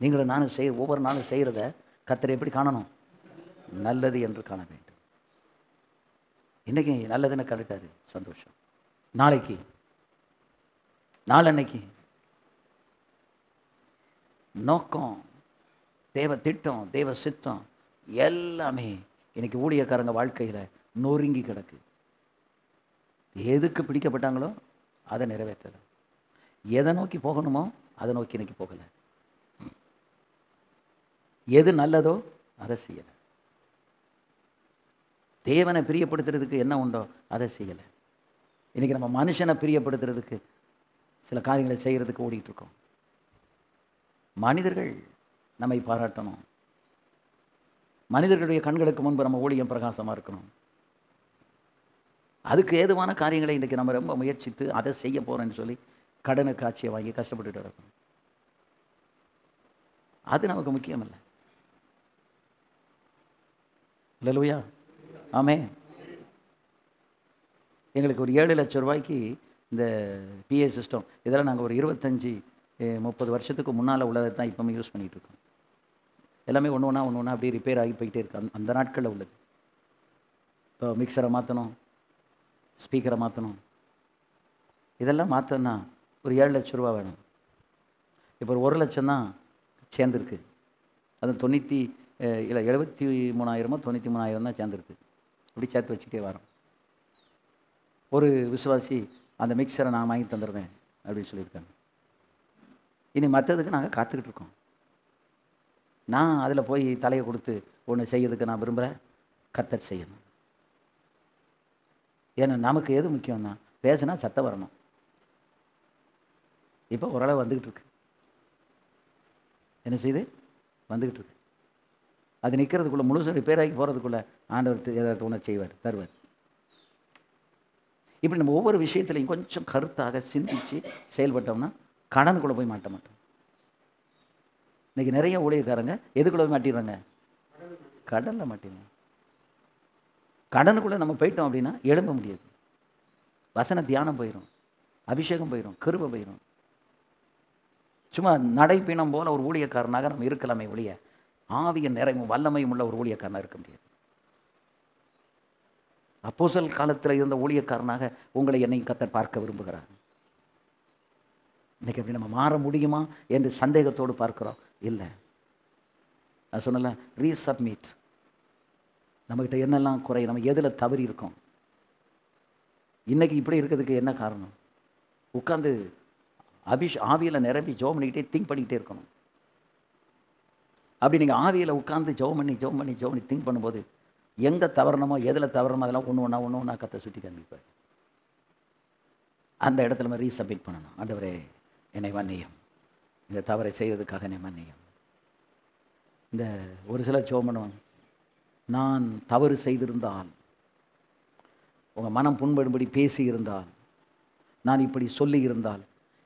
நீங்களும் நானும் ஒவ்வொரு நாளும் செய்கிறத கர்த்தர் எப்படி காணணும்? நல்லது என்று காண வேண்டும். இன்றைக்கி நல்லதுன்னு கண்டுட்டாரு, சந்தோஷம். நாளைக்கு, நாளன்னைக்கு நோக்கம், தேவ திட்டம், தேவ சித்தம் எல்லாமே இன்றைக்கி ஊழியக்காரங்க வாழ்க்கையில் நொறுங்கி கிடக்கு. எதுக்கு பிடிக்கப்பட்டாங்களோ அதை நிறைவேற்றலை, எதை நோக்கி போகணுமோ அதை நோக்கி இன்றைக்கி போகலை, எது நல்லதோ அதை செய்யலை, தேவனை பிரியப்படுத்துறதுக்கு என்ன உண்டோ அதை செய்யலை. இன்றைக்கி நம்ம மனுஷனை பிரியப்படுத்துறதுக்கு சில காரியங்களை செய்கிறதுக்கு ஓடிட்டுருக்கோம். மனிதர்கள் நம்மை பாராட்டணும், மனிதர்களுடைய கண்களுக்கு முன்பு நம்ம ஊழியம் பிரகாசமாக இருக்கணும். அதுக்கு ஏதுவான காரியங்களை இன்றைக்கி நம்ம ரொம்ப முயற்சித்து அதை செய்ய போகிறேன்னு சொல்லி கடனுக்கு காட்சியை வாங்கி கஷ்டப்பட்டுட்டு இருக்கணும். அது நமக்கு முக்கியம் இல்லை. அல்லேலூயா, ஆமே. எங்களுக்கு ஒரு 7 லட்சம் ரூபாய்க்கு இந்த பிஏ சிஸ்டம் இதெல்லாம் நாங்கள் ஒரு 25-30 வருஷத்துக்கு முன்னால் உள்ளதை தான் இப்போவுமே யூஸ் பண்ணிகிட்டு இருக்கோம். எல்லாமே ஒன்று ஒன்றா அப்படியே ரிப்பேர் ஆகி போயிட்டே இருக்கு. அந்த நாட்களில் உள்ளது. இப்போ மிக்சரை மாற்றணும், ஸ்பீக்கரை மாற்றணும், இதெல்லாம் மாற்றணும்னா ஒரு 7 லட்ச ரூபா வேணும். இப்போ ஒரு 1 லட்சம் தான் சேர்ந்துருக்கு. அது 73,000 93,000 தான் சேர்ந்துருக்கு. இப்படி சேர்த்து வச்சுக்கிட்டே வரோம். ஒரு விசுவாசி அந்த மிக்சரை நான் வாங்கி தந்துடுறேன் அப்படின்னு சொல்லியிருக்காங்க. இனி மற்றதுக்கு நாங்கள் காத்துக்கிட்டு இருக்கோம். நான் அதில் போய் தலையை கொடுத்து ஒன்று செய்யறதுக்கு நான் விரும்புகிறேன். கர்த்தர் செய்யணும். ஏன்னா நமக்கு எது முக்கியம்னா பேசினா சத்தம் வரணும். இப்போ ஓரளவு வந்துக்கிட்டு இருக்கு. என்ன செய்யுது? வந்துக்கிட்டு இருக்கு. அது நிற்கிறதுக்குள்ளே முழுசும் ரிப்பேர் ஆகி போகிறதுக்குள்ளே ஆண்டவர் ஏதாவது ஒன்று செய்வார், தருவார். இப்படி நம்ம ஒவ்வொரு விஷயத்துலையும் கொஞ்சம் கருத்தாக சிந்தித்து செயல்பட்டோம்னா கடனுக்குள்ளே போய் மாட்ட மாட்டோம். இன்றைக்கி நிறைய ஊழியக்காரங்க எதுக்குள்ளே போய் மாட்டிடுறாங்க? கடனில் மாட்டிடுறாங்க. கடனுக்குள்ளே நம்ம போயிட்டோம் அப்படின்னா எழும்ப முடியாது. வசன தியானம் போயிடும், அபிஷேகம் போயிடும், கிருபை போயிடும். சும்மா நடைப்பினம் போல ஒரு ஊழியக்காரனாக நம்ம இருக்கலாமே ஒழிய ஆவியின் நிறைவும் வல்லமையும் உள்ள ஒரு ஊழியக்காரனாக இருக்க முடியாது. அப்போஸ்தலர் காலத்தில் இருந்த ஊழியக்காரனாக உங்களை என்னையும் கர்த்தர் பார்க்க விரும்புகிறார். இன்றைக்கி அப்படி நம்ம மாற முடியுமா என்று சந்தேகத்தோடு பார்க்குறோம். இல்லை, நான் சொன்னல, ரீசப்மிட். நம்மக்கிட்ட என்னெல்லாம் குறை, நம்ம எதில் தவறி இருக்கோம், இன்றைக்கி இப்படி இருக்கிறதுக்கு என்ன காரணம்? உட்காந்து ஆவியில் நிரம்பி ஜெபம் பண்ணிக்கிட்டே திங்க் பண்ணிக்கிட்டே இருக்கணும். அப்படி நீங்கள் ஆவியில் உட்காந்து ஜெபம் பண்ணி திங்க் பண்ணும்போது எங்கே தவறணுமோ எதில் தவறணுமோ அதெல்லாம் ஒன்று ஒன்றா கத்தை சுட்டி காண்பிப்பார். அந்த இடத்துல நம்ம ரீசப்மிட் பண்ணணும். ஆண்டவரே என்னை மன்னியும், இந்த தவறை செய்ததுக்காக என்னை மன்னியும். இந்த ஒரு சிலர் ஜெபம் பண்ணுவாங்க, நான் தவறு செய்திருந்தால், உங்கள் மனம் புண்படும்படி பேசி இருந்தால், நான் இப்படி சொல்லி இருந்தால்,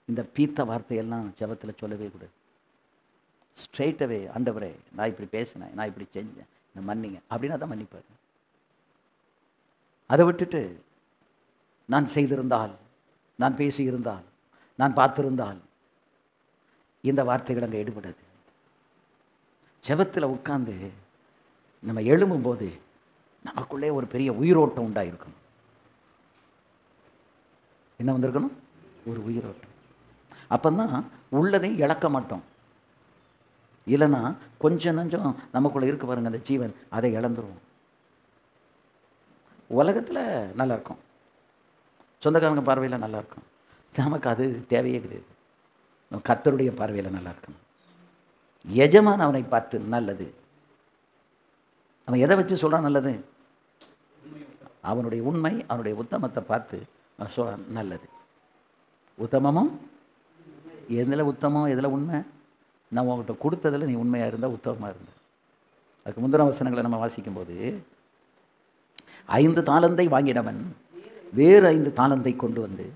இந்த பீத்த வார்த்தையெல்லாம் ஜெபத்தில் சொல்லவே கூடாது. ஸ்ட்ரெயிட்டவே, ஆண்டவரே நான் இப்படி பேசினேன், நான் இப்படி செஞ்சேன், என்னை மன்னிங்க அப்படின்னா தான் மன்னிப்பார். அதை விட்டுட்டு நான் செய்திருந்தால், நான் பேசியிருந்தால், நான் பார்த்திருந்தால், இந்த வார்த்தைகள் அங்கே எடுபடாது. ஜெபத்தில் உட்கார்ந்து நம்ம எழும்பும்போது நமக்குள்ளே ஒரு பெரிய உயிரோட்டம் உண்டாயிருக்கணும். என்ன வந்திருக்கணும்? ஒரு உயிரோட்டம். அப்போதான் உள்ளதையும் இழக்க மாட்டோம். இல்லைன்னா கொஞ்சம் நஞ்சம் நமக்குள்ளே இருக்க பாருங்க அந்த ஜீவன், அதை இழந்துருவோம். உலகத்தில் நல்லா இருக்கும், சொந்தக்காரங்க பார்வையில் நல்லா இருக்கும், நமக்கு அது தேவையே கிடையாது. நம்ம கர்த்தருடைய பார்வையில் நல்லா இருக்கணும். எஜமான் அவனை பார்த்து நல்லது, அவன் எதை வச்சு சொல்கிறான் நல்லது? அவனுடைய உண்மை, அவனுடைய உத்தமத்தை பார்த்து அவன் சொல்கிறான் நல்லது. உத்தமமும் எதில் உத்தமம், எதில் உண்மை? நான் உங்கள்கிட்ட கொடுத்ததில் நீ உண்மையாக இருந்தால் உத்தமமாக இருந்த. அதுக்கு முந்தின வசனங்களை நம்ம வாசிக்கும்போது, 5 தாலந்தை வாங்கினவன் வேறு 5 தாலந்தை கொண்டு வந்து,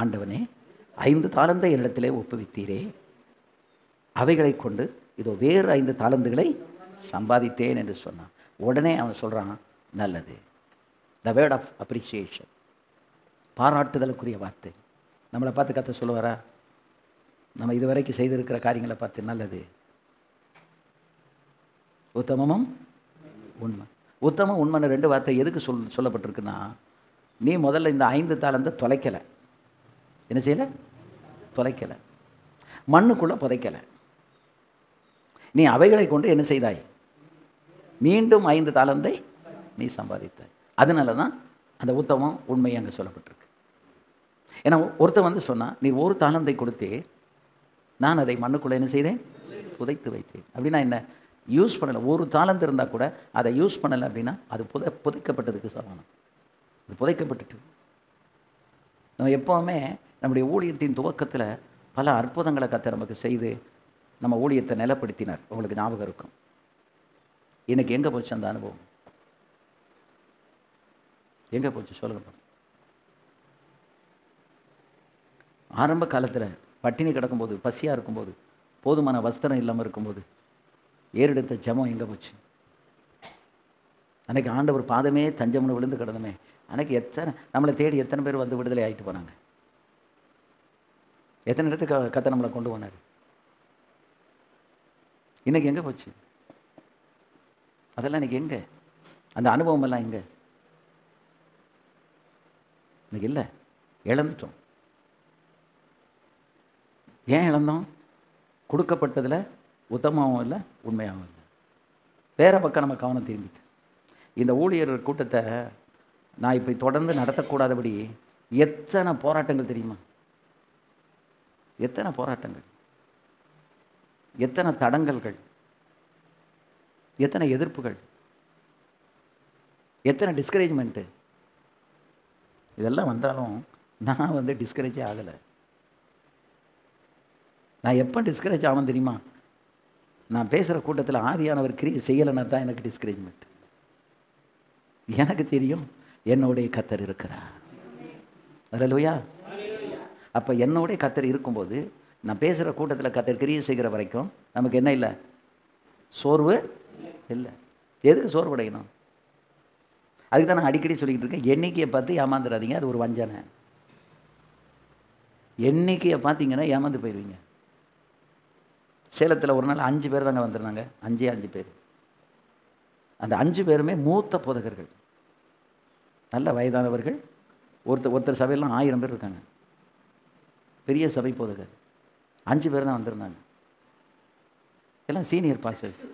ஆண்டவனே 5 தாலந்தை என்னிடத்திலே ஒப்புவித்தீரே, அவைகளை கொண்டு இதோ வேறு 5 தாலந்துகளை சம்பாதித்தேன் என்று சொன்னான். உடனே அவன் சொல்கிறான் நல்லது. த வேர்ட் ஆஃப் அப்ரிசியேஷன், பாராட்டுதலுக்குரிய வார்த்தை. நம்மளை பார்த்து கத்த சொல்லுவாரா? நம்ம இதுவரைக்கும் செய்திருக்கிற காரியங்களை பார்த்து நல்லது. உத்தமமும் உண்மை. உத்தமம் உண்மைன்னு 2 வார்த்தை எதுக்கு சொல்லப்பட்டிருக்குன்னா, நீ முதல்ல இந்த 5 தாலந்தை தொலைக்கலை. என்ன செய்யலை? தொலைக்கலை, மண்ணுக்குள்ளே புதைக்கலை. நீ அவைகளை கொண்டு என்ன செய்தாய்? மீண்டும் 5 தாலந்தை நீ சம்பாதித்தாய். அதனால தான் அந்த உத்தமம் உண்மை அங்கே சொல்லப்பட்டிருக்கு. ஏன்னா ஒருத்தன் வந்து சொன்னால், நீ 1 தாலந்தை கொடுத்தே, நான் அதை மண்ணுக்குள்ளே என்ன செய்தேன்? புதைத்து வைத்தேன். அப்படின்னா என்ன? யூஸ் பண்ணலை. 1 தாலந்து இருந்தால் கூட அதை யூஸ் பண்ணலை அப்படின்னா அது புதைக்கப்பட்டதுக்கு சமானம். அது புதைக்கப்பட்டுட்டு நம்ம எப்போவுமே நம்முடைய ஊழியத்தின் துவக்கத்தில் பல அற்புதங்களை கர்த்தர் நமக்கு செய்து நம்ம ஊழியத்தை நிலைப்படுத்தினார். உங்களுக்கு ஞாபகம் இருக்கும். இன்னைக்கு எங்கே போச்சு அந்த அனுபவம்? எங்கே போச்சு சொல்லுங்க. ஆரம்ப காலத்தில் பட்டினி கிடக்கும்போது, பசியாக இருக்கும்போது, போதுமான வஸ்திரம் இல்லாமல் இருக்கும்போது ஏறெடுத்த ஜெபம் எங்கே போச்சு? அன்றைக்கி ஆண்டவர் பாதமே தஞ்சம்னு விழுந்து கிடந்தமே, அன்றைக்கி நம்மளை தேடி எத்தனை பேர் வந்து விடுதலை ஆகிட்டு போனாங்க? எத்தனை இடத்துக்கு கர்த்தர் நம்மளை கொண்டு போனார்? இன்றைக்கி எங்கே போச்சு? அதெல்லாம் இன்றைக்கி எங்கே? அந்த அனுபவம் எல்லாம் எங்கே? இன்னைக்கு இல்லை, இழந்துட்டோம். ஏன் இழந்தோம்? கொடுக்கப்பட்டதில் உத்தமாவும் இல்லை, உண்மையாகவும் இல்லை. வேற பக்கம் நம்ம கவனம் திரும்பிட்டு இந்த ஊழியர் கூட்டத்தை நான் இப்படி தொடர்ந்து நடத்தக்கூடாதபடி எத்தனை போராட்டங்கள் தெரியுமா? எத்தனை போராட்டங்கள், எத்தனை தடங்கல்கள், எத்தனை எதிர்ப்புகள், எத்தனை டிஸ்கரேஜ்மெண்ட்டு. இதெல்லாம் வந்தாலும் நான் வந்து டிஸ்கரேஜே ஆகலை. நான் எப்போ டிஸ்கரேஜ் ஆகும் தெரியுமா? நான் பேசுகிற கூட்டத்தில் ஆவியானவர் கிரியை செய்யலைன்னா தான் எனக்கு டிஸ்கரேஜ்மெண்ட். எனக்கு தெரியும் என்னுடைய கர்த்தர் இருக்கிறார். அல்லேலூயா. அப்போ என்னுடைய கர்த்தர் இருக்கும்போது நான் பேசுகிற கூட்டத்தில் கர்த்தர் கிரியை செய்கிற வரைக்கும் நமக்கு என்ன இல்லை? சோர்வு இல்லை. எதுக்கு சோர்வடையணும்? அதுக்கு தான் நான் அடிக்கடி சொல்லிக்கிட்டு இருக்கேன், எண்ணிக்கையை பார்த்து ஏமாந்துடாதீங்க. அது ஒரு வஞ்சனை. எண்ணிக்கையை பார்த்தீங்கன்னா ஏமாந்து போயிடுவீங்க. சேலத்தில் ஒரு நாள் 5 பேர் தாங்க வந்திருந்தாங்க. 5 பேர். அந்த 5 பேருமே மூத்த போதகர்கள், நல்ல வயதானவர்கள். ஒருத்தர் சபையெல்லாம் 1000 பேர் இருக்காங்க, பெரிய சபை போதகர். 5 பேர் தான் வந்திருந்தாங்க, எல்லாம் சீனியர் பாஸ்டர்ஸ்.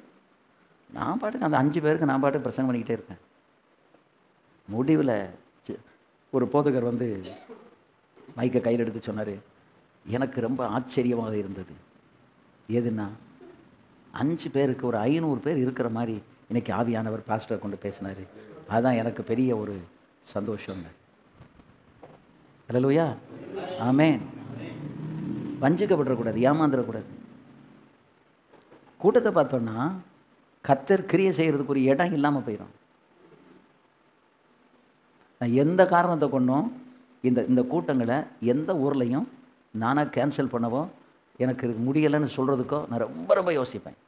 நான் பாட்டுக்கு அந்த 5 பேருக்கு நான் பாட்டுக்கு பிரசங்கம் பண்ணிக்கிட்டே இருக்கேன். முடிவில் ஒரு போதகர் வந்து மைக்கை கையில் எடுத்து சொன்னார், எனக்கு ரொம்ப ஆச்சரியமாக இருந்தது. எதுனா 5 பேருக்கு ஒரு 500 பேர் இருக்கிற மாதிரி இன்னைக்கு ஆவியானவர் பாஸ்டர் கொண்டு பேசினார். அதுதான் எனக்கு பெரிய ஒரு சந்தோஷம். அல்லேலூயா, ஆமென். வஞ்சிக்கப்படக்கூடாது, ஏமாந்துடக்கூடாது. கூட்டத்தை பார்த்தோன்னா கர்த்தர் கிரியை செய்கிறதுக்கு ஒரு இடம் இல்லாமல் போயிடும். நான் எந்த காரணத்தை கொண்டும் இந்த கூட்டங்களை எந்த ஊர்லேயும் நானாக கேன்சல் பண்ணவோ, எனக்கு முடியலைன்னு சொல்கிறதுக்கோ நான் ரொம்ப ரொம்ப யோசிப்பேன்.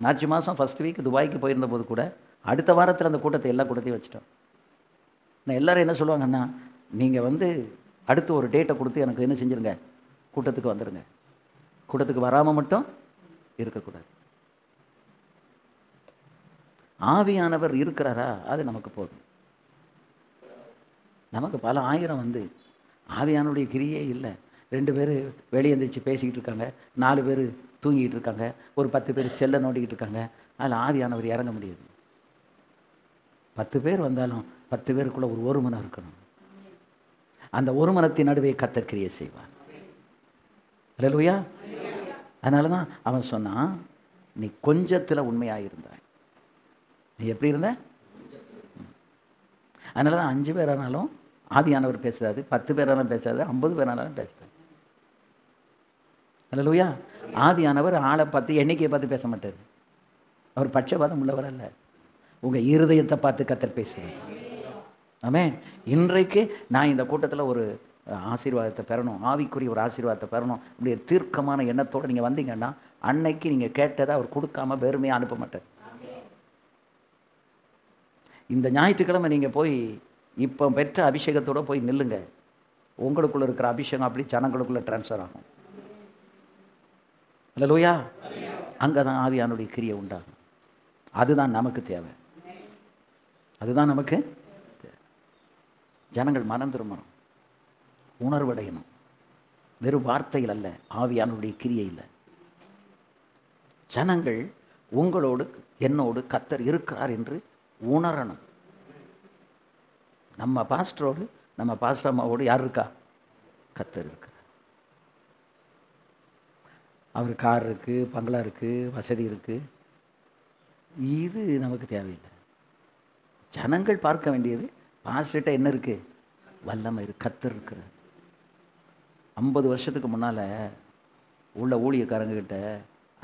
மார்ச் மாதம் ஃபஸ்ட் வீக் துபாய்க்கு போயிருந்த போது கூட அடுத்த வாரத்தில் அந்த கூட்டத்தை எல்லா கூட்டத்தையும் வச்சுட்டோம். நான் எல்லோரும் என்ன சொல்லுவாங்கன்னா, நீங்கள் வந்து அடுத்து ஒரு டேட்டை கொடுத்து எனக்கு என்ன செஞ்சுருங்க, கூட்டத்துக்கு வந்துடுங்க. கூட்டத்துக்கு வராமல் மட்டும் இருக்கக்கூடாது. ஆவியானவர் இருக்கிறாரா, அது நமக்கு போதும். நமக்கு பல 1000 வந்து ஆவியானுடைய கிரியே இல்லை. 2 பேர் வெளியே எந்திரிச்சு பேசிக்கிட்டு இருக்காங்க, 4 பேர் தூங்கிக்கிட்டு இருக்காங்க, ஒரு 10 பேர் செல்லை நோண்டிக்கிட்டு இருக்காங்க. அதில் ஆவியானவர் இறங்க முடியாது. 10 பேர் வந்தாலும் 10 பேருக்குள்ளே ஒரு மனம் இருக்கணும். அந்த ஒரு மனத்தின் நடுவே கர்த்தர் கிரியை செய்வார். அல்லேலூயா. அதனால தான் அவன் சொன்னான், நீ கொஞ்சத்தில் உண்மையாக இருந்தாய். நீ எப்படி இருந்த? அதனால தான் 5 பேரானாலும் ஆவியானவர் பேசுறாரு, 10 பேரானாலும் பேசாது, 50 பேரானாலும் பேசுறாரு. அல்லேலூயா. ஆவியானவர் ஆளை பார்த்து எண்ணிக்கையை பார்த்து பேச மாட்டார். அவர் பட்சபாதம் உள்ளவர் அல்ல. உங்கள் இருதயத்தை பார்த்து கர்த்தர் பேசுவார். ஆமென். இன்றைக்கு நான் இந்த கூட்டத்தில் ஒரு ஆசீர்வாதத்தை பெறணும், ஆவிக்குரிய ஒரு ஆசீர்வாதத்தை பெறணும், இப்படி தீர்க்கமான எண்ணத்தோடு நீங்கள் வந்தீங்கன்னா அன்னைக்கு நீங்கள் கேட்டதை அவர் கொடுக்காம வெறுமையாக அனுப்ப மாட்டார். இந்த ஞாயிற்றுக்கிழமை நீங்கள் போய் இப்போ பெற்ற அபிஷேகத்தோடு போய் நில்லுங்க. உங்களுக்குள்ளே இருக்கிற அபிஷேகம் அப்படி ஜனங்களுக்குள்ளே ட்ரான்ஸ்ஃபர் ஆகும். அல்லேலூயா. அங்கே தான் ஆவியானுடைய கிரியை உண்டாகும். அதுதான் நமக்கு தேவை. அதுதான் நமக்கு தேவை. ஜனங்கள் மனம் திரும்பணும், உணர்வடையணும். வெறும் வார்த்தையில் அல்ல, ஆவியானுடைய கிரியை இல்லை. ஜனங்கள் உங்களோடு என்னோடு கர்த்தர் இருக்கிறார் என்று உணரணும். நம்ம பாஸ்டரோடு நம்ம பாஸ்டர் அம்மாவோடு யார் இருக்கா? கர்த்தர் இருக்கிறார். அவர் கார் இருக்குது, பங்களா இருக்குது, வசதி இருக்குது. இது நமக்கு தேவையில்லை. ஜனங்கள் பார்க்க வேண்டியது பாஸ்டர்கிட்ட என்ன இருக்குது, வல்லமை கர்த்தர் இருக்கிறார். 50 வருஷத்துக்கு முன்னால் உள்ள ஊழியக்காரங்கக்கிட்ட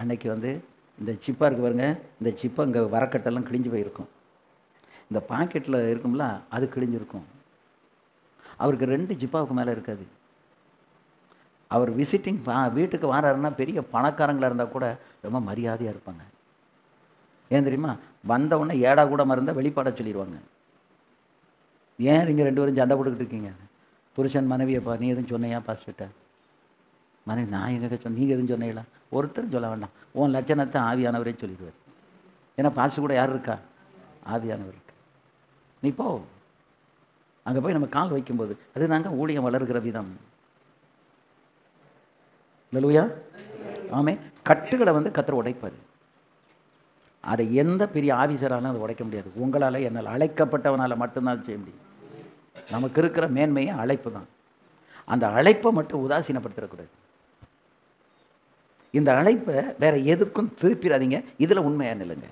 அன்னைக்கு வந்து இந்த சிப்பாக இருக்கு பாருங்க, இந்த சிப்பை இங்கே வரக்கட்டெல்லாம் கிழிஞ்சு போயிருக்கும். இந்த பாக்கெட்டில் இருக்கும்ல அது கிழிஞ்சிருக்கும். அவருக்கு 2 ஜிப்பாவுக்கு மேலே இருக்காது. அவர் விசிட்டிங் வீட்டுக்கு வராருன்னா பெரிய பணக்காரங்களாக இருந்தால் கூட ரொம்ப மரியாதையாக இருப்பாங்க. ஏன் தெரியுமா? வந்தவுடனே ஏடா கூட இருந்தால் வெளிப்பாட சொல்லிடுவாங்க. ஏன் நீங்கள் 2 பேரும் சண்டை போட்டுக்கிட்டு இருக்கீங்க? புருஷன் மனைவியப்பா, நீ எதுவும் சொன்னையா பாஸ்டர்கிட்ட? மனைவி, நான் எங்கே சொன்ன, நீங்கள் எதுவும் சொன்னீங்களா? ஒருத்தரும் சொல்ல வேண்டாம். உன் லட்சணத்தை ஆவியானவரே சொல்லிடுவார். ஏன்னா பாஸ்டர் கூட யார் இருக்கா? ஆவியானவர் இருக்கு. நீ போ, அங்கே போய் நம்ம கால் வைக்கும்போது அது நாங்கள் ஊழியம் வளர்கிற விதம். அல்லேலூயா. ஆமே. கட்டுகளை வந்து கர்த்தர் உடைப்பார். அதை எந்த பெரிய ஆபீசராலும் அதை உடைக்க முடியாது. உங்களால், என்னால், அழைக்கப்பட்டவனால் மட்டும்தான் செய்ய முடியும். நமக்கு இருக்கிற மேன்மையை அழைப்பு தான். அந்த அழைப்பை மட்டும் உதாசீனப்படுத்திடக்கூடாது. இந்த அழைப்பை வேற எதுக்கும் திருப்பிடாதீங்க. இதில் உண்மையாக நில்லுங்க.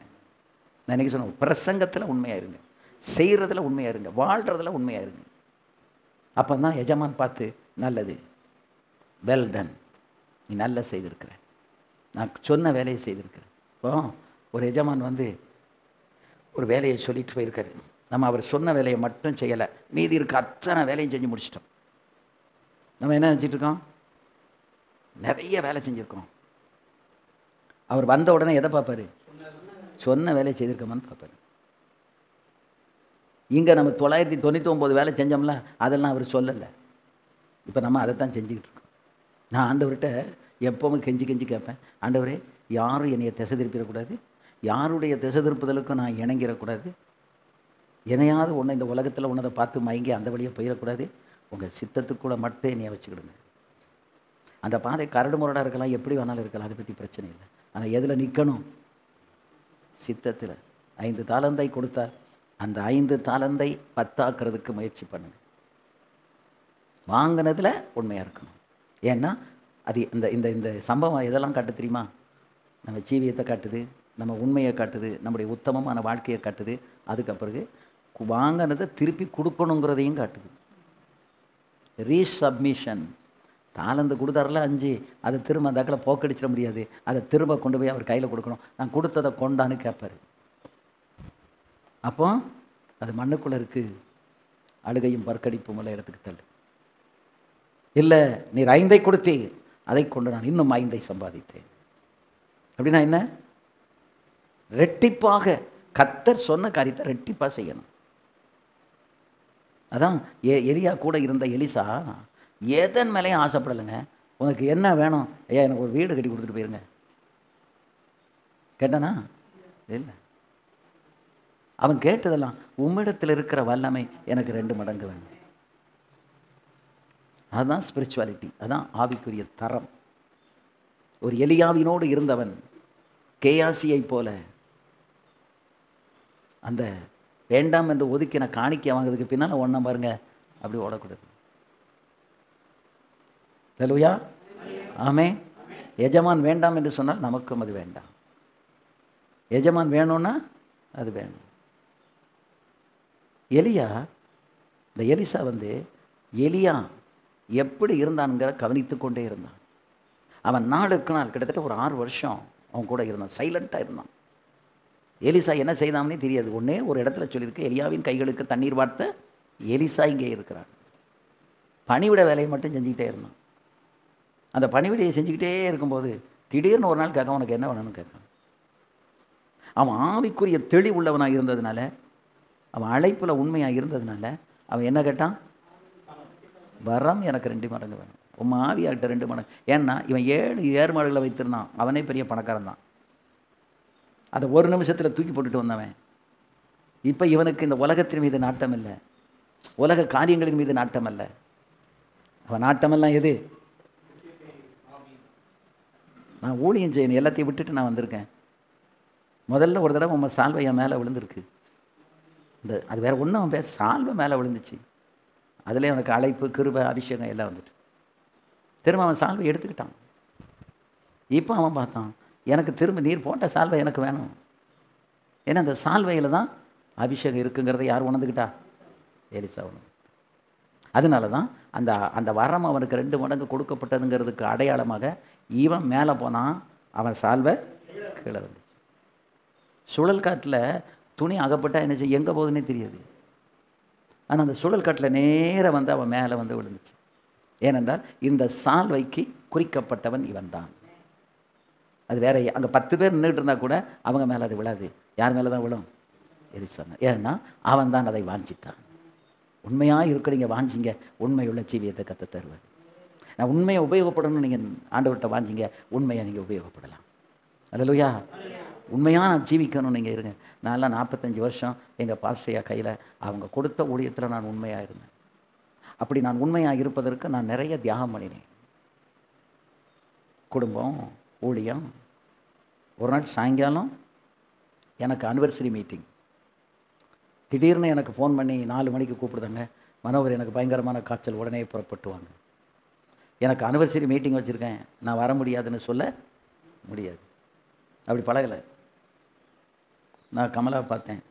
நான் இன்றைக்கி சொன்னேன், பிரசங்கத்தில் உண்மையாக இருங்க, செய்கிறதுல உண்மையாக இருங்க, வாழ்கிறதுல உண்மையாக இருங்க. அப்போ தான் எஜமான் பார்த்து நல்லது, வெல் டன், நீ நல்லா செய்திருக்கிற, நான் சொன்ன வேலையை செய்திருக்கிறேன். இப்போ ஒரு எஜமான் வந்து ஒரு வேலையை சொல்லிட்டு போயிருக்காரு. நம்ம அவர் சொன்ன வேலையை மட்டும் செய்யலை, மீதி இருக்க அத்தனை வேலையும் செஞ்சு முடிச்சிட்டோம். நம்ம என்ன நினச்சிட்டு இருக்கோம்? நிறைய வேலை செஞ்சுருக்கோம். அவர் வந்த உடனே எதை பார்ப்பார்? சொன்ன வேலையை செய்திருக்கோமான்னு பார்ப்பார். இங்கே நம்ம 999 வேலை செஞ்சோம்ல, அதெல்லாம் அவர் சொல்லலை. இப்போ நம்ம அதை தான் செஞ்சுக்கிட்டு இருக்கோம். நான் ஆண்டவர்கிட்ட எப்போவும் கெஞ்சி கேட்பேன், ஆண்டவரே, யாரும் என்னைய திசை திருப்பிடக்கூடாது, யாருடைய திசை திருப்புதலுக்கும் நான் இணங்கிடக்கூடாது, என்னையாவது ஒன்று இந்த உலகத்தில் ஒன்றதை பார்த்து மயங்கி அந்த வழியை போயிடக்கூடாது, உங்கள் சித்தத்துக்குள்ளே மட்டும் என்னைய வச்சுக்கிடுங்க. அந்த பாதை கரடு முரடாக இருக்கலாம், எப்படி வேணாலும் இருக்கலாம், அதை பற்றி பிரச்சனை இல்லை. ஆனால் எதில் நிற்கணும்? சித்தத்தில். 5 தாலந்தை கொடுத்தார், அந்த 5 தாலந்தை 10 ஆக்கிறதுக்கு முயற்சி பண்ணுங்க. வாங்கினதில் உண்மையாக இருக்கணும். ஏன்னா அது இந்த இந்த இந்த சம்பவம் எதெல்லாம் காட்டு தெரியுமா? நம்ம ஜீவியத்தை காட்டுது, நம்ம உண்மையை காட்டுது, நம்முடைய உத்தமமான வாழ்க்கையை காட்டுது. அதுக்கப்பிறகு வாங்கினதை திருப்பி கொடுக்கணுங்கிறதையும் காட்டுது. ரீசப்மிஷன். தாளந்து கொடுத்தாரில் 5, அதை திரும்ப அந்த அக்கில் போக்கடிச்சிட முடியாது, அதை திரும்ப கொண்டு போய் அவர் கையில் கொடுக்கணும். நான் கொடுத்ததை கொண்டான்னு கேட்பார். அப்போ அது மண்ணுக்குள்ளே இருக்குது, அழுகையும் பற்கடிப்பும் உள்ள இடத்துக்கு தள்ளு. இல்லை, நீர் 5 கொடுத்தீ, அதை கொண்டு நான் இன்னும் 5 சம்பாதித்தேன். அப்படின்னா என்ன? ரெட்டிப்பாக கர்த்தர் சொன்ன காரியத்தை ரெட்டிப்பாக செய்யணும். அதான் எலியா கூட இருந்த எலிசா எதன் மேலேயும் ஆசைப்படலைங்க. உனக்கு என்ன வேணும்? ஐயா, எனக்கு ஒரு வீடு கட்டி கொடுத்துட்டு போயிருங்க கேட்டானா? இல்லை. அவன் கேட்டதெல்லாம், உம்மிடத்தில் இருக்கிற வல்லமை எனக்கு 2 மடங்கு வேணும். அதுதான் ஸ்பிரிச்சுவாலிட்டி, அதான் ஆவிக்குரிய தரம். ஒரு எலியாவினோடு இருந்தவன் கேயாசியை போல அந்த வேண்டாம் என்று ஒதுக்கின காணிக்கை வாங்கிறதுக்கு பின்னால் ஒன்றை பாருங்க, அப்படி ஓடக்கூடாது. அல்லேலூயா. ஆமே. எஜமான் வேண்டாம் என்று சொன்னால் நமக்கும் அது வேண்டாம். எஜமான் வேணும்னா அது வேணும். எலியா, இந்த எலிசா வந்து எலியா எப்படி இருந்தான்ங்கிற கவனித்து கொண்டே இருந்தான். அவன் நாளுக்கு நாள் கிட்டத்தட்ட ஒரு 6 வருஷம் அவன் கூட இருந்தான், சைலண்ட்டாக இருந்தான். எலிசா என்ன செய்தான்னு தெரியாது. ஒன்றே ஒரு இடத்துல சொல்லியிருக்கு, எலியாவின் கைகளுக்கு தண்ணீர் வார்த்த எலிசா இங்கே இருக்கிறான். பணிவிட வேலையை மட்டும் செஞ்சுக்கிட்டே இருந்தான். அந்த பணிவிடையை செஞ்சுக்கிட்டே இருக்கும்போது திடீர்னு ஒரு நாள் கேட்க, உனக்கு என்ன வேணும்னு கேட்கான். அவன் ஆவிக்குரிய தெளிவுள்ளவனாக இருந்ததுனால, அவன் அழைப்பில் உண்மையாக இருந்ததுனால அவன் என்ன கேட்டான்? வரம் எனக்கு 2 மடங்கு வேணும். உன் ஆவியாகிட்ட 2 மடங்கு. ஏன்னா இவன் 7 ஏர்மாடுகளை வைத்திருந்தான். அவனே பெரிய பணக்காரன் தான். அதை ஒரு நிமிஷத்தில் தூக்கி போட்டுட்டு வந்தவன். இப்போ இவனுக்கு இந்த உலகத்தின் மீது நாட்டம் இல்லை, உலக காரியங்களின் மீது நாட்டம் அல்ல. அவன் நாட்டமெல்லாம் எது? நான் ஊழியம் செய்யணும், எல்லாத்தையும் விட்டுட்டு நான் வந்திருக்கேன். முதல்ல ஒரு தடவை உங்கள் சால்வை என் மேலே விழுந்திருக்கு. அது வேறு ஒன்றும் அவன் பேச, சால்வை மேலே விழுந்துச்சு. அதிலே அவனுக்கு அழைப்பு, கிருபை, அபிஷேகம் எல்லாம் வந்துட்டு திரும்ப அவன் சால்வை எடுத்துக்கிட்டான். இப்போ அவன் பார்த்தான், எனக்கு திரும்ப நீர் போட்ட சால்வை எனக்கு வேணும். ஏன்னா அந்த சால்வையில் தான் அபிஷேகம் இருக்குங்கிறத யார் உணர்ந்துக்கிட்டா? எலிசா உணர்ந்து. அதனால தான் அந்த அந்த வரம் அவனுக்கு 2 மடங்கு கொடுக்கப்பட்டதுங்கிறதுக்கு அடையாளமாக இவன் மேலே போனான், அவன் சால்வை கீழே வந்துச்சு. சுழல் காட்டில் துணி அகப்பட்டா என்ன செய்ய, எங்கே போகுதுன்னே தெரியாது. ஆனால் அந்த சுழல் காட்டில் நேராக வந்து அவன் மேலே வந்து விழுந்துச்சு. ஏனென்றால் இந்த சால்வைக்கு குறிக்கப்பட்டவன் இவன் தான். அது வேற, அங்கே 10 பேர் நின்றுட்டு இருந்தால் கூட அவங்க மேலே அது விழாது. யார் மேலே தான் விழும்? எலிசா. ஏன்னா அவன் தான் அதை வாஞ்சித்தான். உண்மையாக இருக்கிறீங்க, வாஞ்சிங்க, உண்மையுள்ள ஜீவியத்தை கற்று தருவார். நான் உண்மையை உபயோகப்படணும்னு நீங்கள் ஆண்டவர்கிட்ட வாஞ்சிங்க, உண்மையை நீங்கள் உபயோகப்படலாம். அல்லேலூயா. உண்மையாக நான் ஜீவிக்கணும்னு நீங்கள் இருங்க. நான்லாம் 45 வருஷம் எங்கள் பாஸ்டையா கையில் அவங்க கொடுத்த ஊழியத்தில் நான் உண்மையாக இருந்தேன். அப்படி நான் உண்மையாக இருப்பதற்கு நான் நிறைய தியாகம் பண்ணினேன். குடும்பம், ஊழியம். ஒரு நாள் சாயங்காலம் எனக்கு அனிவர்சரி மீட்டிங். திடீர்னு எனக்கு ஃபோன் பண்ணி 4 மணிக்கு கூப்பிடுதாங்க, மனோகர் எனக்கு பயங்கரமான காய்ச்சல், உடனே புறப்பட்டு வாங்க. எனக்கு அனிவர்சரி மீட்டிங் வச்சுருக்கேன், நான் வர முடியாதுன்னு சொல்ல முடியாது. அப்படி பழகலை. நான் கமலாவை பார்த்தேன்.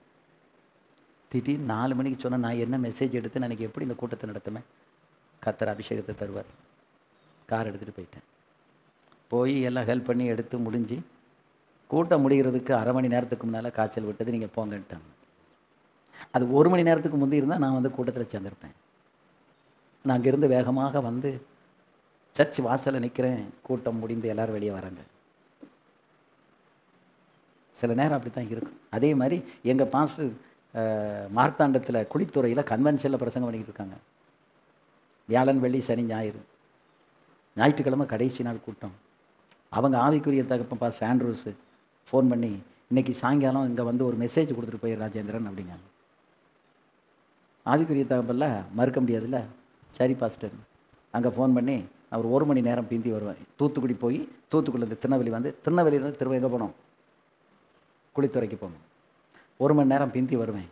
திடீர்னு 4 மணிக்கு சொன்னால் நான் என்ன மெசேஜ் எடுத்து நான் எனக்கு எப்படி இந்த கூட்டத்தை நடத்துவேன்? கர்த்தர் அபிஷேகத்தை தருவார். கார் எடுத்துகிட்டு போயிட்டேன். போய் எல்லாம் ஹெல்ப் பண்ணி எடுத்து முடிஞ்சு கூட்டம் முடிகிறதுக்கு 1/2 மணி நேரத்துக்கு முன்னால் காய்ச்சல் விட்டது, நீங்கள் போங்கன்ட்டாங்க. அது 1 மணி நேரத்துக்கு முந்தி இருந்தால் நான் வந்து கூட்டத்தில் சேர்ந்துருப்பேன். நான் அங்கேருந்து வேகமாக வந்து சர்ச் வாசலில் நிற்கிறேன். கூட்டம் முடிந்து எல்லோரும் வெளியே வராங்க. சில நேரம் அப்படி தான் இருக்கும். அதே மாதிரி எங்கள் பாஸ்டர் மார்த்தாண்டத்தில் குளித்துறையில் கன்வென்ஷனில் பிரசங்கம் பண்ணிக்கிட்டு இருக்காங்க. வியாழன், வெள்ளி, சனி, ஞாயிறு. ஞாயிற்றுக்கிழமை கடைசி நாள் கூட்டம். அவங்க ஆவிக்குரிய தகப்பன் பாஸ்டர் ஆண்ட்ரூஸு ஃபோன் பண்ணி, இன்றைக்கி சாயங்காலம் இங்கே வந்து ஒரு மெசேஜ் கொடுத்துட்டு போய் ராஜேந்திரன் அப்படிங்காங்க. ஆவிக்குரிய தகப்பல்ல மறுக்க முடியாதுல்ல. சரி பாஸ்டர். அங்கே ஃபோன் பண்ணி நான் ஒரு 1 மணி நேரம் பிந்தி வருவேன். தூத்துக்குடி போய் தூத்துக்குடிலேருந்து திருநெல்வேலி வந்து, திருநெல்வேலியிலேருந்து திரும்ப எங்கே போனோம்? குளித்துறைக்கு போகணும். 1 மணி நேரம் பிந்தி வருவேன்.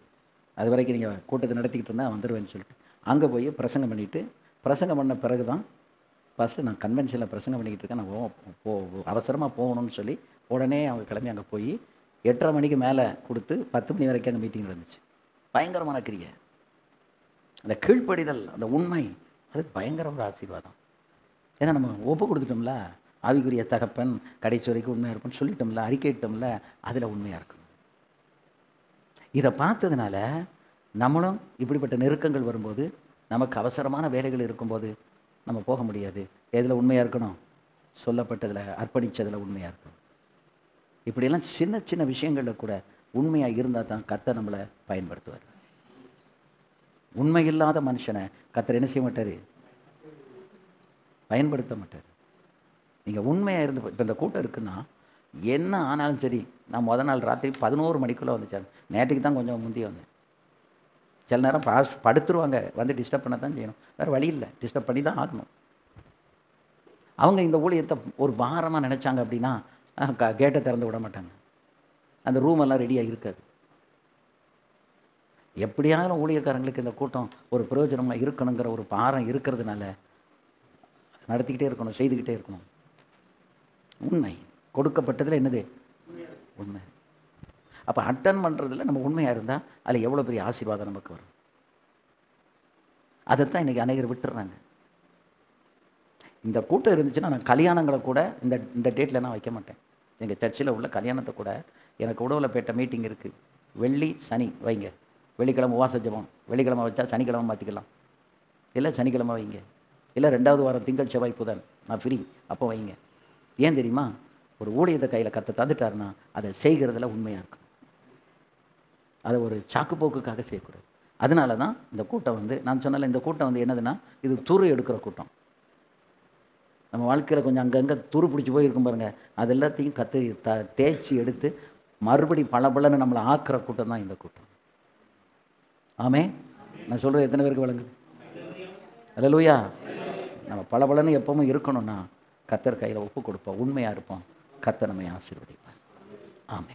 அது வரைக்கும் நீங்கள் கூட்டத்தை நடத்திக்கிட்டு இருந்தால் வந்துடுவேன்னு சொல்லிட்டு அங்கே போய் பிரசங்கம் பண்ணிவிட்டு, பிரசங்கம் பண்ண பிறகு தான் ஃபஸ்ட்டு நான் கன்வென்ஷனில் பிரசங்கம் பண்ணிக்கிட்டு இருக்கேன், நான் அவசரமாக போகணும்னு சொல்லி உடனே அவங்க கிளம்பி அங்கே போய் 8:30 மணிக்கு மேலே கொடுத்து 10 மணி வரைக்கும் அங்கே மீட்டிங் இருந்துச்சு. பயங்கரமான கிரியை. அந்த கீழ்ப்படிதல், அந்த உண்மை, அதுக்கு பயங்கர ஒரு ஆசீர்வாதம். ஏன்னா நம்ம ஒப்பு கொடுத்துட்டோம்ல, ஆவிக்குரிய தகப்பன் கடைசி வரைக்கும் உண்மையாக இருப்போம்னு சொல்லிட்டோம்ல, அறிக்கையிட்டோம்ல, அதில் உண்மையாக இருக்கணும். இதை பார்த்ததுனால நம்மளும் இப்படிப்பட்ட நெருக்கங்கள் வரும்போது, நமக்கு அவசரமான வேலைகள் இருக்கும்போது நம்ம போக முடியாது. எதில் உண்மையாக இருக்கணும்? சொல்லப்பட்டதில், அர்ப்பணித்ததில் உண்மையாக இருக்கணும். இப்படியெல்லாம் சின்ன சின்ன விஷயங்களில் கூட உண்மையாக இருந்தால் தான் கர்த்தர் நம்மளை பயன்படுத்துவார். உண்மை இல்லாத மனுஷனை கர்த்தர் என்ன செய்ய மாட்டார்? பயன்படுத்த மாட்டார். நீங்கள் உண்மையாக இருந்து, இப்போ இந்த கூட்டம் இருக்குன்னா என்ன ஆனாலும் சரி, நான் முதல் நாள் ராத்திரி 11 மணிக்குள்ளே வந்துச்சேன். நேற்றுக்கு தான் கொஞ்சம் முந்தி வந்தேன். சில நேரம் படுத்துருவாங்க, வந்து டிஸ்டர்ப் பண்ண தான் செய்யணும், வேறு வழி இல்லை, டிஸ்டர்ப் பண்ணி தான் ஆகணும். அவங்க இந்த ஊழியத்தை ஒரு பாரமாக நினச்சாங்க அப்படின்னா கேட்டை திறந்து விட மாட்டாங்க. அந்த ரூமெல்லாம் ரெடியாக இருக்காது. எப்படியாலும் ஊழியக்காரங்களுக்கு இந்த கூட்டம் ஒரு பிரயோஜனமாக இருக்கணுங்கிற ஒரு பாரம் இருக்கிறதுனால நடத்திக்கிட்டே இருக்கணும், செய்துக்கிட்டே இருக்கணும். உண்மை கொடுக்கப்பட்டதில் என்னது? உண்மை. அப்போ அட்டன் பண்ணுறதுல நம்ம உண்மையாக இருந்தால் அதில் எவ்வளோ பெரிய ஆசீர்வாதம் நமக்கு வரும். அதைத்தான் இன்றைக்கி அநேகர் விட்டுறாங்க. இந்த கூட்டம் இருந்துச்சுன்னா நான் கல்யாணங்களை கூட இந்த டேட்டில் நான் வைக்க மாட்டேன். எங்கள் சர்ச்சில் உள்ள கல்யாணத்தை கூட, எனக்கு உடவுலப்பேட்டை மீட்டிங் இருக்குது, வெள்ளி சனி வைங்க, வெள்ளிக்கிழமை உபவாச ஜெபம், வெள்ளிக்கிழமை வச்சா சனிக்கிழமை மாற்றிக்கலாம், இல்லை சனிக்கிழமை வைங்க, இல்லை 2வது வாரம் திங்கள் செவ்வாய் புதன் நான் ஃப்ரீ, அப்போ வைங்க. ஏன் தெரியுமா? ஒரு ஊழியத்தை கையில் கற்று தந்துட்டாருன்னா அதை செய்கிறதுல உண்மையாக இருக்கும். அதை ஒரு சாக்குப்போக்குக்காக செய்யக்கூடாது. அதனால தான் இந்த கூட்டம் வந்து, நான் சொன்னால இந்த கூட்டம் வந்து என்னதுன்னா, இது துரு எடுக்கிற கூட்டம். நம்ம வாழ்க்கையில் கொஞ்சம் அங்கங்கே துரு பிடிச்சி போயிருக்கும் பாருங்கள், அது எல்லாத்தையும் தேய்ச்சி எடுத்து மறுபடி பளபளன்னு நம்மளை ஆக்கிற கூட்டம் தான் இந்த கூட்டம். ஆமே. நான் சொல்கிறது எத்தனை பேருக்கு வழங்குது? அல்லேலூயா. நம்ம பளபளன்னு எப்பவும் இருக்கணும்னா கர்த்தர் கையில் ஒப்பு கொடுப்போம், உண்மையாக இருப்போம், கர்த்தர் நம்மை ஆசீர்வதிப்பார். ஆமே.